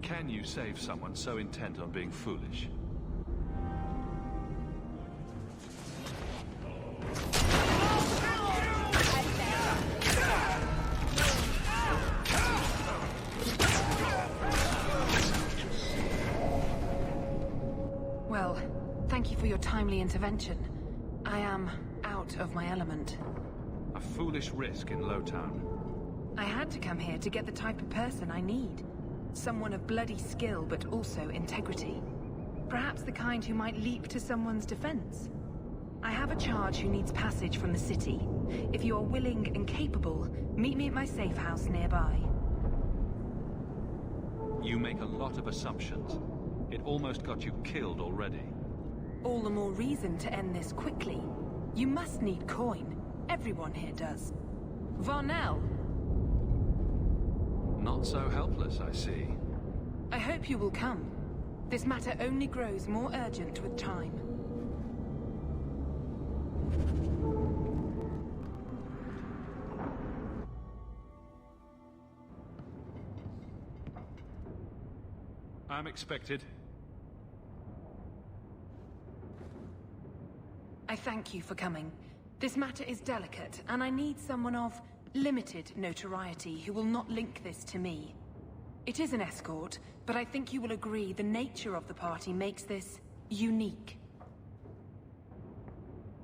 Can you save someone so intent on being foolish? Well, thank you for your timely intervention. I am out of my element. A foolish risk in Lowtown. I had to come here to get the type of person I need. Someone of bloody skill, but also integrity. Perhaps the kind who might leap to someone's defense. I have a charge who needs passage from the city. If you are willing and capable, meet me at my safe house nearby. You make a lot of assumptions. It almost got you killed already. All the more reason to end this quickly. You must need coin. Everyone here does. Varnell! Not so helpless, I see. I hope you will come. This matter only grows more urgent with time. I'm expected. I thank you for coming. This matter is delicate, and I need someone of limited notoriety who will not link this to me. It is an escort, but I think you will agree the nature of the party makes this unique.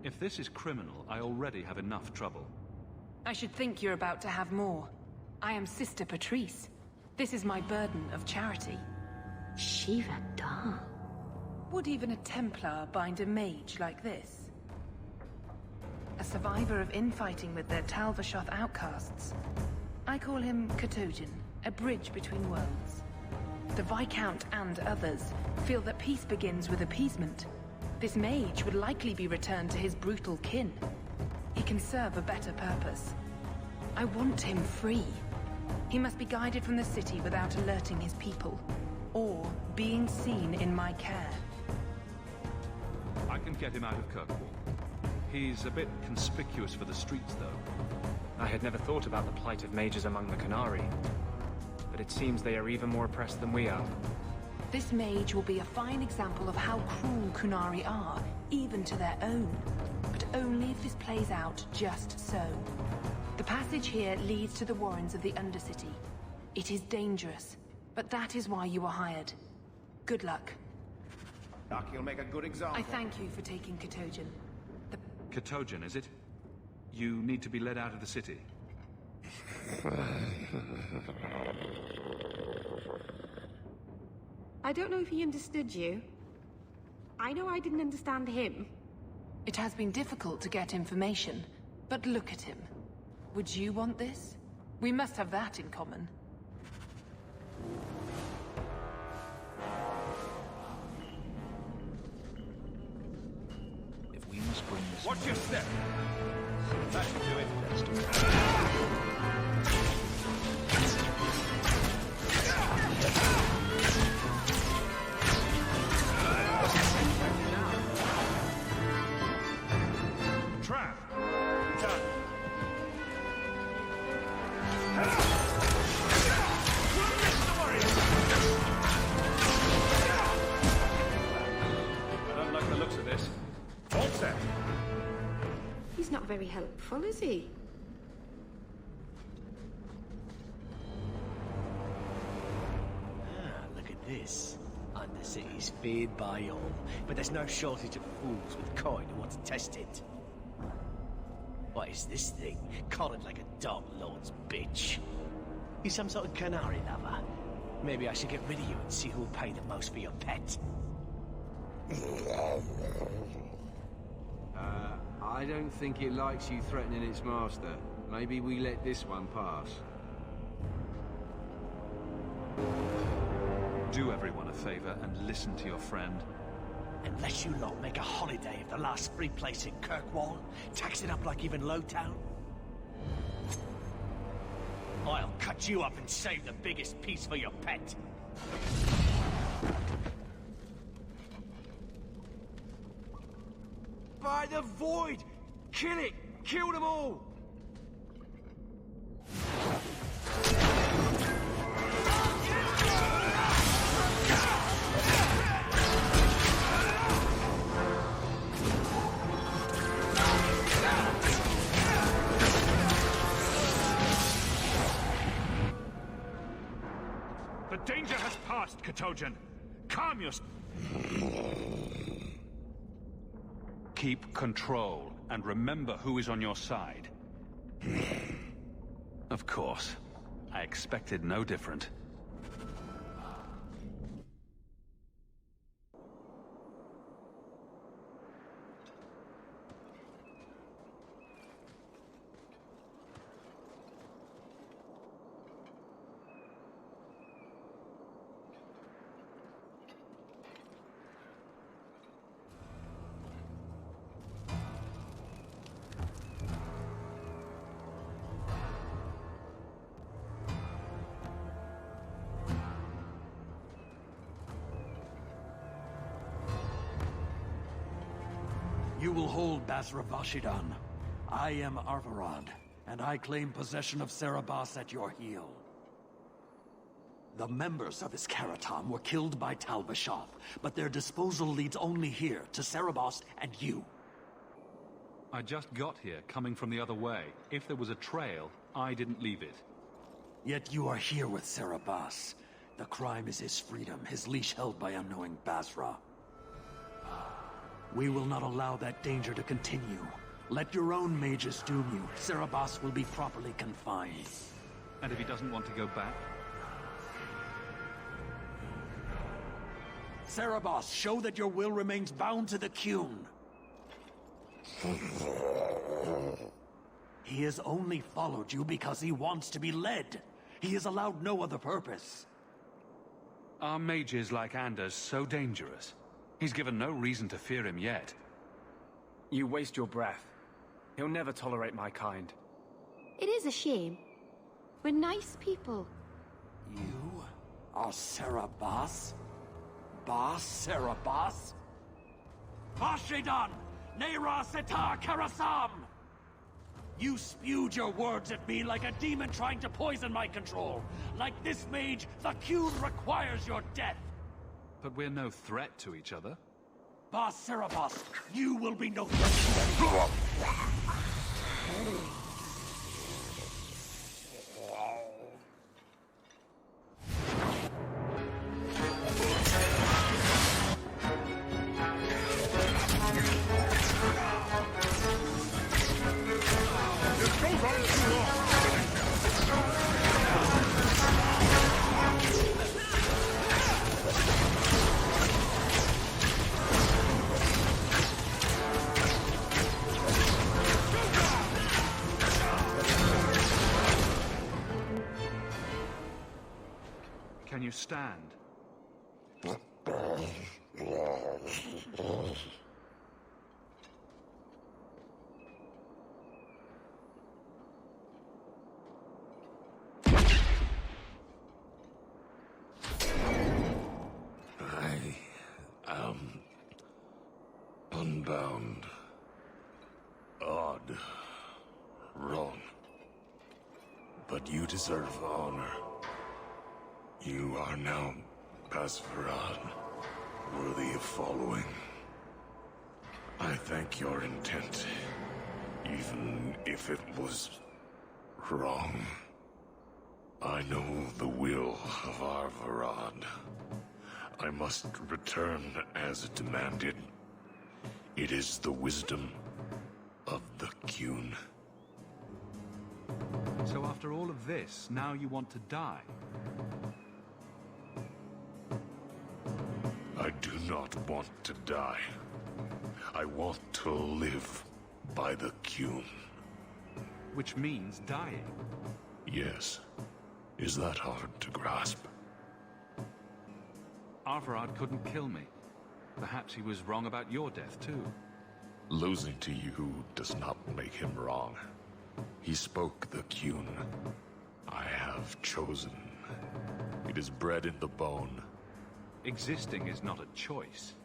If this is criminal, I already have enough trouble. I should think you're about to have more. I am Sister Patrice. This is my burden of charity. Shiva Da. Would even a Templar bind a mage like this? A survivor of infighting with their Tal-Vashoth outcasts. I call him Katojan, a bridge between worlds. The Viscount and others feel that peace begins with appeasement. This mage would likely be returned to his brutal kin. He can serve a better purpose. I want him free. He must be guided from the city without alerting his people, or being seen in my care. I can get him out of Kirkwall. He's a bit conspicuous for the streets, though. I had never thought about the plight of mages among the Qunari, but it seems they are even more oppressed than we are. This mage will be a fine example of how cruel Qunari are, even to their own. But only if this plays out just so. The passage here leads to the warrens of the Undercity. It is dangerous, but that is why you were hired. Good luck. Doc, you'll make a good example. I thank you for taking Katogen. Katogen, is it? You need to be led out of the city. I don't know if he understood you. I know I didn't understand him. It has been difficult to get information, but look at him. Would you want this? We must have that in common. If we must bring this... Watch your step! That should do it. Trap! Done. I don't like the looks of this. All set. He's not very helpful, is he? Look at this. Undercity's feared by all, but there's no shortage of fools with coin who want to test it. What is this thing? Collared like a Dark Lord's bitch. You some sort of canary lover? Maybe I should get rid of you and see who'll pay the most for your pet. I don't think it likes you threatening its master. Maybe we let this one pass. Do everyone a favor and listen to your friend. Unless you lot make a holiday of the last free place in Kirkwall, tax it up like even Lowtown, I'll cut you up and save the biggest piece for your pet. By the void! Kill it! Kill them all! The danger has passed, Katogen. Calm yourself. Keep control, and remember who is on your side. Of course. I expected no different. You will hold Basra Vashidan. I am Arvarad, and I claim possession of Serabas at your heel. The members of Iskaratam were killed by Tal Bashar, but their disposal leads only here, to Serabas and you. I just got here, coming from the other way. If there was a trail, I didn't leave it. Yet you are here with Serabas. The crime is his freedom, his leash held by unknowing Basra. We will not allow that danger to continue. Let your own mages doom you. Serabas will be properly confined. And if he doesn't want to go back? Serabas, show that your will remains bound to the Qun. He has only followed you because he wants to be led. He has allowed no other purpose. Are mages like Anders so dangerous? He's given no reason to fear him yet. You waste your breath. He'll never tolerate my kind. It is a shame. We're nice people. You are Serabas? Bas Serabas? Vashidan! Nera Setar Karasam! You spewed your words at me like a demon trying to poison my control. Like this mage, the Qun requires your death. But we're no threat to each other. Bas Serabas, you will be no threat to me. can you stand? I am unbound. Odd. Wrong. But you deserve honor. You are now Pasverad, worthy of following. I thank your intent, even if it was wrong. I know the will of our Varad. I must return as demanded. It is the wisdom of the Qun. So after all of this, now you want to die? I do not want to die. I want to live by the Qun. Which means dying. Yes. Is that hard to grasp? Arvarad couldn't kill me. Perhaps he was wrong about your death, too. Losing to you does not make him wrong. He spoke the Qun. I have chosen. It is bred in the bone. Existing is not a choice.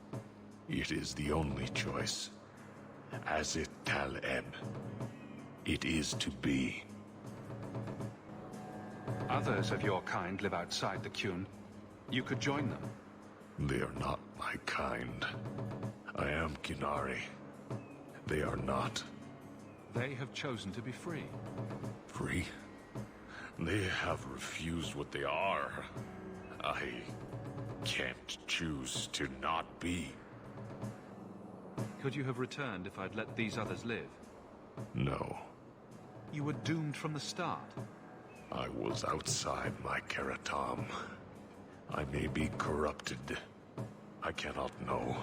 It is the only choice. As it Taleb. It is to be. Others of your kind live outside the Qun. You could join them. They are not my kind. I am Qunari. They are not. They have chosen to be free. Free? They have refused what they are. I can't choose to not be. Could you have returned if I'd let these others live? No. You were doomed from the start. I was outside my Keratam. I may be corrupted. I cannot know.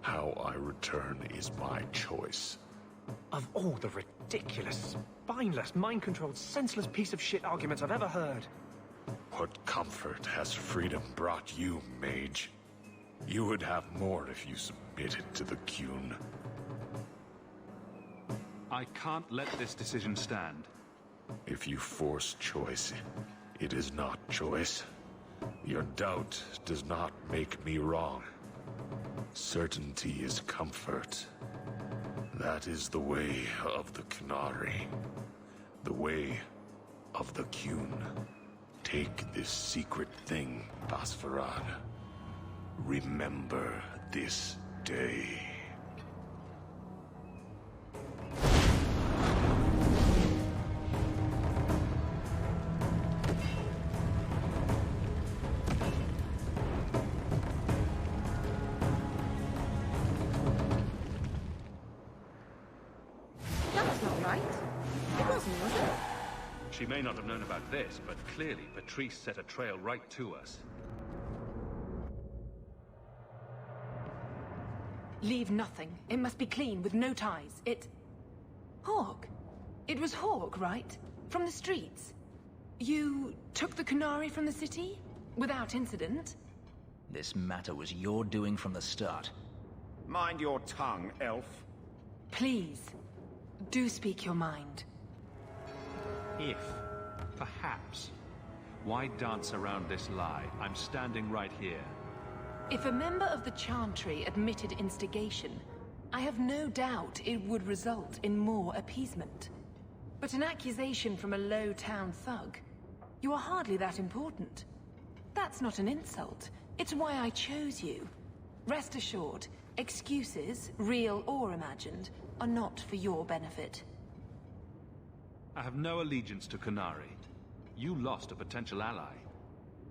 How I return is my choice. Of all the ridiculous, spineless, mind-controlled, senseless piece of shit arguments I've ever heard. What comfort has freedom brought you, mage? You would have more if you submitted to the Qun. I can't let this decision stand. If you force choice, it is not choice. Your doubt does not make me wrong. Certainty is comfort. That is the way of the Qunari. The way of the Qun. Take this secret thing, Pasverad. Remember this day. She may not have known about this, but clearly Patrice set a trail right to us. Leave nothing. It must be clean, with no ties. Hawk. It was Hawk, right? From the streets. You took the Qunari from the city? Without incident? This matter was your doing from the start. Mind your tongue, elf. Please, do speak your mind. If, perhaps, why dance around this lie? I'm standing right here. If a member of the Chantry admitted instigation, I have no doubt it would result in more appeasement. But an accusation from a low-town thug, you are hardly that important. That's not an insult. It's why I chose you. Rest assured, excuses, real or imagined, are not for your benefit. I have no allegiance to Qunari. You lost a potential ally.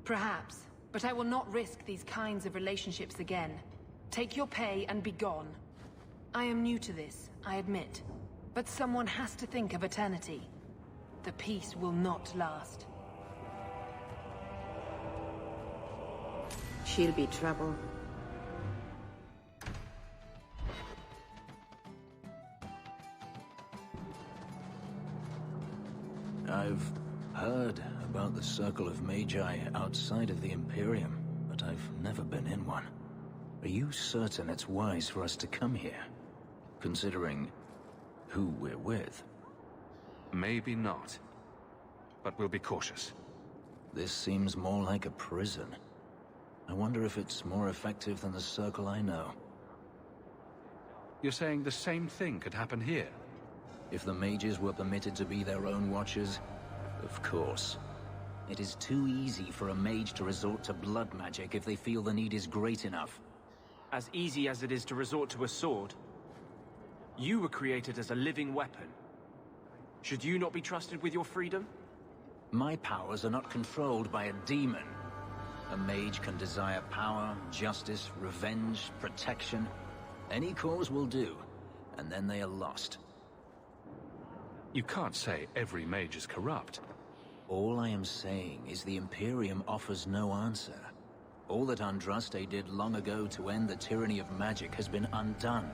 Perhaps, but I will not risk these kinds of relationships again. Take your pay and be gone. I am new to this, I admit. But someone has to think of eternity. The peace will not last. She'll be trouble. I've heard heard about the Circle of Magi outside of the Imperium, but I've never been in one. Are you certain it's wise for us to come here, considering who we're with? Maybe not. But we'll be cautious. This seems more like a prison. I wonder if it's more effective than the Circle I know. You're saying the same thing could happen here? If the mages were permitted to be their own watchers, of course. It is too easy for a mage to resort to blood magic if they feel the need is great enough. As easy as it is to resort to a sword. You were created as a living weapon. Should you not be trusted with your freedom? My powers are not controlled by a demon. A mage can desire power, justice, revenge, protection. Any cause will do, and then they are lost. You can't say every mage is corrupt. All I am saying is the Imperium offers no answer. All that Andraste did long ago to end the tyranny of magic has been undone.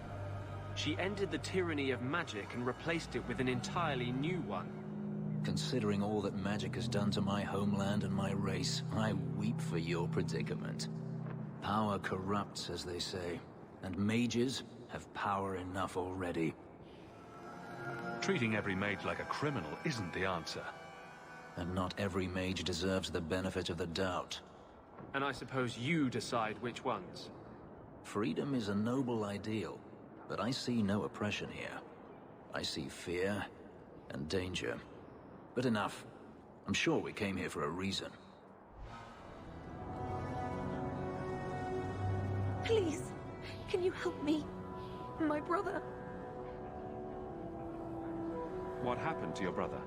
She ended the tyranny of magic and replaced it with an entirely new one. Considering all that magic has done to my homeland and my race, I weep for your predicament. Power corrupts, as they say, and mages have power enough already. Treating every mage like a criminal isn't the answer. And not every mage deserves the benefit of the doubt. And I suppose you decide which ones. Freedom is a noble ideal, but I see no oppression here. I see fear and danger. But enough. I'm sure we came here for a reason. Please, can you help me? My brother. What happened to your brother?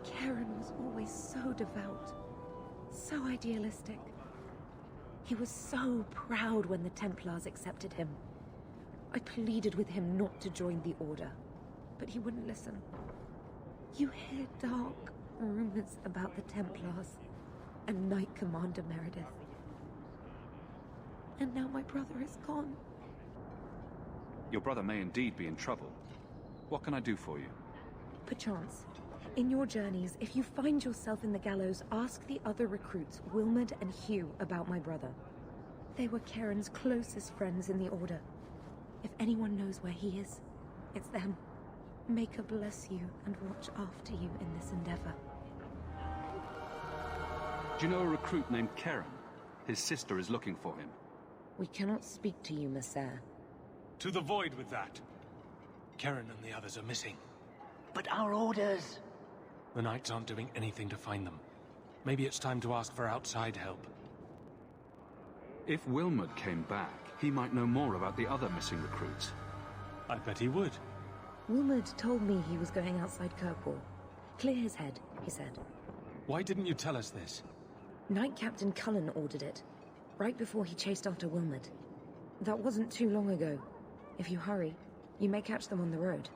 Karen was always so devout, so idealistic. He was so proud when the Templars accepted him. I pleaded with him not to join the Order, but he wouldn't listen. You hear dark rumors about the Templars and Knight Commander Meredith. And now my brother is gone. Your brother may indeed be in trouble. What can I do for you? Perchance, in your journeys, if you find yourself in the gallows, ask the other recruits, Wilmot and Hugh, about my brother. They were Karen's closest friends in the Order. If anyone knows where he is, it's them. May God bless you and watch after you in this endeavor. Do you know a recruit named Karen? His sister is looking for him. We cannot speak to you, Messer. To the void with that. Karen and the others are missing. But our orders... The Knights aren't doing anything to find them. Maybe it's time to ask for outside help. If Wilmot came back, he might know more about the other missing recruits. I bet he would. Wilmot told me he was going outside Kirkwall. Clear his head, he said. Why didn't you tell us this? Knight Captain Cullen ordered it, right before he chased after Wilmot. That wasn't too long ago. If you hurry, you may catch them on the road.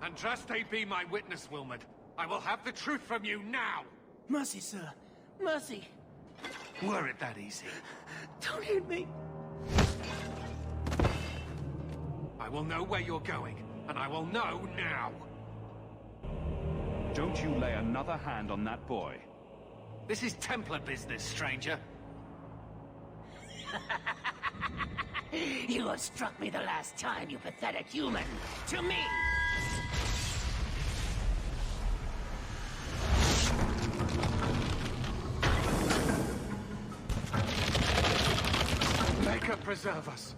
Andraste be my witness, Wilmot. I will have the truth from you now! Mercy, sir. Mercy. Were it that easy? Don't hit me. I will know where you're going, and I will know now. Don't you lay another hand on that boy. This is Templar business, stranger. You have struck me the last time, you pathetic human. To me! May God preserve us.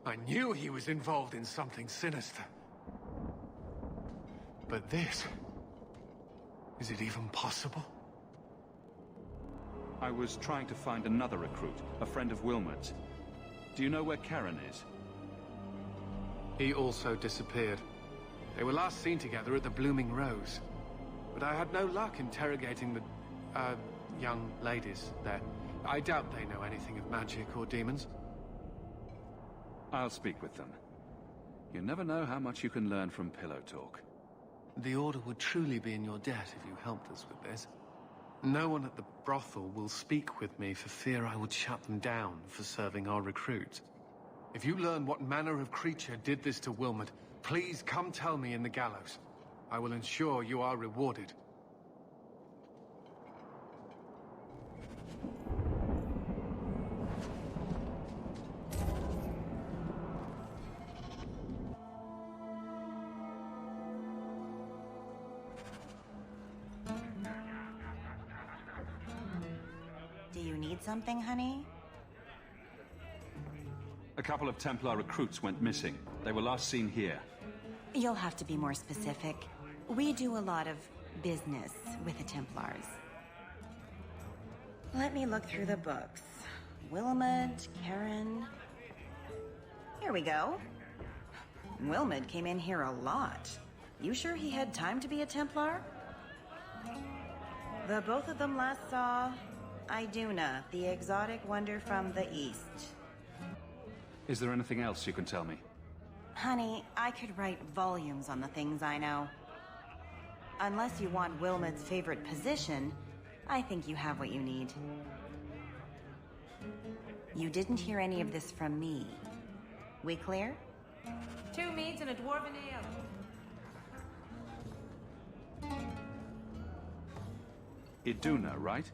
I knew he was involved in something sinister. But this... is it even possible? I was trying to find another recruit, a friend of Wilmot's. Do you know where Karen is? He also disappeared. They were last seen together at the Blooming Rose. But I had no luck interrogating the, young ladies there. I doubt they know anything of magic or demons. I'll speak with them. You never know how much you can learn from pillow talk. The Order would truly be in your debt if you helped us with this. No one at the brothel will speak with me for fear I would shut them down for serving our recruits. If you learn what manner of creature did this to Wilmot, please come tell me in the gallows. I will ensure you are rewarded. Do you need something, honey? A couple of Templar recruits went missing. They were last seen here. You'll have to be more specific. We do a lot of business with the Templars. Let me look through the books. Wilmot, Karen... Here we go. Wilmot came in here a lot. You sure he had time to be a Templar? The both of them last saw Iduna, the exotic wonder from the east. Is there anything else you can tell me? Honey, I could write volumes on the things I know. Unless you want Wilmot's favorite position, I think you have what you need. You didn't hear any of this from me. We clear? 2 meads and a dwarven ale. Iduna, right?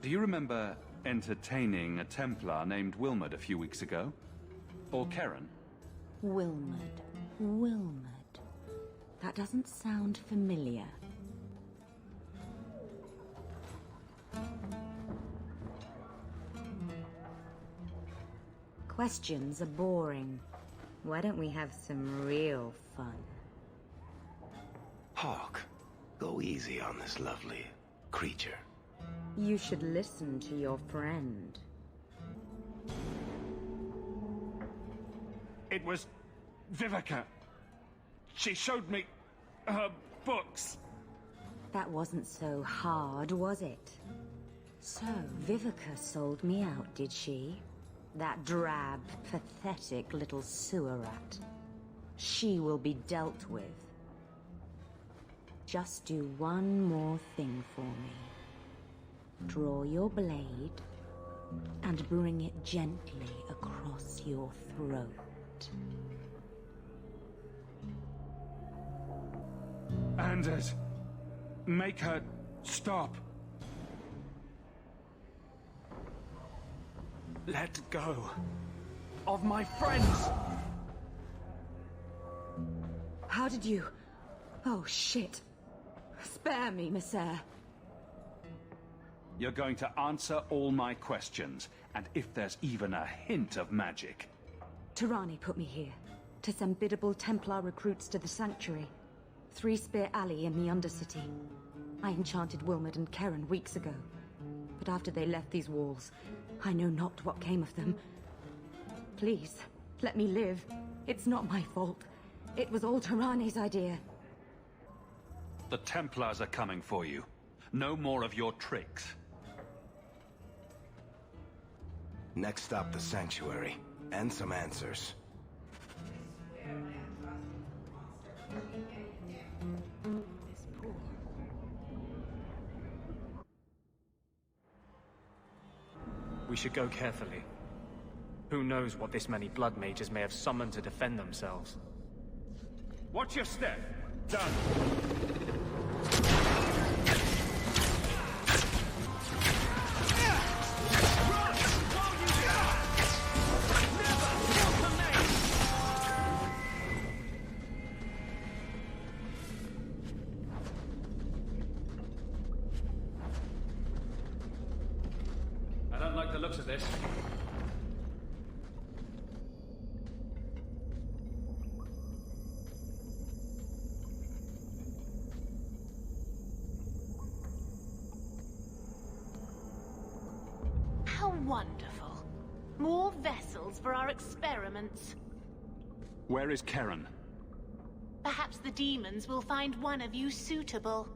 Do you remember entertaining a Templar named Wilmot a few weeks ago? Or Karen? Wilmot. That doesn't sound familiar. Questions are boring. Why don't we have some real fun? Hawk, go easy on this lovely creature. You should listen to your friend. It was Vivica. She showed me her books. That wasn't so hard, was it? So, Vivica sold me out, did she? That drab, pathetic little sewer rat. She will be dealt with. Just do one more thing for me. Draw your blade and bring it gently across your throat. Anders, make her stop. Let go of my friends. How did you... Oh, shit. Spare me, Messer. You're going to answer all my questions, and if there's even a hint of magic... Tirani put me here, to send biddable Templar recruits to the Sanctuary. 3 Spear Alley in the Undercity. I enchanted Wilmot and Karen weeks ago. But after they left these walls, I know not what came of them. Please, let me live. It's not my fault. It was all Tirani's idea. The Templars are coming for you. No more of your tricks. Next stop, the Sanctuary. And some answers. We should go carefully. Who knows what this many blood mages may have summoned to defend themselves. Watch your step! Done! I don't like the looks of this. How wonderful. More vessels for our experiments. Where is Karen? Perhaps the demons will find one of you suitable.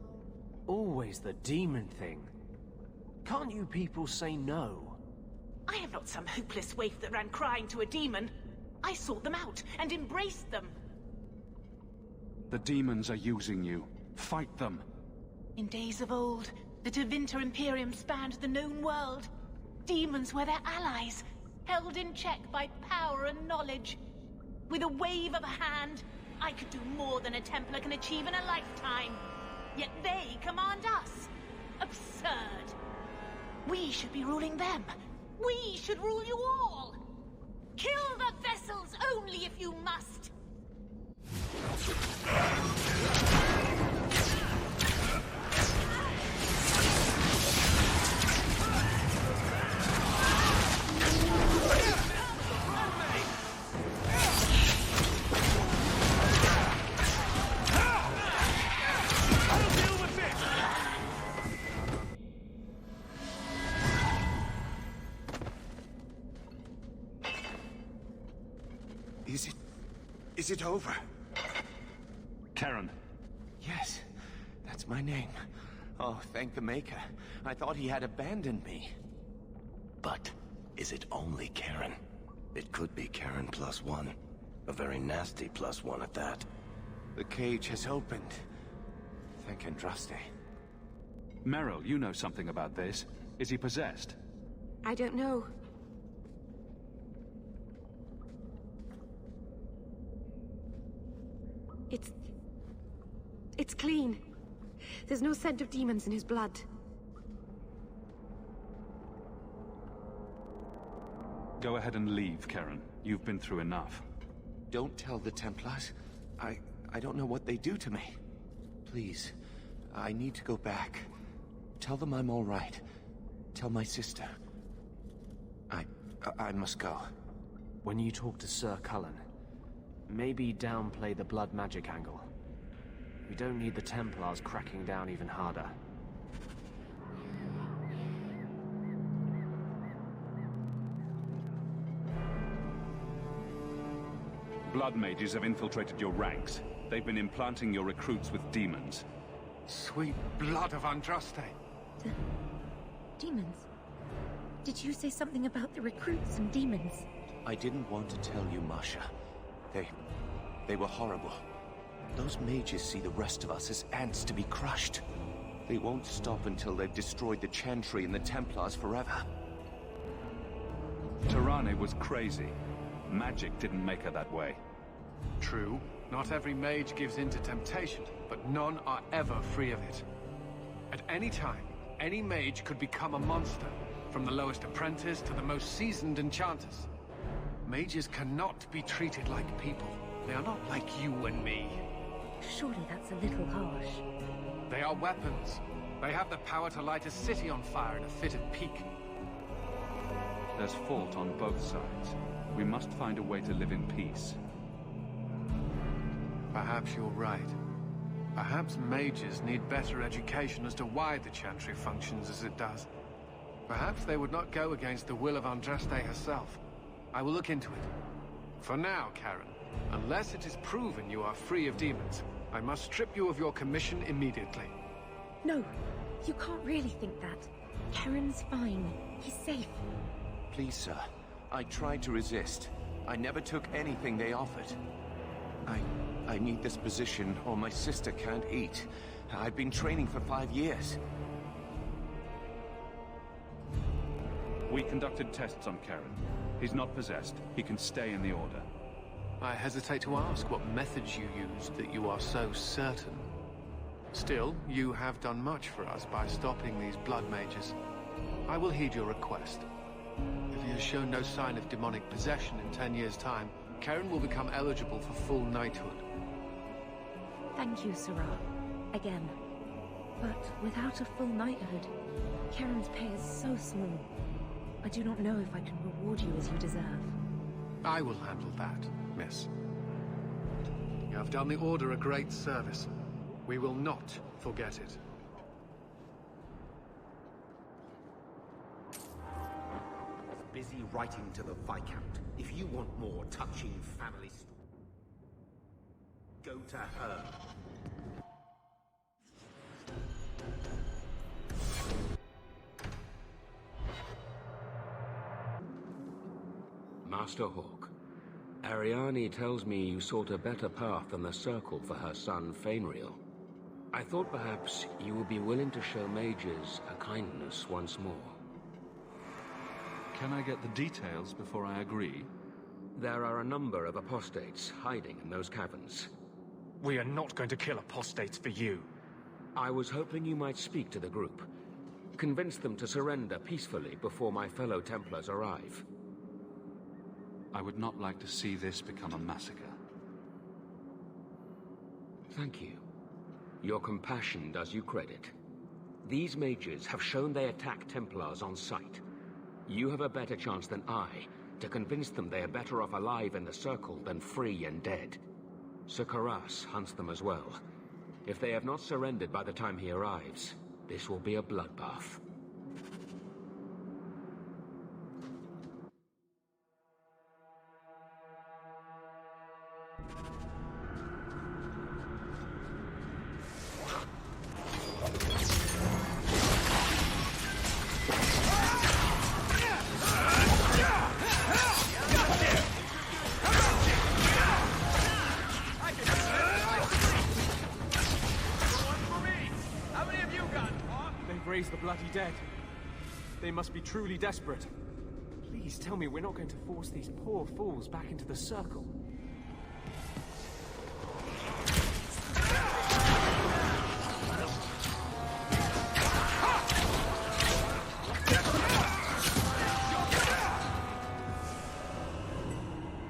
Always the demon thing. Can't you people say no? I am not some hopeless waif that ran crying to a demon. I sought them out and embraced them. The demons are using you. Fight them. In days of old, the Tevinter Imperium spanned the known world. Demons were their allies, held in check by power and knowledge. With a wave of a hand, I could do more than a Templar can achieve in a lifetime. Yet they command us. Absurd. We should be ruling them. We should rule you all. Kill the vessels only if you must. Is it over? Karen. Yes, that's my name. Oh, thank the Maker. I thought he had abandoned me. But is it only Karen? It could be Karen +1. A very nasty +1 at that. The cage has opened. Thank Andraste. Meryl, you know something about this. Is he possessed? I don't know. It's clean. There's no scent of demons in his blood. Go ahead and leave, Karen. You've been through enough. Don't tell the Templars. I don't know what they do to me. Please, I need to go back. Tell them I'm all right. Tell my sister. I must go. When you talk to Sir Cullen, maybe downplay the blood magic angle. We don't need the Templars cracking down even harder. Blood mages have infiltrated your ranks. They've been implanting your recruits with demons. Sweet blood of Andraste. The demons? Did you say something about the recruits and demons? I didn't want to tell you, Masha. They were horrible. Those mages see the rest of us as ants to be crushed. They won't stop until they've destroyed the Chantry and the Templars forever. Tirane was crazy. Magic didn't make her that way. True. Not every mage gives in to temptation, but none are ever free of it. At any time, any mage could become a monster, from the lowest apprentice to the most seasoned enchanters. Mages cannot be treated like people. They are not like you and me. Surely that's a little harsh. They are weapons. They have the power to light a city on fire in a fit of pique. There's fault on both sides. We must find a way to live in peace. Perhaps you're right. Perhaps mages need better education as to why the Chantry functions as it does. Perhaps they would not go against the will of Andraste herself. I will look into it. For now, Karen, unless it is proven you are free of demons, I must strip you of your commission immediately. No, you can't really think that. Karen's fine. He's safe. Please, sir. I tried to resist. I never took anything they offered. I need this position, or my sister can't eat. I've been training for 5 years. We conducted tests on Karen. He's not possessed. He can stay in the Order. I hesitate to ask what methods you used that you are so certain. Still, you have done much for us by stopping these blood mages. I will heed your request. If he has shown no sign of demonic possession in 10 years' time, Karen will become eligible for full knighthood. Thank you, Sarah. Again. But without a full knighthood, Karen's pay is so small. I do not know if I can reward you as you deserve. I will handle that, miss. You have done the Order a great service. We will not forget it. Busy writing to the Viscount. If you want more touching family stories, go to her. Master Hawk, Ariane tells me you sought a better path than the Circle for her son, Fainriel. I thought perhaps you would be willing to show mages a kindness once more. Can I get the details before I agree? There are a number of apostates hiding in those caverns. We are not going to kill apostates for you. I was hoping you might speak to the group. Convince them to surrender peacefully before my fellow Templars arrive. I would not like to see this become a massacre. Thank you. Your compassion does you credit. These mages have shown they attack Templars on sight. You have a better chance than I to convince them they are better off alive in the Circle than free and dead. Sir Karas hunts them as well. If they have not surrendered by the time he arrives, this will be a bloodbath. Raise the bloody dead. They must be truly desperate. Please tell me we're not going to force these poor fools back into the Circle.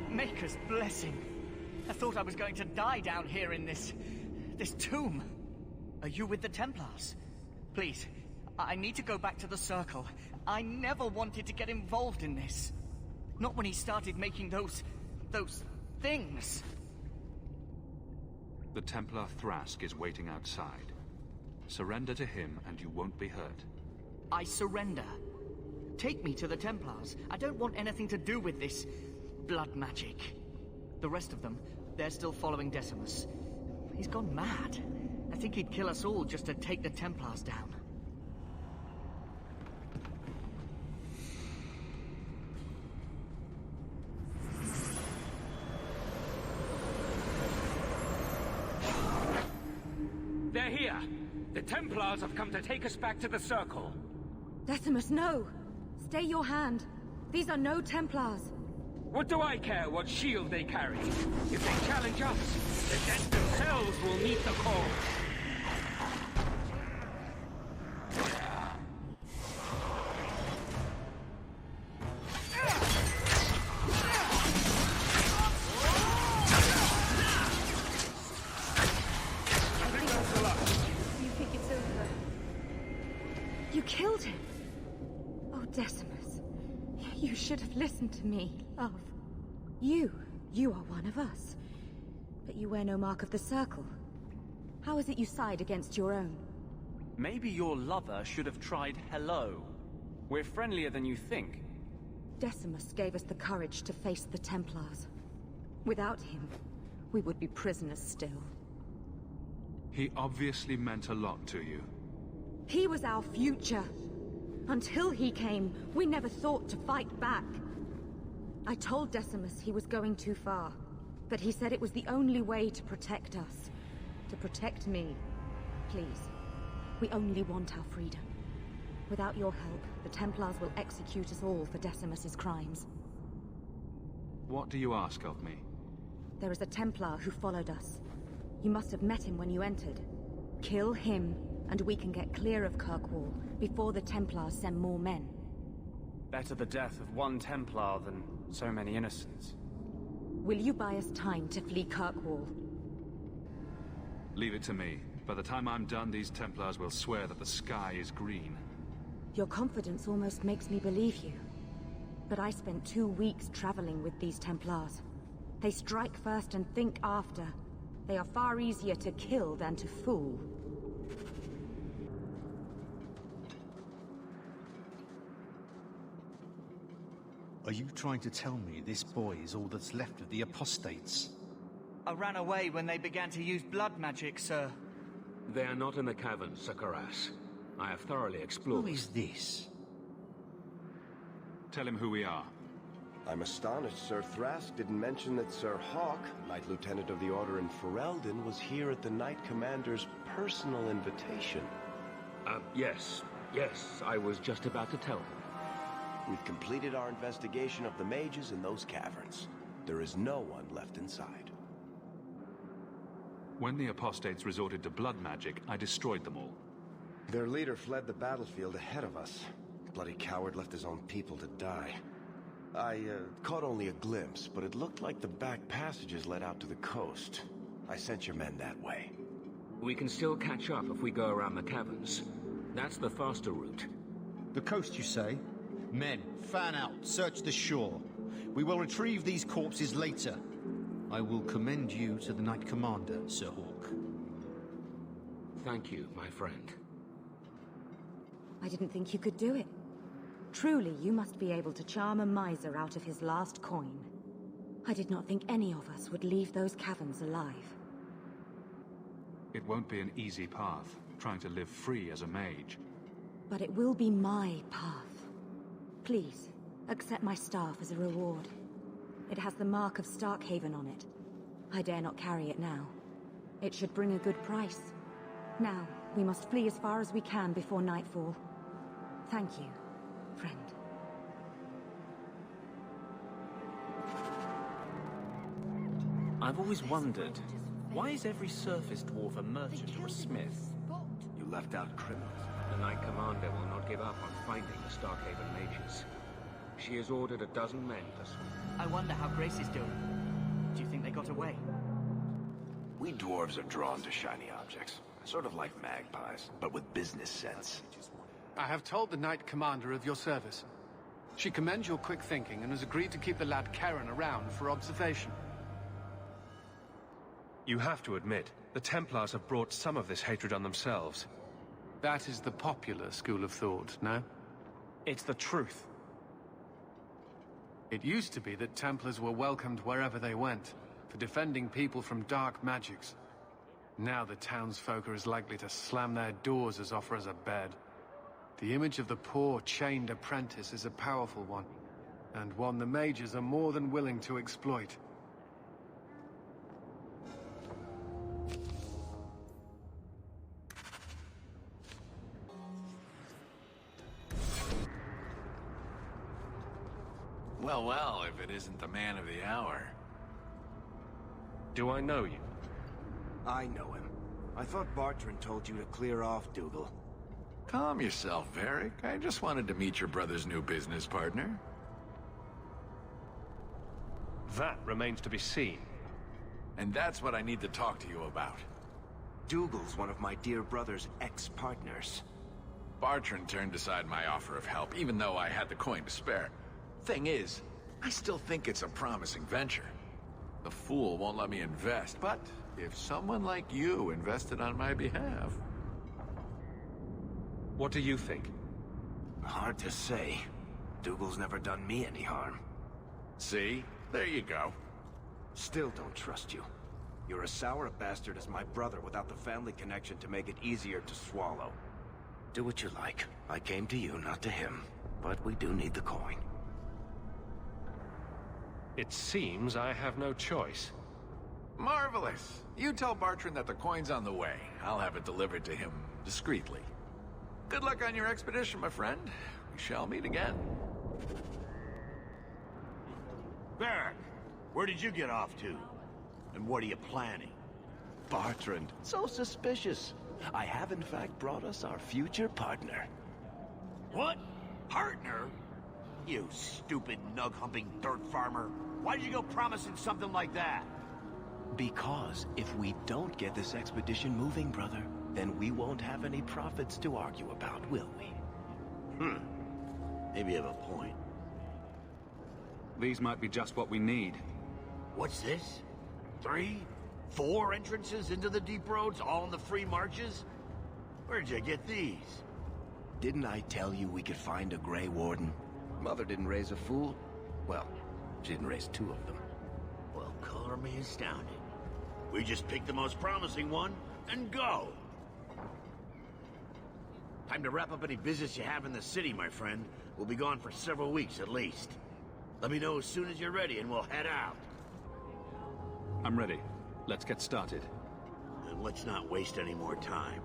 Maker's blessing. I thought I was going to die down here in this tomb. Are you with the Templars? Please. I need to go back to the Circle. I never wanted to get involved in this. Not when he started making those things. The Templar Thrask is waiting outside. Surrender to him and you won't be hurt. I surrender. Take me to the Templars. I don't want anything to do with this blood magic. The rest of them, they're still following Decimus. He's gone mad. I think he'd kill us all just to take the Templars down. They're here! The Templars have come to take us back to the Circle! Decimus, no! Stay your hand. These are no Templars. What do I care what shield they carry? If they challenge us, the dead themselves will meet the call. You think it's over? You killed him. Oh, Decimus. You should have listened to me, love. You are one of us. But you wear no mark of the Circle. How is it you side against your own? Maybe your lover should have tried hello. We're friendlier than you think. Decimus gave us the courage to face the Templars. Without him, we would be prisoners still. He obviously meant a lot to you. He was our future. Until he came, we never thought to fight back. I told Decimus he was going too far, but he said it was the only way to protect us. To protect me. Please, we only want our freedom. Without your help, the Templars will execute us all for Decimus's crimes. What do you ask of me? There is a Templar who followed us. You must have met him when you entered. Kill him, and we can get clear of Kirkwall before the Templars send more men. Better the death of one Templar than so many innocents. Will you buy us time to flee Kirkwall? Leave it to me. By the time I'm done, these Templars will swear that the sky is green. Your confidence almost makes me believe you. But I spent 2 weeks traveling with these Templars. They strike first and think after. They are far easier to kill than to fool. Are you trying to tell me this boy is all that's left of the apostates? I ran away when they began to use blood magic, sir. They are not in the caverns, Sir Karas. I have thoroughly explored. Who is this? Tell him who we are. I'm astonished Sir Thrask didn't mention that Sir Hawk, Knight Lieutenant of the Order in Ferelden, was here at the Knight Commander's personal invitation. Yes. Yes, I was just about to tell him. We've completed our investigation of the mages in those caverns. There is no one left inside. When the apostates resorted to blood magic, I destroyed them all. Their leader fled the battlefield ahead of us. The bloody coward left his own people to die. I caught only a glimpse, but it looked like the back passages led out to the coast. I sent your men that way. We can still catch up if we go around the caverns. That's the faster route. The coast, you say? Men, fan out, search the shore. We will retrieve these corpses later. I will commend you to the Knight Commander, Sir Hawk. Thank you, my friend. I didn't think you could do it. Truly, you must be able to charm a miser out of his last coin. I did not think any of us would leave those caverns alive. It won't be an easy path, trying to live free as a mage. But it will be my path. Please, accept my staff as a reward. It has the mark of Starkhaven on it. I dare not carry it now. It should bring a good price. Now, we must flee as far as we can before nightfall. Thank you, friend. I've always wondered, why is every surface dwarf a merchant or a smith? You left out criminals. The Knight Commander will not give up on finding the Starkhaven mages. She has ordered a dozen men to swim. I wonder how Grace is doing. Do you think they got away? We dwarves are drawn to shiny objects. Sort of like magpies, but with business sense. I have told the Knight Commander of your service. She commends your quick thinking and has agreed to keep the lad Karen around for observation. You have to admit, the Templars have brought some of this hatred on themselves. That is the popular school of thought, no? It's the truth. It used to be that Templars were welcomed wherever they went, for defending people from dark magics. Now the townsfolk are as likely to slam their doors as offer us a bed. The image of the poor, chained apprentice is a powerful one, and one the mages are more than willing to exploit. Well, well, if it isn't the man of the hour. Do I know you? I know him. I thought Bartrand told you to clear off, Dougal. Calm yourself, Varric. I just wanted to meet your brother's new business partner. That remains to be seen. And that's what I need to talk to you about. Dougal's one of my dear brother's ex-partners. Bartrand turned aside my offer of help, even though I had the coin to spare. Thing is, I still think it's a promising venture. The fool won't let me invest, but if someone like you invested on my behalf... What do you think? Hard to say. Dougal's never done me any harm. See? There you go. Still don't trust you. You're as sour a bastard as my brother without the family connection to make it easier to swallow. Do what you like. I came to you, not to him. But we do need the coin. It seems I have no choice. Marvelous. You tell Bartrand that the coin's on the way. I'll have it delivered to him discreetly. Good luck on your expedition, my friend. We shall meet again. Varric, where did you get off to? And what are you planning? Bartrand, so suspicious. I have in fact brought us our future partner. What? Partner? You stupid nug-humping dirt farmer. Why did you go promising something like that? Because if we don't get this expedition moving, brother, then we won't have any profits to argue about, will we? Maybe you have a point. These might be just what we need. What's this? 3, 4 entrances into the deep roads, all in the free marches? Where'd you get these? Didn't I tell you we could find a Grey Warden? Mother didn't raise a fool. Well, she didn't raise 2 of them. Well, color me astounded. We just pick the most promising one and go. Time to wrap up any business you have in the city, my friend. We'll be gone for several weeks at least. Let me know as soon as you're ready and we'll head out. I'm ready. Let's get started. And let's not waste any more time.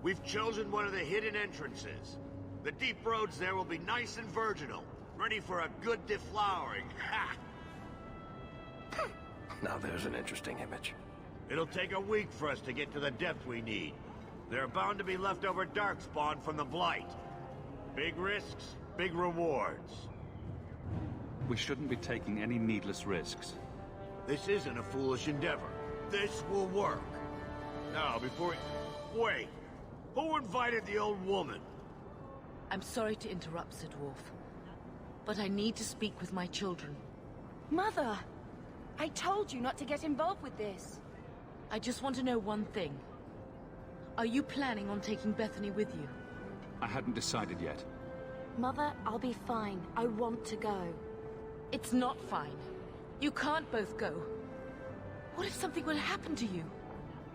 We've chosen one of the hidden entrances. The deep roads there will be nice and virginal, ready for a good deflowering. Ha! Now there's an interesting image. It'll take a week for us to get to the depth we need. There are bound to be leftover darkspawn from the Blight. Big risks, big rewards. We shouldn't be taking any needless risks. This isn't a foolish endeavor. This will work. Now, before we... Wait! Who invited the old woman? I'm sorry to interrupt, Sir Dwarf, but I need to speak with my children. Mother! I told you not to get involved with this. I just want to know one thing. Are you planning on taking Bethany with you? I hadn't decided yet. Mother, I'll be fine. I want to go. It's not fine. You can't both go. What if something will happen to you?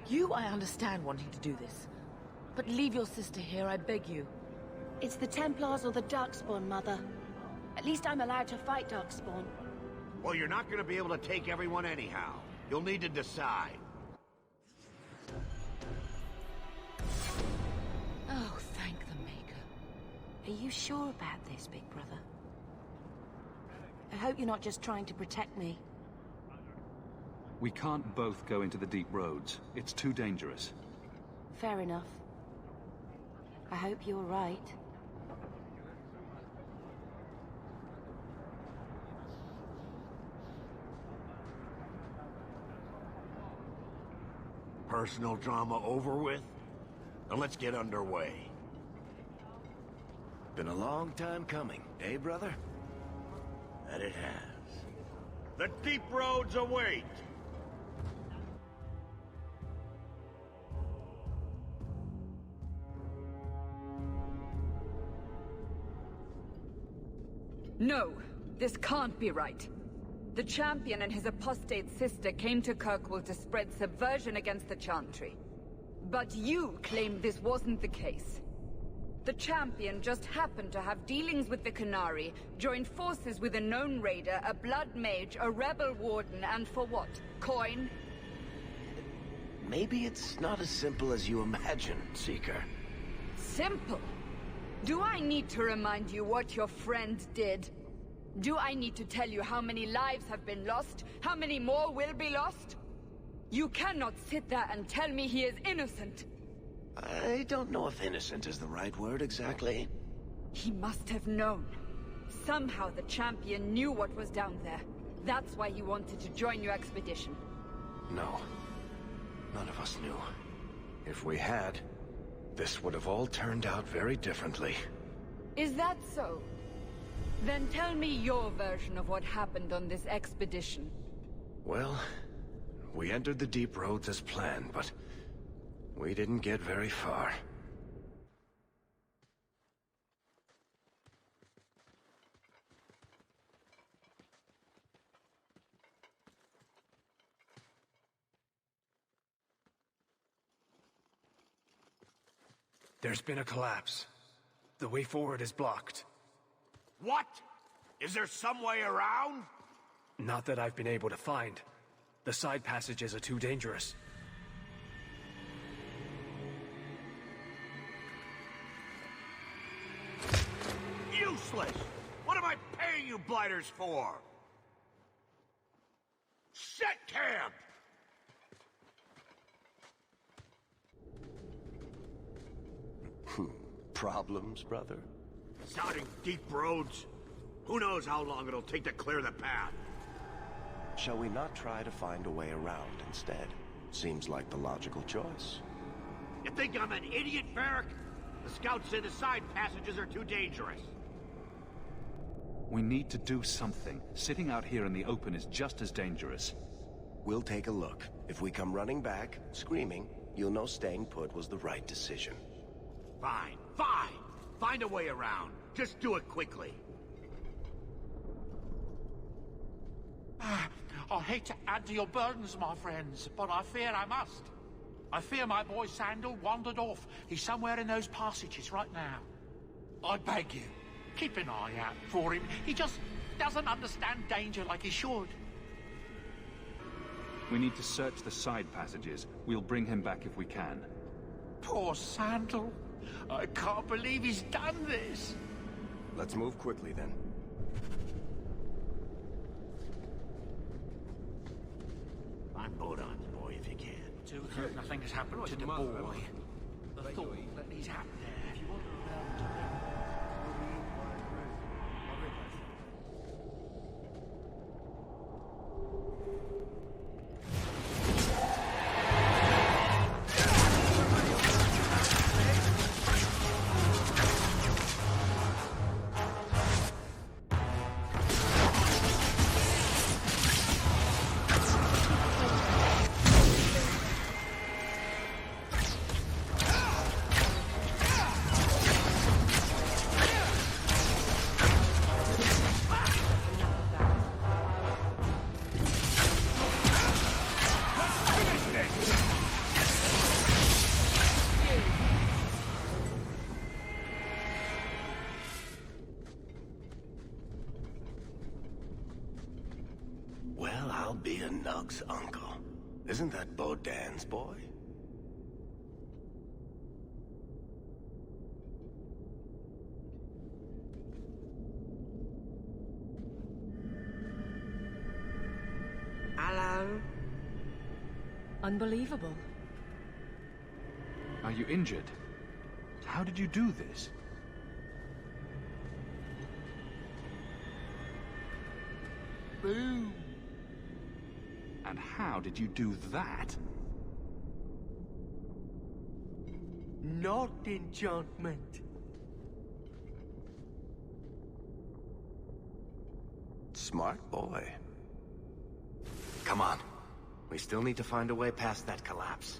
You, I understand wanting to do this. But leave your sister here, I beg you. It's the Templars or the Darkspawn, Mother. At least I'm allowed to fight Darkspawn. Well, you're not gonna be able to take everyone anyhow. You'll need to decide. Oh, thank the Maker. Are you sure about this, Big Brother? I hope you're not just trying to protect me. We can't both go into the deep roads. It's too dangerous. Fair enough. I hope you're right. Personal drama over with? Now let's get underway. Been a long time coming, eh, brother? That it has. The deep roads await! No, this can't be right. The Champion and his apostate sister came to Kirkwall to spread subversion against the Chantry. But you claim this wasn't the case. The Champion just happened to have dealings with the Canary, joined forces with a known raider, a blood mage, a rebel warden, and for what? Coin? Maybe it's not as simple as you imagine, Seeker. Simple? Do I need to remind you what your friend did? Do I need to tell you how many lives have been lost? How many more will be lost? You cannot sit there and tell me he is innocent. I don't know if innocent is the right word exactly. He must have known. Somehow the Champion knew what was down there. That's why he wanted to join your expedition. No. None of us knew. If we had, this would have all turned out very differently. Is that so? Then tell me your version of what happened on this expedition. Well, we entered the deep roads as planned, but we didn't get very far. There's been a collapse. The way forward is blocked. What? Is there some way around? Not that I've been able to find. The side passages are too dangerous. Useless! What am I paying you blighters for? Set camp! Problems, brother? Sounding deep roads. Who knows how long it'll take to clear the path? Shall we not try to find a way around instead? Seems like the logical choice. You think I'm an idiot, Varric? The scouts say the side passages are too dangerous. We need to do something. Sitting out here in the open is just as dangerous. We'll take a look. If we come running back, screaming, you'll know staying put was the right decision. Fine, fine! Find a way around. Just do it quickly. I hate to add to your burdens, my friends, but I fear I must. I fear my boy Sandal wandered off. He's somewhere in those passages right now. I beg you, keep an eye out for him. He just doesn't understand danger like he should. We need to search the side passages. We'll bring him back if we can. Poor Sandal. I can't believe he's done this. Let's move quickly, then. I'm Bodon's boy, if you can. Do hope nothing has happened to the boy. The thought that he's out there. Well, I'll be a Nug's uncle. Isn't that Bodan's boy? Hello? Unbelievable. Are you injured? How did you do this? Boom. And how did you do that? Not enchantment. Smart boy. Come on. We still need to find a way past that collapse.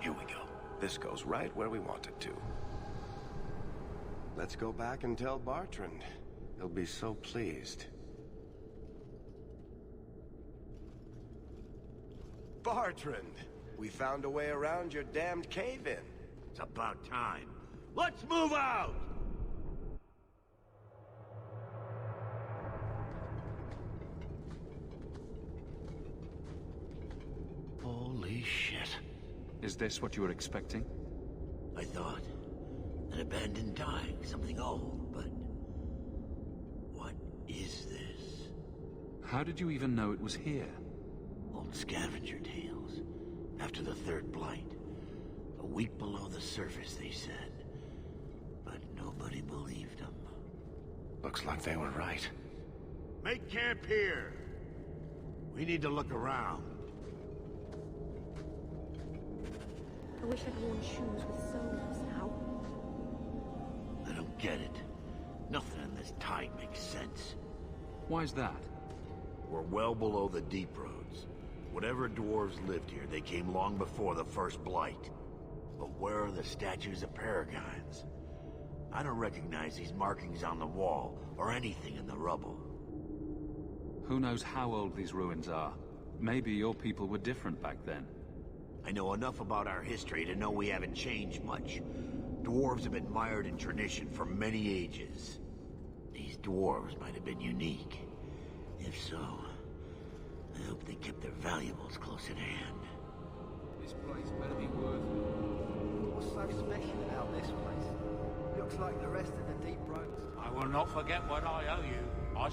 Here we go. This goes right where we want it to. Let's go back and tell Bartrand. He'll be so pleased. Bartrand! We found a way around your damned cave-in. It's about time. Let's move out! Holy shit. Is this what you were expecting? I thought. An abandoned dying, something old, but... what is this? How did you even know it was here? Old scavenger tales. After the third blight. A week below the surface, they said. But nobody believed them. Looks like they were right. Make camp here. We need to look around. I wish I'd worn shoes with soles now. I don't get it. Nothing in this tide makes sense. Why's that? We're well below the deep roads. Whatever dwarves lived here, they came long before the first blight. But where are the statues of paragons? I don't recognize these markings on the wall, or anything in the rubble. Who knows how old these ruins are? Maybe your people were different back then. I know enough about our history to know we haven't changed much. Dwarves have been mired in tradition for many ages. These dwarves might have been unique. If so, I hope they kept their valuables close at hand. This place better be worth it. What's so special about this place? Looks like the rest of the deep roads. I will not forget what I owe you. I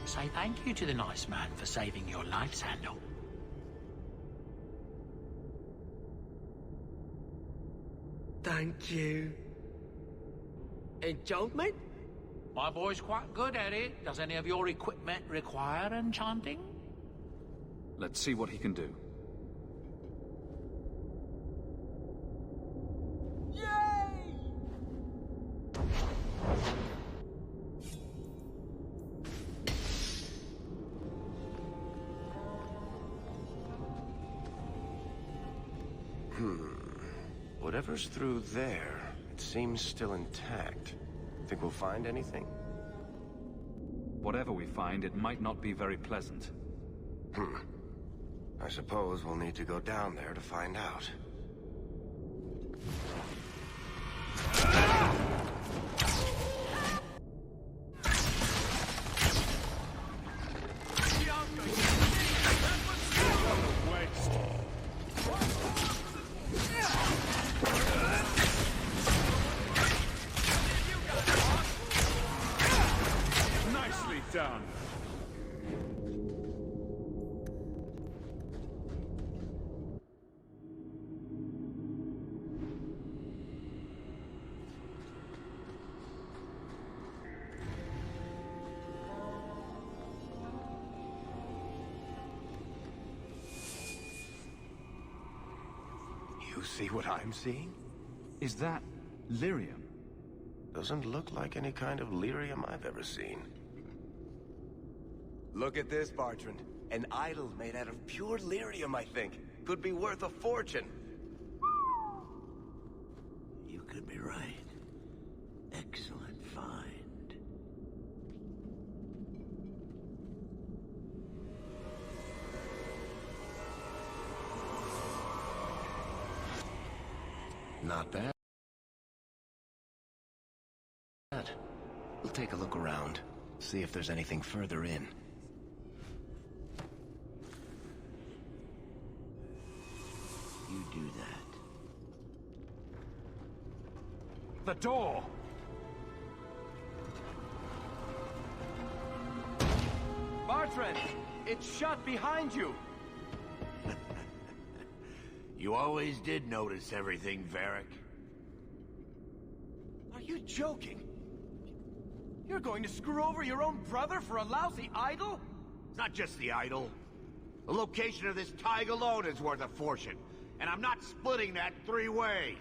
say thank you to the nice man for saving your life, Sandal. Thank you. Enchantment? My boy's quite good at it. Does any of your equipment require enchanting? Let's see what he can do. Whatever's through there, it seems still intact. Think we'll find anything? Whatever we find, it might not be very pleasant. I suppose we'll need to go down there to find out. Nicely done. You see what I'm seeing? Is that lyrium? Doesn't look like any kind of lyrium I've ever seen. Look at this, Bartrand. An idol made out of pure lyrium, I think. Could be worth a fortune. You could be right. Excellent find. Not bad. We'll take a look around. See if there's anything further in. You do that. The door! Bartrand! It's shut behind you! You always did notice everything, Varric. Are you joking? You're going to screw over your own brother for a lousy idol? It's not just the idol. The location of this tag alone is worth a fortune, and I'm not splitting that 3 ways.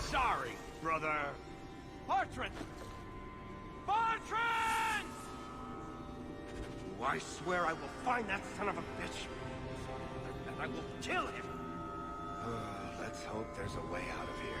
Sorry, brother. Bartrand! Bartrand! I swear I will find that son of a bitch. And I will kill him. Let's hope there's a way out of here.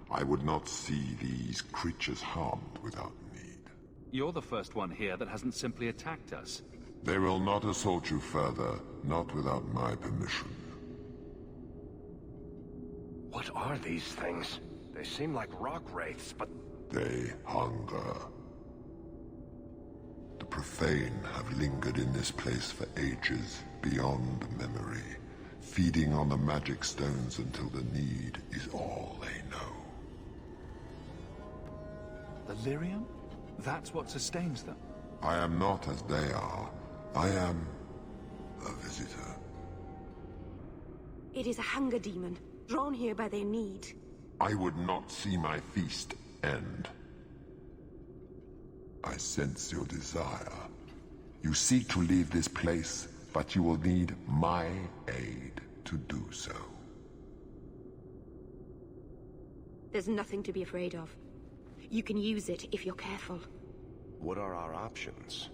I would not see these creatures harmed without need. You're the first one here that hasn't simply attacked us. They will not assault you further, not without my permission. What are these things? They seem like rock wraiths, but... They hunger. The profane have lingered in this place for ages, beyond memory, feeding on the magic stones until the need is all they know. Delirium? That's what sustains them? I am not as they are. I am a visitor. It is a hunger demon, drawn here by their need. I would not see my feast end. I sense your desire. You seek to leave this place, but you will need my aid to do so. There's nothing to be afraid of. You can use it if you're careful. What are our options?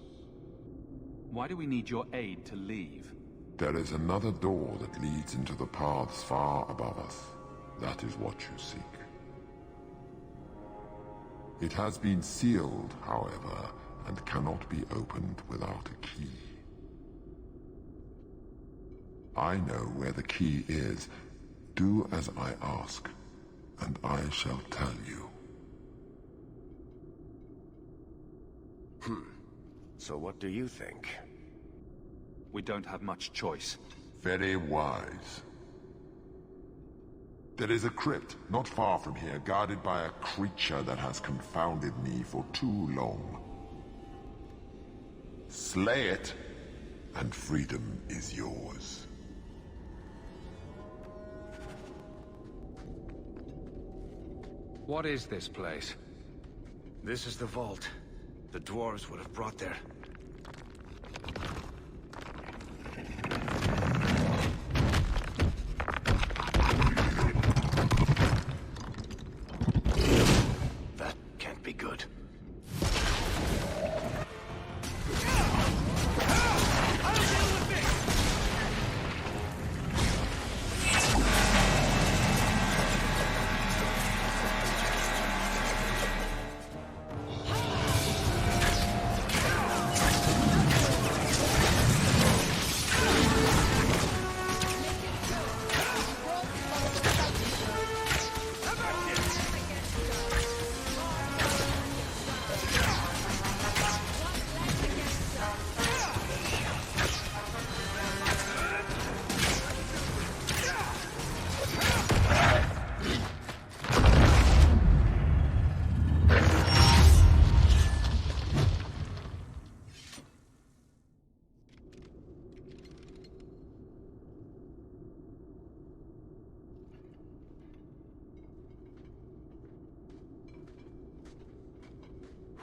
Why do we need your aid to leave? There is another door that leads into the paths far above us. That is what you seek. It has been sealed, however, and cannot be opened without a key. I know where the key is. Do as I ask, and I shall tell you. So what do you think? We don't have much choice. Very wise. There is a crypt not far from here, guarded by a creature that has confounded me for too long. Slay it, and freedom is yours. What is this place? This is the vault. The dwarves would have brought their... That can't be good.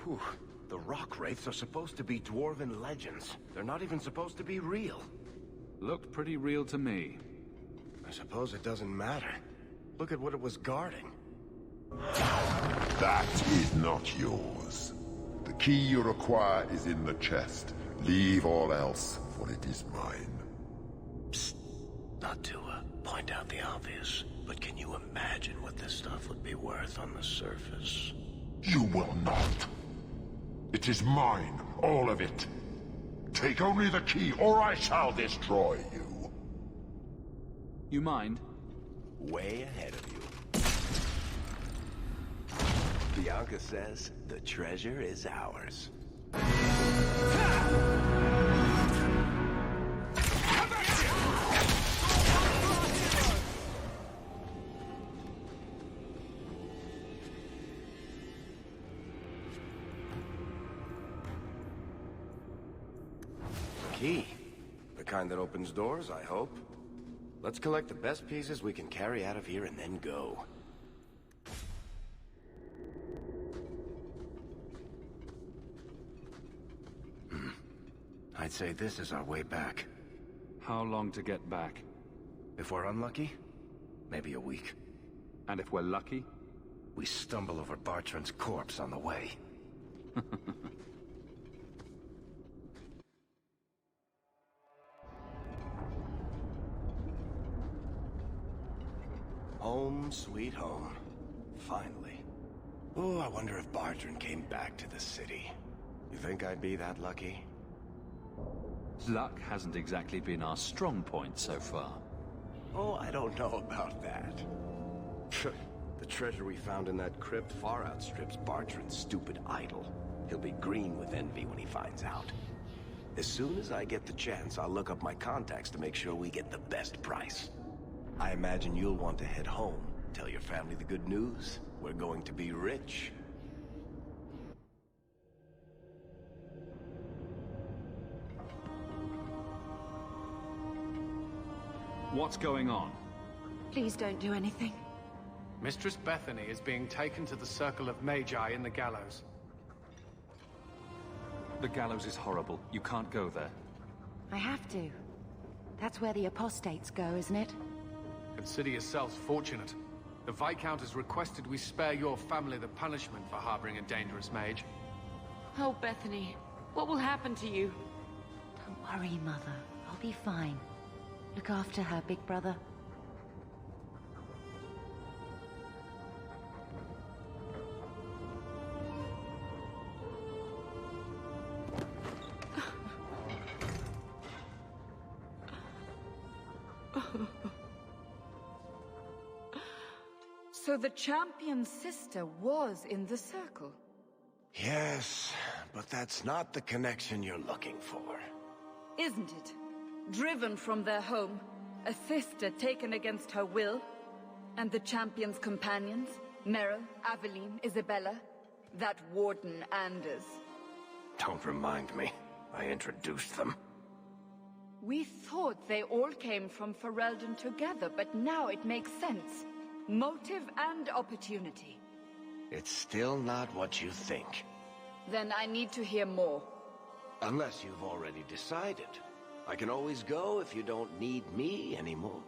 Whew. The rock wraiths are supposed to be dwarven legends. They're not even supposed to be real. Looked pretty real to me. I suppose it doesn't matter. Look at what it was guarding. That is not yours. The key you require is in the chest. Leave all else, for it is mine. Psst. Not to point out the obvious, but can you imagine what this stuff would be worth on the surface? You will not. It is mine, all of it. Take only the key, or I shall destroy you. You mind? Way ahead of you. Bianca says the treasure is ours. Key. The kind that opens doors, I hope. Let's collect the best pieces we can carry out of here and then go. I'd say this is our way back. How long to get back? If we're unlucky, maybe a week. And if we're lucky? We stumble over Bartrand's corpse on the way. Home, sweet home. Finally. Oh, I wonder if Bartrand came back to the city. You think I'd be that lucky? Luck hasn't exactly been our strong point so far. Oh, I don't know about that. The treasure we found in that crypt far outstrips Bartrand's stupid idol. He'll be green with envy when he finds out. As soon as I get the chance, I'll look up my contacts to make sure we get the best price. I imagine you'll want to head home. Tell your family the good news. We're going to be rich. What's going on? Please don't do anything. Mistress Bethany is being taken to the Circle of Magi in the Gallows. The gallows is horrible. You can't go there. I have to. That's where the apostates go, isn't it? Consider yourselves fortunate. The Viscount has requested we spare your family the punishment for harboring a dangerous mage. Oh, Bethany, what will happen to you? Don't worry, Mother. I'll be fine. Look after her, big brother. So the champion's sister was in the circle? Yes, but that's not the connection you're looking for. Isn't it? Driven from their home, a sister taken against her will, and the champion's companions, Merrill, Aveline, Isabella, that warden Anders. Don't remind me. I introduced them. We thought they all came from Ferelden together, but now it makes sense. Motive and opportunity. It's still not what you think. Then I need to hear more. Unless you've already decided. I can always go if you don't need me anymore.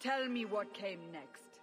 Tell me what came next.